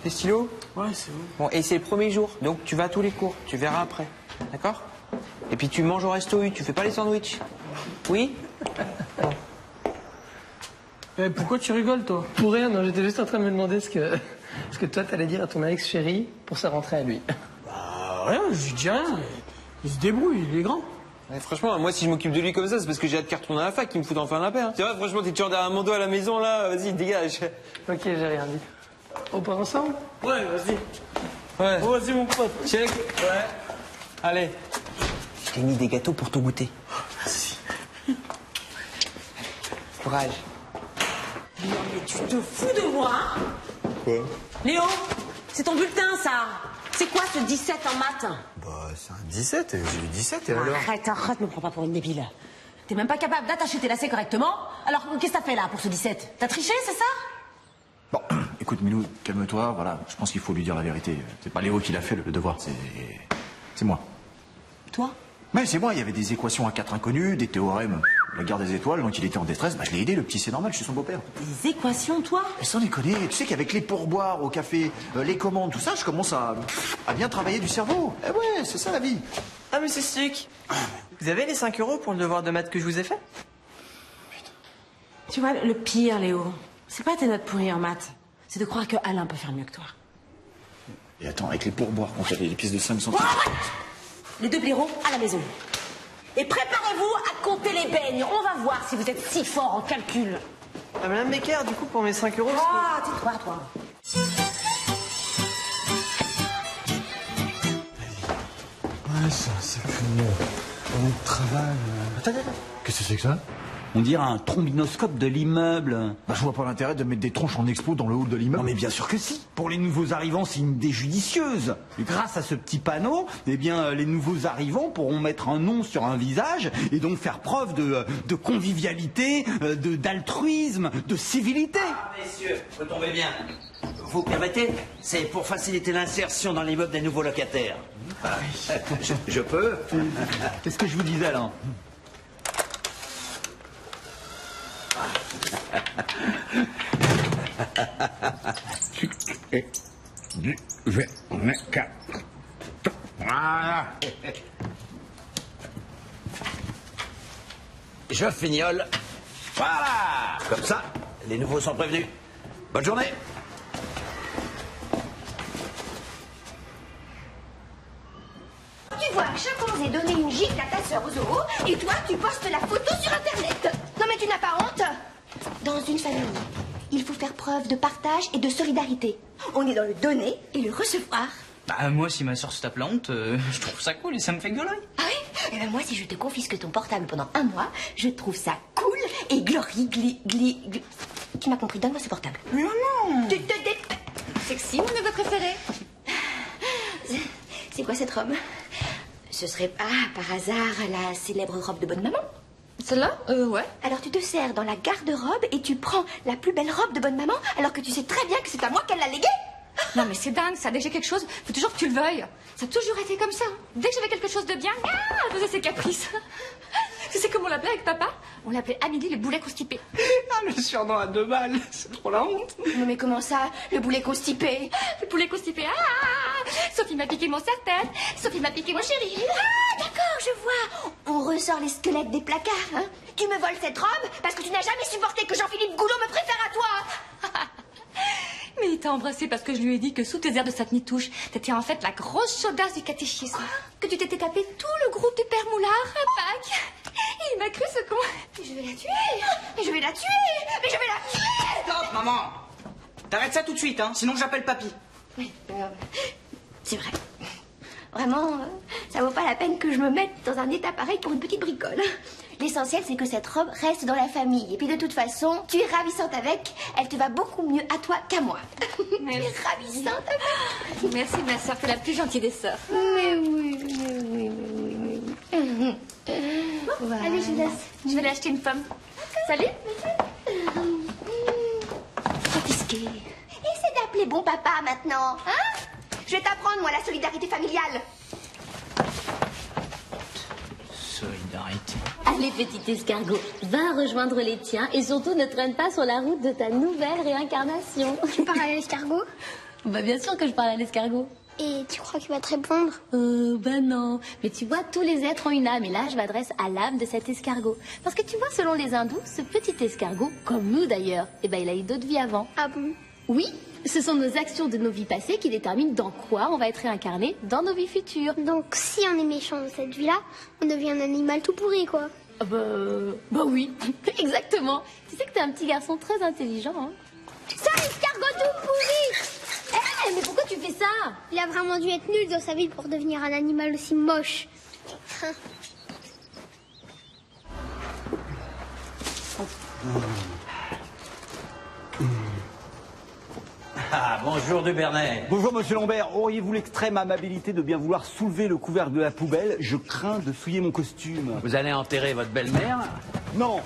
Tes stylos?
Ouais, c'est bon.
Bon, et c'est le premier jour, donc tu vas à tous les cours, tu verras après. D'accord? Et puis tu manges au resto U, tu fais pas les sandwichs. Oui?
Eh, pourquoi tu rigoles, toi? Pour rien, non, j'étais juste en train de me demander ce que toi t'allais dire à ton ex-chéri pour sa rentrée à lui.
Bah, rien, je lui dis rien. Il se débrouille, il est grand.
Ouais, franchement, moi, si je m'occupe de lui comme ça, c'est parce que j'ai hâte qu'il retourne à la fac, qu'il me fout enfin la paix. Hein. Tu vois, franchement, t'es toujours derrière un mando à la maison, là, vas-y, dégage.
Ok, j'ai rien dit. On part ensemble?
Ouais, vas-y.
Ouais.
Oh, vas-y, mon pote.
Check. Ouais. Allez. Je t'ai mis des gâteaux pour ton goûter.
Merci.
Courage.
Non, mais tu te fous de moi?
Quoi?
Léo, c'est ton bulletin, ça. C'est quoi ce 17 en maths?
Bah, c'est un 17, j'ai eu 17 et alors?
Arrête, me prends pas pour une débile. T'es même pas capable d'attacher tes lacets correctement? Alors, qu'est-ce que t'as fait là pour ce 17? T'as triché, c'est ça?
Bon, écoute Milou, calme-toi, voilà, je pense qu'il faut lui dire la vérité. C'est pas Léo qui l'a fait, le devoir, c'est moi.
Toi?
Mais c'est moi, il y avait des équations à 4 inconnues, des théorèmes, la guerre des étoiles, donc il était en détresse, bah je l'ai aidé, le petit, c'est normal, je suis son beau-père.
Des équations, toi?
Mais sans déconner, tu sais qu'avec les pourboires au café, les commandes, tout ça, je commence à bien travailler du cerveau. Eh ouais, c'est ça la vie.
Ah, mais c'est stick. Vous avez les 5 € pour le devoir de maths que je vous ai fait?
Tu vois, le pire, Léo, c'est pas tes notes pourries en maths, c'est de croire que Alain peut faire mieux que toi.
Et attends, avec les pourboires, quand j'avais les pièces de 5 centimes...
Les 2 blaireaux à la maison. Et préparez-vous à compter les beignes. On va voir si vous êtes si fort en calcul.
Ah, Madame Becker, du coup, pour mes 5 €...
Ah, tais-toi, toi.
Ouais, c'est plus mon travail. Attends. Qu'est-ce que c'est que ça?
On dirait un trombinoscope de l'immeuble.
Bah, je vois pas l'intérêt de mettre des tronches en expo dans le hall de l'immeuble.
Non mais bien sûr que si. Pour les nouveaux arrivants, c'est une idée judicieuse. Et grâce à ce petit panneau, eh bien, les nouveaux arrivants pourront mettre un nom sur un visage et donc faire preuve de convivialité, d'altruisme, de civilité.
Ah, messieurs, vous tombez bien. Vous permettez? C'est pour faciliter l'insertion dans l'immeuble des nouveaux locataires. Je peux?
Qu'est-ce que je vous disais là?
Voilà. Je fignole. Voilà. Comme ça, les nouveaux sont prévenus. Bonne journée.
Tu vois, chimpanzé donner une gifle à ta sœur au zoo, et toi, tu postes la photo sur Internet. Non mais tu n'as pas honte? Dans une famille, il faut faire preuve de partage et de solidarité. On est dans le donner et le recevoir.
Bah moi, si ma soeur se tape la honte, je trouve ça cool et ça me fait gueuler.
Ah oui? Eh ben moi, si je te confisque ton portable pendant 1 mois, je trouve ça cool et glory, gli. Tu m'as compris, donne-moi ce portable.
Mais non.
Tu te Sexy, mon neveu préféré. C'est quoi cette robe? Ce serait pas, par hasard, la célèbre robe de bonne maman?
Celle-là? Ouais.
Alors tu te sers dans la garde-robe et tu prends la plus belle robe de bonne maman alors que tu sais très bien que c'est à moi qu'elle l'a léguée?
Non mais c'est dingue ça, dès que j'ai quelque chose, faut toujours que tu le veuilles. Ça a toujours été comme ça. Dès que j'avais quelque chose de bien, elle faisait ses caprices. Tu sais comment on l'appelait avec papa? On l'appelait Amélie le boulet constipé.
Ah, le surnom à 2 balles, c'est trop la honte.
Non mais comment ça, le boulet constipé?
Le boulet constipé, Sophie m'a piqué mon serre-tête, Sophie m'a piqué mon chéri.
Ah d'accord, je vois. On ressort les squelettes des placards, hein? Tu me voles cette robe parce que tu n'as jamais supporté que Jean-Philippe Goulot me préfère à toi.
Mais il t'a embrassé parce que je lui ai dit que sous tes airs de Sainte-Nitouche, t'étais en fait la grosse chaudasse du catéchisme. Que tu t'étais tapé tout le groupe du Père Moulard à Pâques. Et il m'a cru ce con.
Je vais la tuer. Je vais la tuer. Mais je vais la tuer.
Stop, maman. T'arrêtes ça tout de suite, hein, sinon j'appelle papy.
Oui, c'est vrai. Vraiment, ça vaut pas la peine que je me mette dans un état pareil pour une petite bricole. L'essentiel, c'est que cette robe reste dans la famille. Et puis de toute façon, tu es ravissante avec. Elle te va beaucoup mieux à toi qu'à moi. Tu es ravissante avec.
Merci, ma soeur, t'es la plus gentille des sœurs.
Mais oui.
Bon, allez, je laisse. Je vais aller acheter une pomme. Salut.
Confisqué. Essaie d'appeler bon papa maintenant, hein? Je vais t'apprendre, moi, la solidarité familiale.
Allez, petit escargot, va rejoindre les tiens et surtout ne traîne pas sur la route de ta nouvelle réincarnation.
Tu parles à l'escargot?
Bah bien sûr que je parle à l'escargot.
Et tu crois qu'il va te répondre?
Ben non. Mais tu vois, tous les êtres ont une âme et là, je m'adresse à l'âme de cet escargot. Parce que tu vois, selon les hindous, ce petit escargot, comme nous d'ailleurs, eh ben il a eu d'autres vies avant.
Ah bon?
Oui, ce sont nos actions de nos vies passées qui déterminent dans quoi on va être réincarné dans nos vies futures.
Donc si on est méchant dans cette vie-là, on devient un animal tout pourri, quoi.
Bah oui, exactement. Tu sais que t'es un petit garçon très intelligent, hein.
Ça, l'escargot tout pourri!
Eh, mais pourquoi tu fais ça?
Il a vraiment dû être nul dans sa vie pour devenir un animal aussi moche.
Ah, bonjour Dubernet.
Bonjour Monsieur Lambert, auriez-vous l'extrême amabilité de bien vouloir soulever le couvercle de la poubelle? Je crains de souiller mon costume.
Vous allez enterrer votre belle-mère?
Non,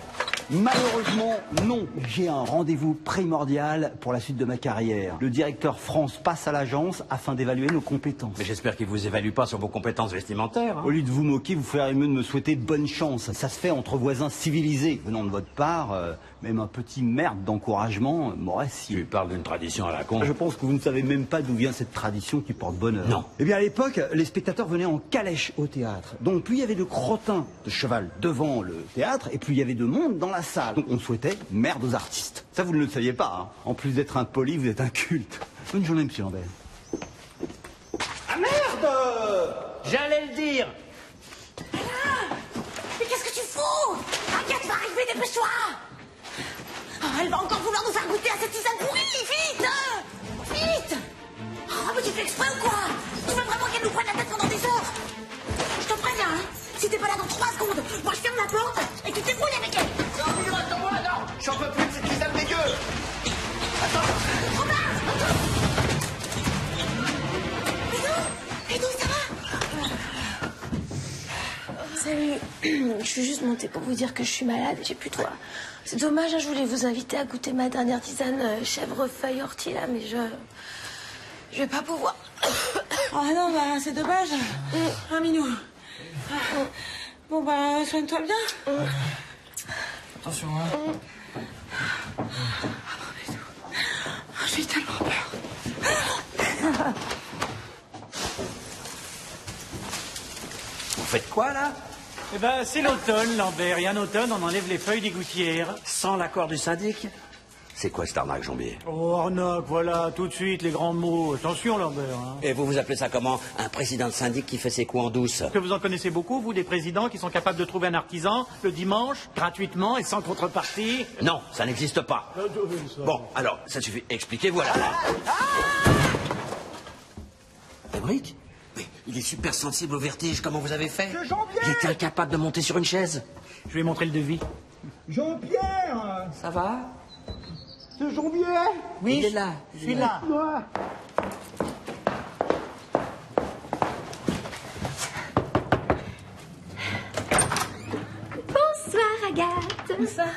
malheureusement non. J'ai un rendez-vous primordial pour la suite de ma carrière. Le directeur France passe à l'agence afin d'évaluer nos compétences.
Mais j'espère qu'il vous évalue pas sur vos compétences vestimentaires. Hein.
Au lieu de vous moquer, vous feriez mieux de me souhaiter bonne chance. Ça se fait entre voisins civilisés. Venant de votre part, même un petit merde d'encouragement m'aurait si...
Tu parles d'une tradition à la con.
Je pense que vous ne savez même pas d'où vient cette tradition qui porte bonheur.
Non.
Eh bien, à l'époque, les spectateurs venaient en calèche au théâtre. Donc, plus il y avait de crottins de cheval devant le théâtre, et plus il y avait de monde dans la salle. Donc, on souhaitait merde aux artistes. Ça, vous ne le saviez pas, hein. En plus d'être impoli, vous êtes un culte. Bonne journée, Monsieur Lambert.
Ah merde! J'allais le dire.
Mais qu'est-ce que tu fous? Agathe va arriver, dépêche-toi! Oh, elle va encore vouloir nous faire goûter à cette tisane pourrie! Vite! Vite! Oh, mais tu fais exprès ou quoi? Tu veux vraiment qu'elle nous prenne la tête pendant des heures? Je te préviens, hein? Si t'es pas là dans 3 secondes, moi je ferme la porte et tu te débrouilles avec elle!
Non, attends-moi, non! J'en peux plus de cette tisane dégueu! Attends!
Robin! Edo, ça va?
Salut, je suis juste montée pour vous dire que je suis malade et j'ai plus de voix. C'est dommage, hein, je voulais vous inviter à goûter ma dernière tisane chèvrefeuille ortie là, mais je vais pas pouvoir.
Oh non, bah c'est dommage. Un minou. Bon bah, soigne-toi bien.
Attention, hein.
J'ai tellement peur.
Vous faites quoi là?
Eh ben, c'est l'automne, Lambert. Et en automne, on enlève les feuilles des gouttières, sans l'accord du syndic.
C'est quoi cette arnaque, Jambier?
Oh, arnaque, voilà, tout de suite, les grands mots. Attention, Lambert. Hein.
Et vous appelez ça comment? Un président de syndic qui fait ses coups en douce?
Que vous en connaissez beaucoup, vous, des présidents qui sont capables de trouver un artisan le dimanche, gratuitement et sans contrepartie?
Non, ça n'existe pas. Bon, alors, ça suffit. Expliquez-vous alors. Émeric? Mais il est super sensible au vertige, comment vous avez fait? Il était incapable de monter sur une chaise.
Je vais montrer le devis.
Jean-Pierre!
Ça va?
C'est Jean-Pierre?
Oui,
il est là.
Je suis là.
Ouais.
Bonsoir, Agathe. Bonsoir.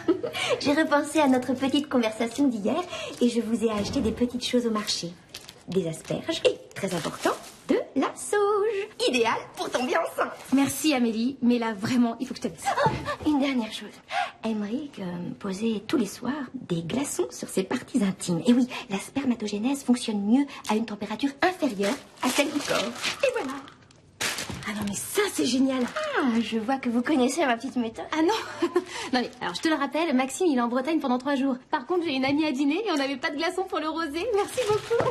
J'ai repensé à notre petite conversation d'hier et je vous ai acheté des petites choses au marché. Des asperges et, très important, de la sauge. Idéal pour tomber enceinte.
Merci Amélie, mais là vraiment, il faut que je te laisse.
Oh, une dernière chose. Aymeric posait tous les soirs des glaçons sur ses parties intimes. Et oui, la spermatogénèse fonctionne mieux à une température inférieure à celle du corps. Et voilà.
Ah non mais ça c'est génial.
Ah, je vois que vous connaissez ma petite méthode.
Ah non. Non mais alors je te le rappelle, Maxime il est en Bretagne pendant 3 jours. Par contre j'ai une amie à dîner et on n'avait pas de glaçons pour le rosé. Merci beaucoup.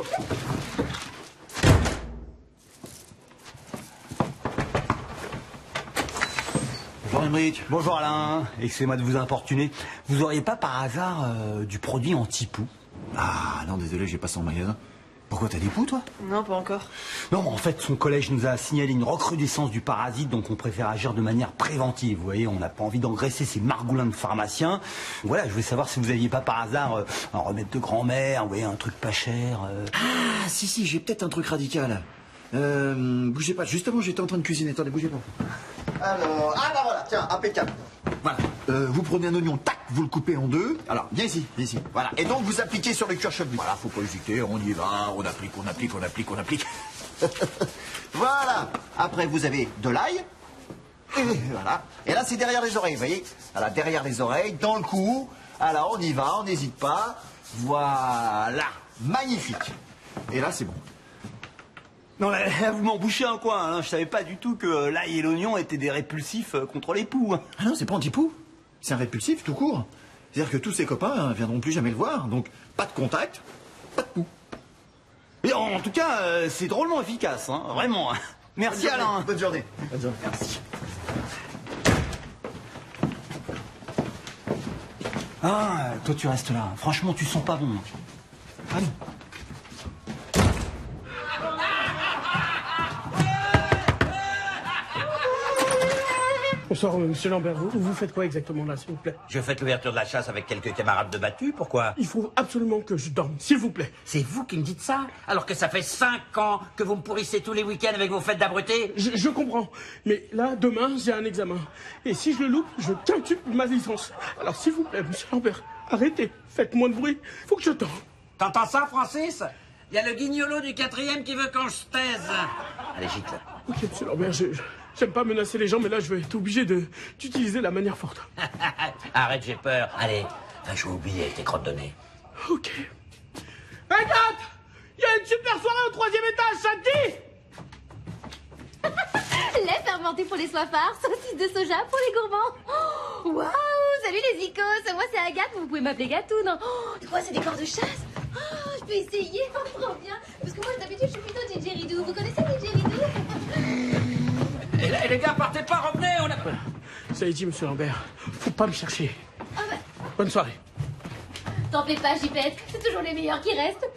Bonjour Émeric. Bonjour Alain. Excusez-moi de vous importuner. Vous auriez pas par hasard du produit anti-poux?
Ah non, désolé, j'ai pas ça en magasin. Pourquoi t'as des poux, toi?
Non, pas encore.
Non, mais en fait, son collège nous a signalé une recrudescence du parasite, donc on préfère agir de manière préventive. Vous voyez, on n'a pas envie d'engraisser ces margoulins de pharmaciens. Voilà, je voulais savoir si vous aviez pas par hasard un remède de grand-mère, vous voyez, un truc pas cher.
Ah, si, j'ai peut-être un truc radical. Bougez pas, justement, j'étais en train de cuisiner. Attendez, bougez pas. Alors, ah bah voilà, tiens, impeccable. Voilà, vous prenez un oignon, tac, vous le coupez en 2. Alors, viens ici, viens ici. Voilà, et donc vous appliquez sur le cuir chevelu. Voilà, faut pas hésiter, on y va, on applique. Voilà, après vous avez de l'ail. Et voilà. Et là, c'est derrière les oreilles, vous voyez? Voilà, derrière les oreilles, dans le cou. Alors, on y va, on n'hésite pas. Voilà. Magnifique. Et là, c'est bon.
Non, là, vous m'en bouchez un coin. Hein. Je savais pas du tout que l'ail et l'oignon étaient des répulsifs contre les poux.
Ah non, c'est pas anti-poux. C'est un répulsif tout court. C'est-à-dire que tous ses copains ne viendront plus jamais le voir. Donc, pas de contact, pas de poux.
Et en tout cas, c'est drôlement efficace, hein, vraiment. Merci Alain.
Bonne journée. Bonne journée.
Merci. Ah, toi tu restes là. Franchement, tu sens pas bon. Ah non.
Bonsoir, monsieur Lambert. Vous faites quoi exactement là, s'il vous plaît?
Je fais l'ouverture de la chasse avec quelques camarades de battu, pourquoi?
Il faut absolument que je dorme, s'il vous plaît.
C'est vous qui me dites ça? Alors que ça fait 5 ans que vous me pourrissez tous les week-ends avec vos fêtes d'abrutés?
Je comprends. Mais là, demain, j'ai un examen. Et si je le loupe, je quintuple ma licence. Alors, s'il vous plaît, monsieur Lambert, arrêtez. Faites moins de bruit. Faut que je dorme.
T'entends ça, Francis? Il y a le guignolo du 4e qui veut qu'on se taise. Allez, gicle.
Ok, monsieur Lambert, j'aime pas menacer les gens, mais là, je vais être obligé d'utiliser la manière forte.
Arrête, j'ai peur. Allez, va jouer au billet avec tes crottes de nez.
Ok. Regarde! Il y a une super soirée au 3e étage, ça te dit?
Lait fermenté pour les soifards, saucisse de soja pour les gourmands. Oh, waouh! Salut les icos! Moi, c'est Agathe, vous pouvez m'appeler Gatoune. Oh, c'est quoi, c'est des corps de chasse? Oh, je peux essayer, trop bien. Parce que moi, d'habitude, je suis plutôt didgeridoo. Vous connaissez didgeridoo?
Et les gars, partez pas, revenez, on a...
Ça y est dit, monsieur Lambert. Faut pas me chercher.
Ah bah,
Bonne soirée.
t'en fais pas, Gipette. C'est toujours les meilleurs qui restent.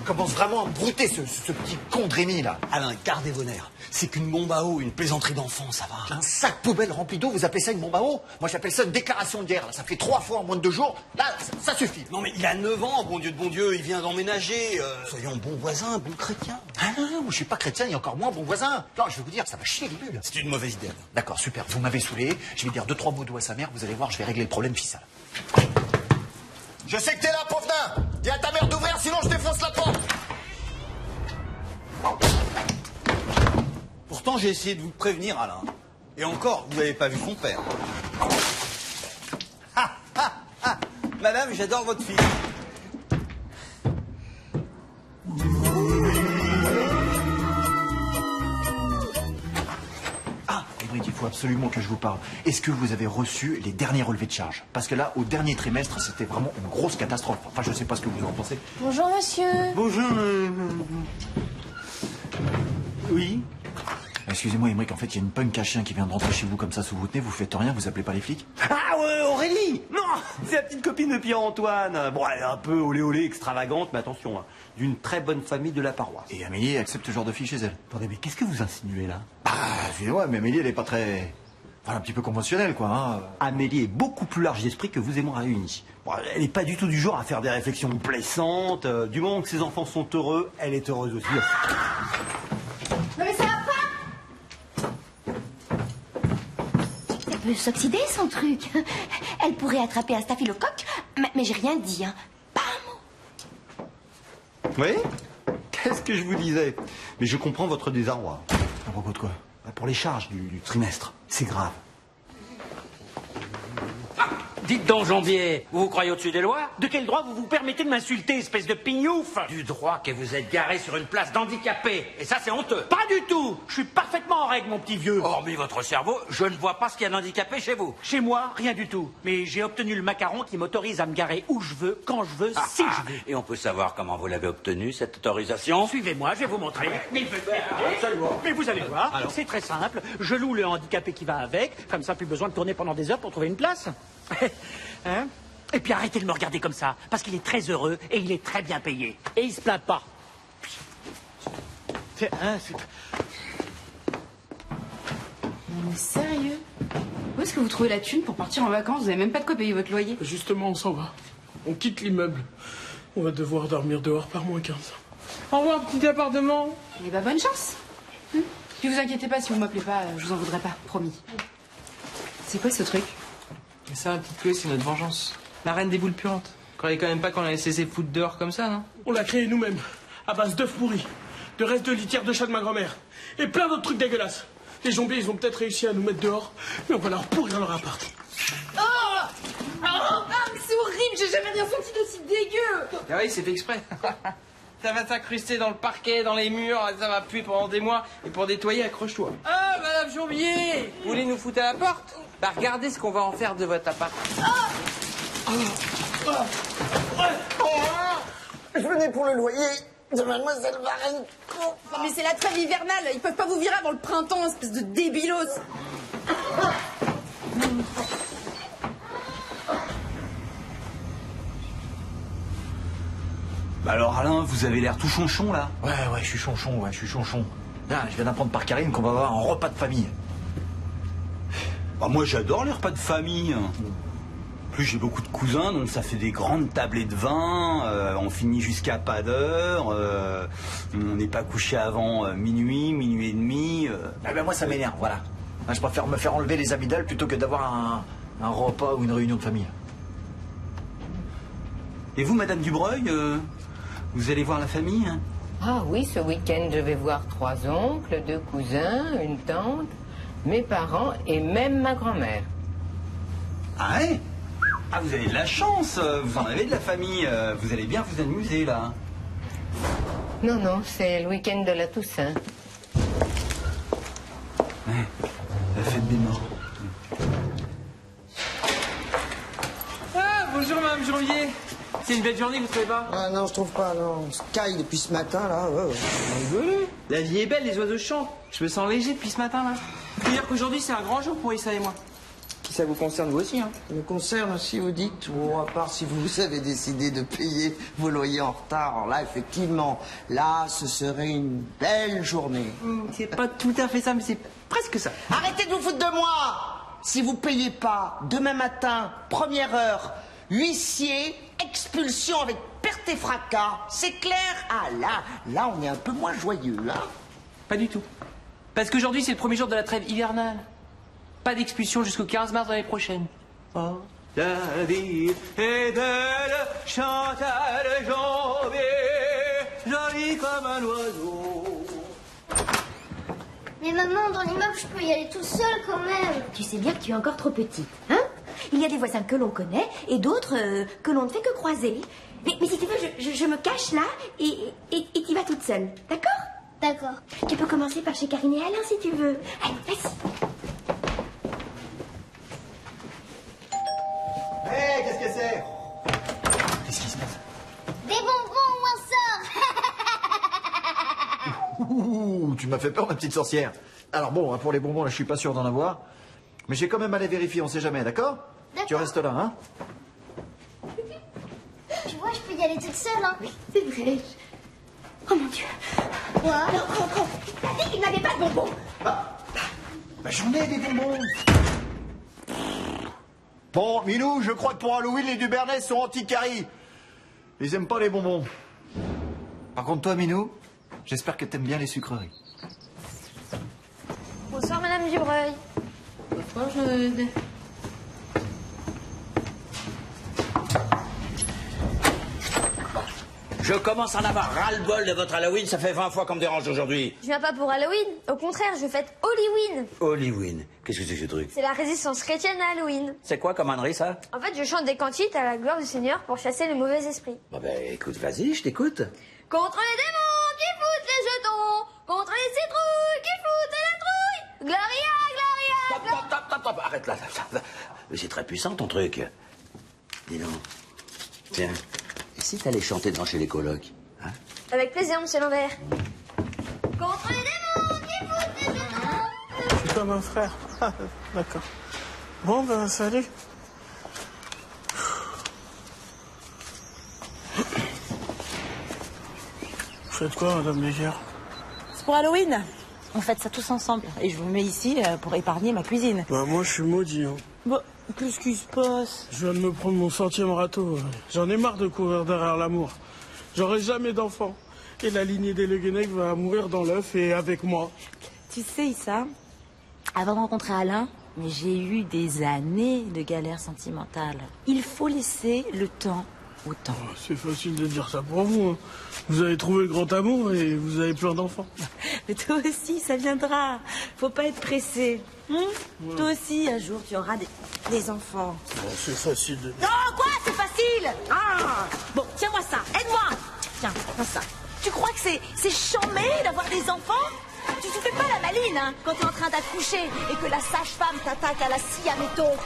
On commence vraiment à me brouter ce petit con de Rémi, là.
Alain, gardez vos nerfs. C'est qu'une bombe à eau, une plaisanterie d'enfant, ça va.
Un sac poubelle rempli d'eau, vous appelez ça une bombe à eau? Moi, j'appelle ça une déclaration de guerre. Là. Ça fait 3 fois en moins de 2 jours. Là, ça suffit.
Non mais il a 9 ans, bon Dieu de bon Dieu, il vient d'emménager. Soyons bons voisins, bons chrétiens.
Ah non, je suis pas chrétien et encore moins bon voisin. Non, je vais vous dire, ça va chier les bulles.
C'est une mauvaise idée.
D'accord, super. Vous m'avez saoulé. Je vais dire 2-3 mots doux à sa mère. Vous allez voir, je vais régler le problème fiscal. Je sais que t'es là, pauvre nain. Dis à ta mère d'ouvrir, sinon je défonce la porte.
Pourtant j'ai essayé de vous prévenir, Alain. Et encore, vous n'avez pas vu son père. Ah, ah, ah. Madame, j'adore votre fille.
Il faut absolument que je vous parle. Est-ce que vous avez reçu les derniers relevés de charge? Parce que là, au dernier trimestre, c'était vraiment une grosse catastrophe. Enfin, je sais pas ce que vous en pensez.
Bonjour, monsieur.
Bonjour. Oui. Excusez-moi, Émeric, en fait, il y a une punk à chien qui vient de rentrer chez vous comme ça sous votre nez. Vous faites rien, vous appelez pas les flics?
Ah ouais, Aurélie. Non, c'est la petite copine de Pierre-Antoine. Bon, elle est un peu olé-olé, extravagante, mais attention, hein, d'une très bonne famille de la paroisse.
Et Amélie accepte ce genre de fille chez elle?
Attendez, mais qu'est-ce que vous insinuez là?
Ah, excusez-moi, mais Amélie, elle est pas très... Enfin, un petit peu conventionnelle, quoi. Hein.
Amélie est beaucoup plus large d'esprit que vous et moi réunis. Bon, elle n'est pas du tout du genre à faire des réflexions blessantes. Du moment que ses enfants sont heureux, elle est heureuse aussi.
Non mais ça va pas! Ça peut s'oxyder son truc. Elle pourrait attraper un staphylocoque, mais j'ai rien dit, hein. Pas un mot.
Oui? Qu'est-ce que je vous disais? Mais je comprends votre désarroi.
À propos de quoi?
Pour les charges du trimestre. C'est grave.
Dites donc, Jambier, vous vous croyez au-dessus des lois?
De quel droit vous vous permettez de m'insulter, espèce de pignouf?
Du droit que vous êtes garé sur une place d'handicapé. Et ça, c'est honteux.
Pas du tout. Je suis parfaitement en règle, mon petit vieux.
Hormis votre cerveau, je ne vois pas ce qu'il y a d'handicapé chez vous.
Chez moi, rien du tout. Mais j'ai obtenu le macaron qui m'autorise à me garer où je veux, quand je veux, si je veux.
Et on peut savoir comment vous l'avez obtenu, cette autorisation?
Suivez-moi, je vais vous montrer. Mais vous allez voir, c'est très simple. Je loue le handicapé qui va avec. Comme ça, plus besoin de tourner pendant des heures pour trouver une place. Hein? Et puis arrêtez de me regarder comme ça, parce qu'il est très heureux et il est très bien payé. Et il se plaint pas.
Mais sérieux? Où est-ce que vous trouvez la thune pour partir en vacances? Vous avez même pas de quoi payer votre loyer.
Justement, on s'en va. On quitte l'immeuble. On va devoir dormir dehors par moins 15. Au revoir, petit appartement.
Eh ben, bonne chance. Puis vous inquiétez pas, si vous m'appelez pas, je vous en voudrais pas, promis. C'est quoi ce truc?
Mais ça, petite clé, c'est notre vengeance. La reine des boules puantes. Croyez quand même pas qu'on a laissé ses foutre dehors comme ça, non?
On l'a créé nous-mêmes, à base d'œufs pourris, de restes de litière de chat de ma grand-mère, et plein d'autres trucs dégueulasses. Les zombies, ils ont peut-être réussi à nous mettre dehors, mais on va leur pourrir leur appart.
Mais c'est horrible, j'ai jamais rien senti d'aussi dégueu.
Ah oui, c'est fait exprès. Ça va s'incruster dans le parquet, dans les murs, ça va puer pendant des mois. Et pour nettoyer, accroche-toi. Ah, Madame Jourbier, vous voulez nous foutre à la porte? Bah, regardez ce qu'on va en faire de votre appart.
Je venais pour le loyer de Mademoiselle Varenne.
Non, mais c'est la trêve hivernale, ils peuvent pas vous virer avant le printemps, espèce de débilos.
Bah alors Alain, vous avez l'air tout chonchon là.
Ouais, je suis chonchon, Là, je viens d'apprendre par Karine qu'on va avoir un repas de famille.
Bah moi j'adore les repas de famille. En plus j'ai beaucoup de cousins, donc ça fait des grandes tablées de vin, on finit jusqu'à pas d'heure, on n'est pas couché avant minuit et demi.
Ah ben moi ça m'énerve, voilà. Je préfère me faire enlever les amygdales plutôt que d'avoir un repas ou une réunion de famille.
Et vous, Madame Dubreuil, vous allez voir la famille hein?
Ah oui, ce week-end, je vais voir 3 oncles, 2 cousins, une tante, mes parents et même ma grand-mère.
Ah ouais? Ah, vous avez de la chance, vous en avez de la famille, vous allez bien vous amuser là.
Non, c'est le week-end de la Toussaint.
Ouais, la fête des morts.
Ah, bonjour Madame Jourbier. C'est une belle journée, vous trouvez pas?
Ah non, je trouve pas, non. Sky depuis ce matin, là, ouais.
Rigolez. La vie est belle, les oiseaux chantent. Je me sens léger depuis ce matin, là. Je veux dire qu'aujourd'hui, c'est un grand jour pour Issa et moi. Puis ça vous concerne vous aussi, hein?
Ça me concerne aussi, vous dites, ou à part si vous avez décidé de payer vos loyers en retard. Alors là, effectivement, là, ce serait une belle journée.
C'est pas tout à fait ça, mais c'est presque ça.
Arrêtez de vous foutre de moi! Si vous payez pas, demain matin, première heure, huissier, expulsion avec perte et fracas, c'est clair? Ah là, on est un peu moins joyeux, hein?
Pas du tout. Parce qu'aujourd'hui, c'est le premier jour de la trêve hivernale. Pas d'expulsion jusqu'au 15 mars de l'année prochaine. Oh, la vie est belle, Chantal Jourbier, jolie comme un oiseau.
Mais maman, dans l'immeuble, je peux y aller tout seul quand même.
Tu sais bien que tu es encore trop petite, hein? Il y a des voisins que l'on connaît et d'autres que l'on ne fait que croiser. Mais si tu veux, je me cache là et tu vas toute seule, d'accord?
D'accord.
Tu peux commencer par chez Karine et Alain si tu veux. Allez, vas-y.
Hé, qu'est-ce que c'est?
Qu'est-ce qui se passe?
Des bonbons, moi sort.
Ouh, tu m'as fait peur, ma petite sorcière. Alors bon, pour les bonbons, là, je suis pas sûr d'en avoir. Mais j'ai quand même allé vérifier, on sait jamais, d'accord? Tu restes là, hein?
Tu vois, je peux y aller toute seule, hein?
Oui, c'est vrai. Oh mon Dieu.
Quoi?
Non. T'as dit qu'il n'avait pas de bonbons.
Bah, j'en ai des bonbons. Bon, Minou, je crois que pour Halloween, les Dubernay sont anti-caries. Ils aiment pas les bonbons. Par contre, toi, Minou, j'espère que t'aimes bien les sucreries.
Bonsoir, Madame Dubreuil.
Bonsoir, Jude.
Je commence à en avoir ras-le-bol de votre Halloween, ça fait 20 fois qu'on me dérange aujourd'hui.
Je viens pas pour Halloween. Au contraire, je fête Halloween.
Halloween, qu'est-ce que c'est que ce truc?
C'est la résistance chrétienne à Halloween.
C'est quoi comme ânerie, ça?
En fait, je chante des cantiques à la gloire du Seigneur pour chasser les mauvais esprits.
Bon ben, écoute, vas-y, je t'écoute.
Contre les démons qui foutent les jetons, contre les citrouilles qui foutent les trouilles. Gloria, gloria,
Stop, arrête là. Mais c'est très puissant, ton truc. Dis donc. Tiens, et si t'allais chanter devant chez les colocs, hein?
Avec plaisir, monsieur Lambert. Contre les démons qui foutent les jetons.
C'est comme un frère. Ah, d'accord. Bon, ben, salut. Vous faites quoi, Madame Légère?
C'est pour Halloween. On fête ça tous ensemble. Et je vous mets ici pour épargner ma cuisine.
Bah, moi, je suis maudit, hein.
Bah, qu'est-ce qui se passe?
Je viens de me prendre mon 100e râteau. J'en ai marre de courir derrière l'amour. J'aurai jamais d'enfant. Et la lignée des Le Guenec va mourir dans l'œuf et avec moi.
Tu sais, Issa, avant de rencontrer Alain, mais j'ai eu des années de galères sentimentales. Il faut laisser le temps
autant.
C'est facile de dire ça pour vous. Hein. Vous avez trouvé le grand amour et vous avez plein d'enfants.
Mais toi aussi, ça viendra. Faut pas être pressé. Ouais. Toi aussi, un jour, tu auras des enfants.
Oh, c'est facile de dire.
Non, quoi? C'est facile. Ah. Bon, tiens-moi ça. Aide-moi. Tiens, prends ça. Tu crois que c'est chambé d'avoir des enfants? Tu te fais pas la maline, hein, quand t'es en train d'accoucher et que la sage-femme t'attaque à la scie à métaux.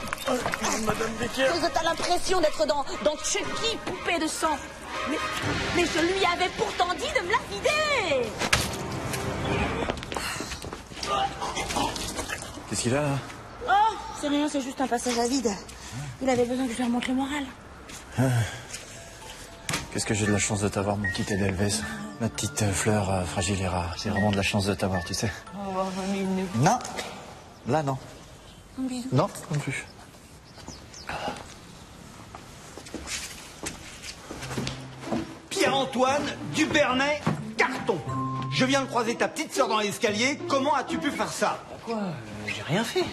Madame Becker.
T'as l'impression d'être dans Chucky, poupée de sang. Mais je lui avais pourtant dit de me la vider.
Qu'est-ce qu'il a là?
Oh, c'est rien, c'est juste un passage à vide. Il avait besoin que je lui remonte le moral.
Qu'est-ce que j'ai de la chance de t'avoir, mon petit Edelweiss. Ma petite fleur fragile et rare. C'est vraiment de la chance de t'avoir, tu sais.
Oh, un minou.
Non. Là, non.
Un bisou.
Non, non plus.
Pierre-Antoine Dubernay Carton. Je viens de croiser ta petite sœur dans l'escalier. Comment as-tu pu faire ça?
Quoi? J'ai rien fait.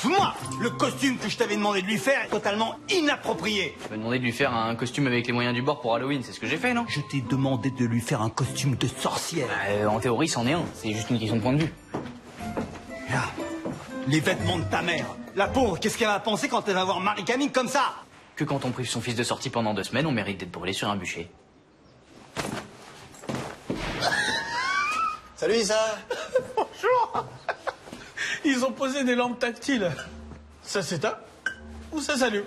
Moi, le costume que je t'avais demandé de lui faire est totalement inapproprié.
Tu m'as demandé de lui faire un costume avec les moyens du bord pour Halloween, c'est ce que j'ai fait, non?
Je t'ai demandé de lui faire un costume de sorcière.
En théorie, c'en est un. C'est juste une question de point de vue.
Là, les vêtements de ta mère. La pauvre, qu'est-ce qu'elle va penser quand elle va voir Marie-Camille comme ça?
Que quand on prive son fils de sortie pendant 2 semaines, on mérite d'être brûlé sur un bûcher.
Salut Isa.
Bonjour. Ils ont posé des lampes tactiles. Ça s'éteint ou ça s'allume?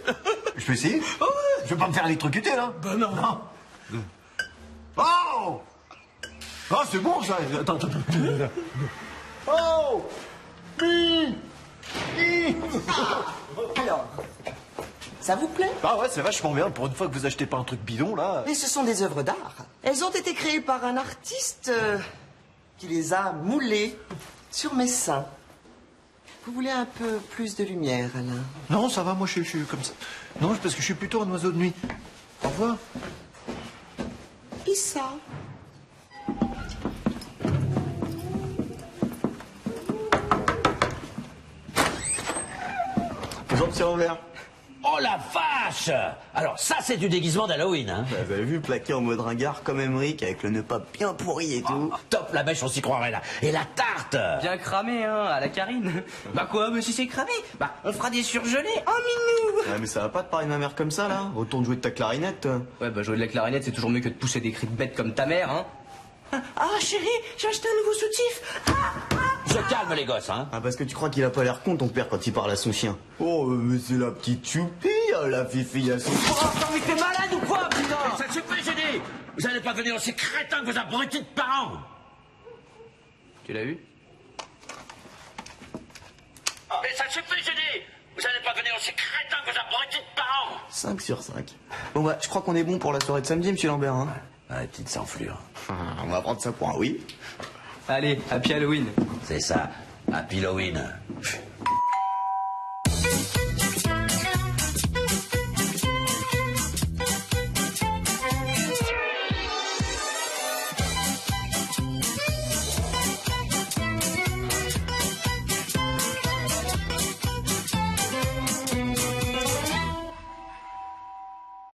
Je peux essayer?
Oh ouais.
Je vais pas me faire électrocuter là.
Bah non.
Oh! Oh, c'est bon ça. Attends. Oh!
Alors, ça vous plaît?
Ah ouais, c'est vachement bien. Pour une fois que vous achetez pas un truc bidon là.
Mais ce sont des œuvres d'art. Elles ont été créées par un artiste qui les a moulées sur mes seins. Vous voulez un peu plus de lumière, Alain?
Non, ça va, moi je suis comme ça. Non, parce que je suis plutôt un oiseau de nuit. Au revoir.
Issa.
Bonjour, petit Robert.
Oh la vache! Alors ça, c'est du déguisement d'Halloween, hein?
Vous avez vu, plaqué en mode ringard comme Emmerich, avec le nœud pas bien pourri et tout.
Top, la bêche, on s'y croirait là. Et la tarte!
Bien cramé, hein, à la Karine. Bah quoi, mais si c'est cramé, bah on fera des surgelés. Oh minou!
Ouais, mais ça va pas te parler de ma mère comme ça, là? Retourne jouer de ta clarinette, toi.
Ouais, bah jouer de la clarinette, c'est toujours mieux que de pousser des cris de bête comme ta mère, hein.
Ah, chérie, j'ai acheté un nouveau soutif.
Se calme les gosses, hein.
Ah, parce que tu crois qu'il a pas l'air con, ton père, quand il parle à son chien. Oh, mais c'est la petite choupie, la fifille à son...
Oh, mais t'es malade ou quoi, putain? Ça suffit, j'ai dit! Vous allez pas venir aussi crétins que vos abrutis de parents!
Tu l'as eu?
Mais ça suffit, j'ai dit! Vous allez pas venir aussi crétins que vos abrutis de parents!
5 sur 5. Bon, bah, je crois qu'on est bon pour la soirée de samedi, monsieur Lambert, hein.
Ouais, petite s'enflure.
On va prendre ça pour un oui.
Allez, happy Halloween.
C'est ça, happy Halloween.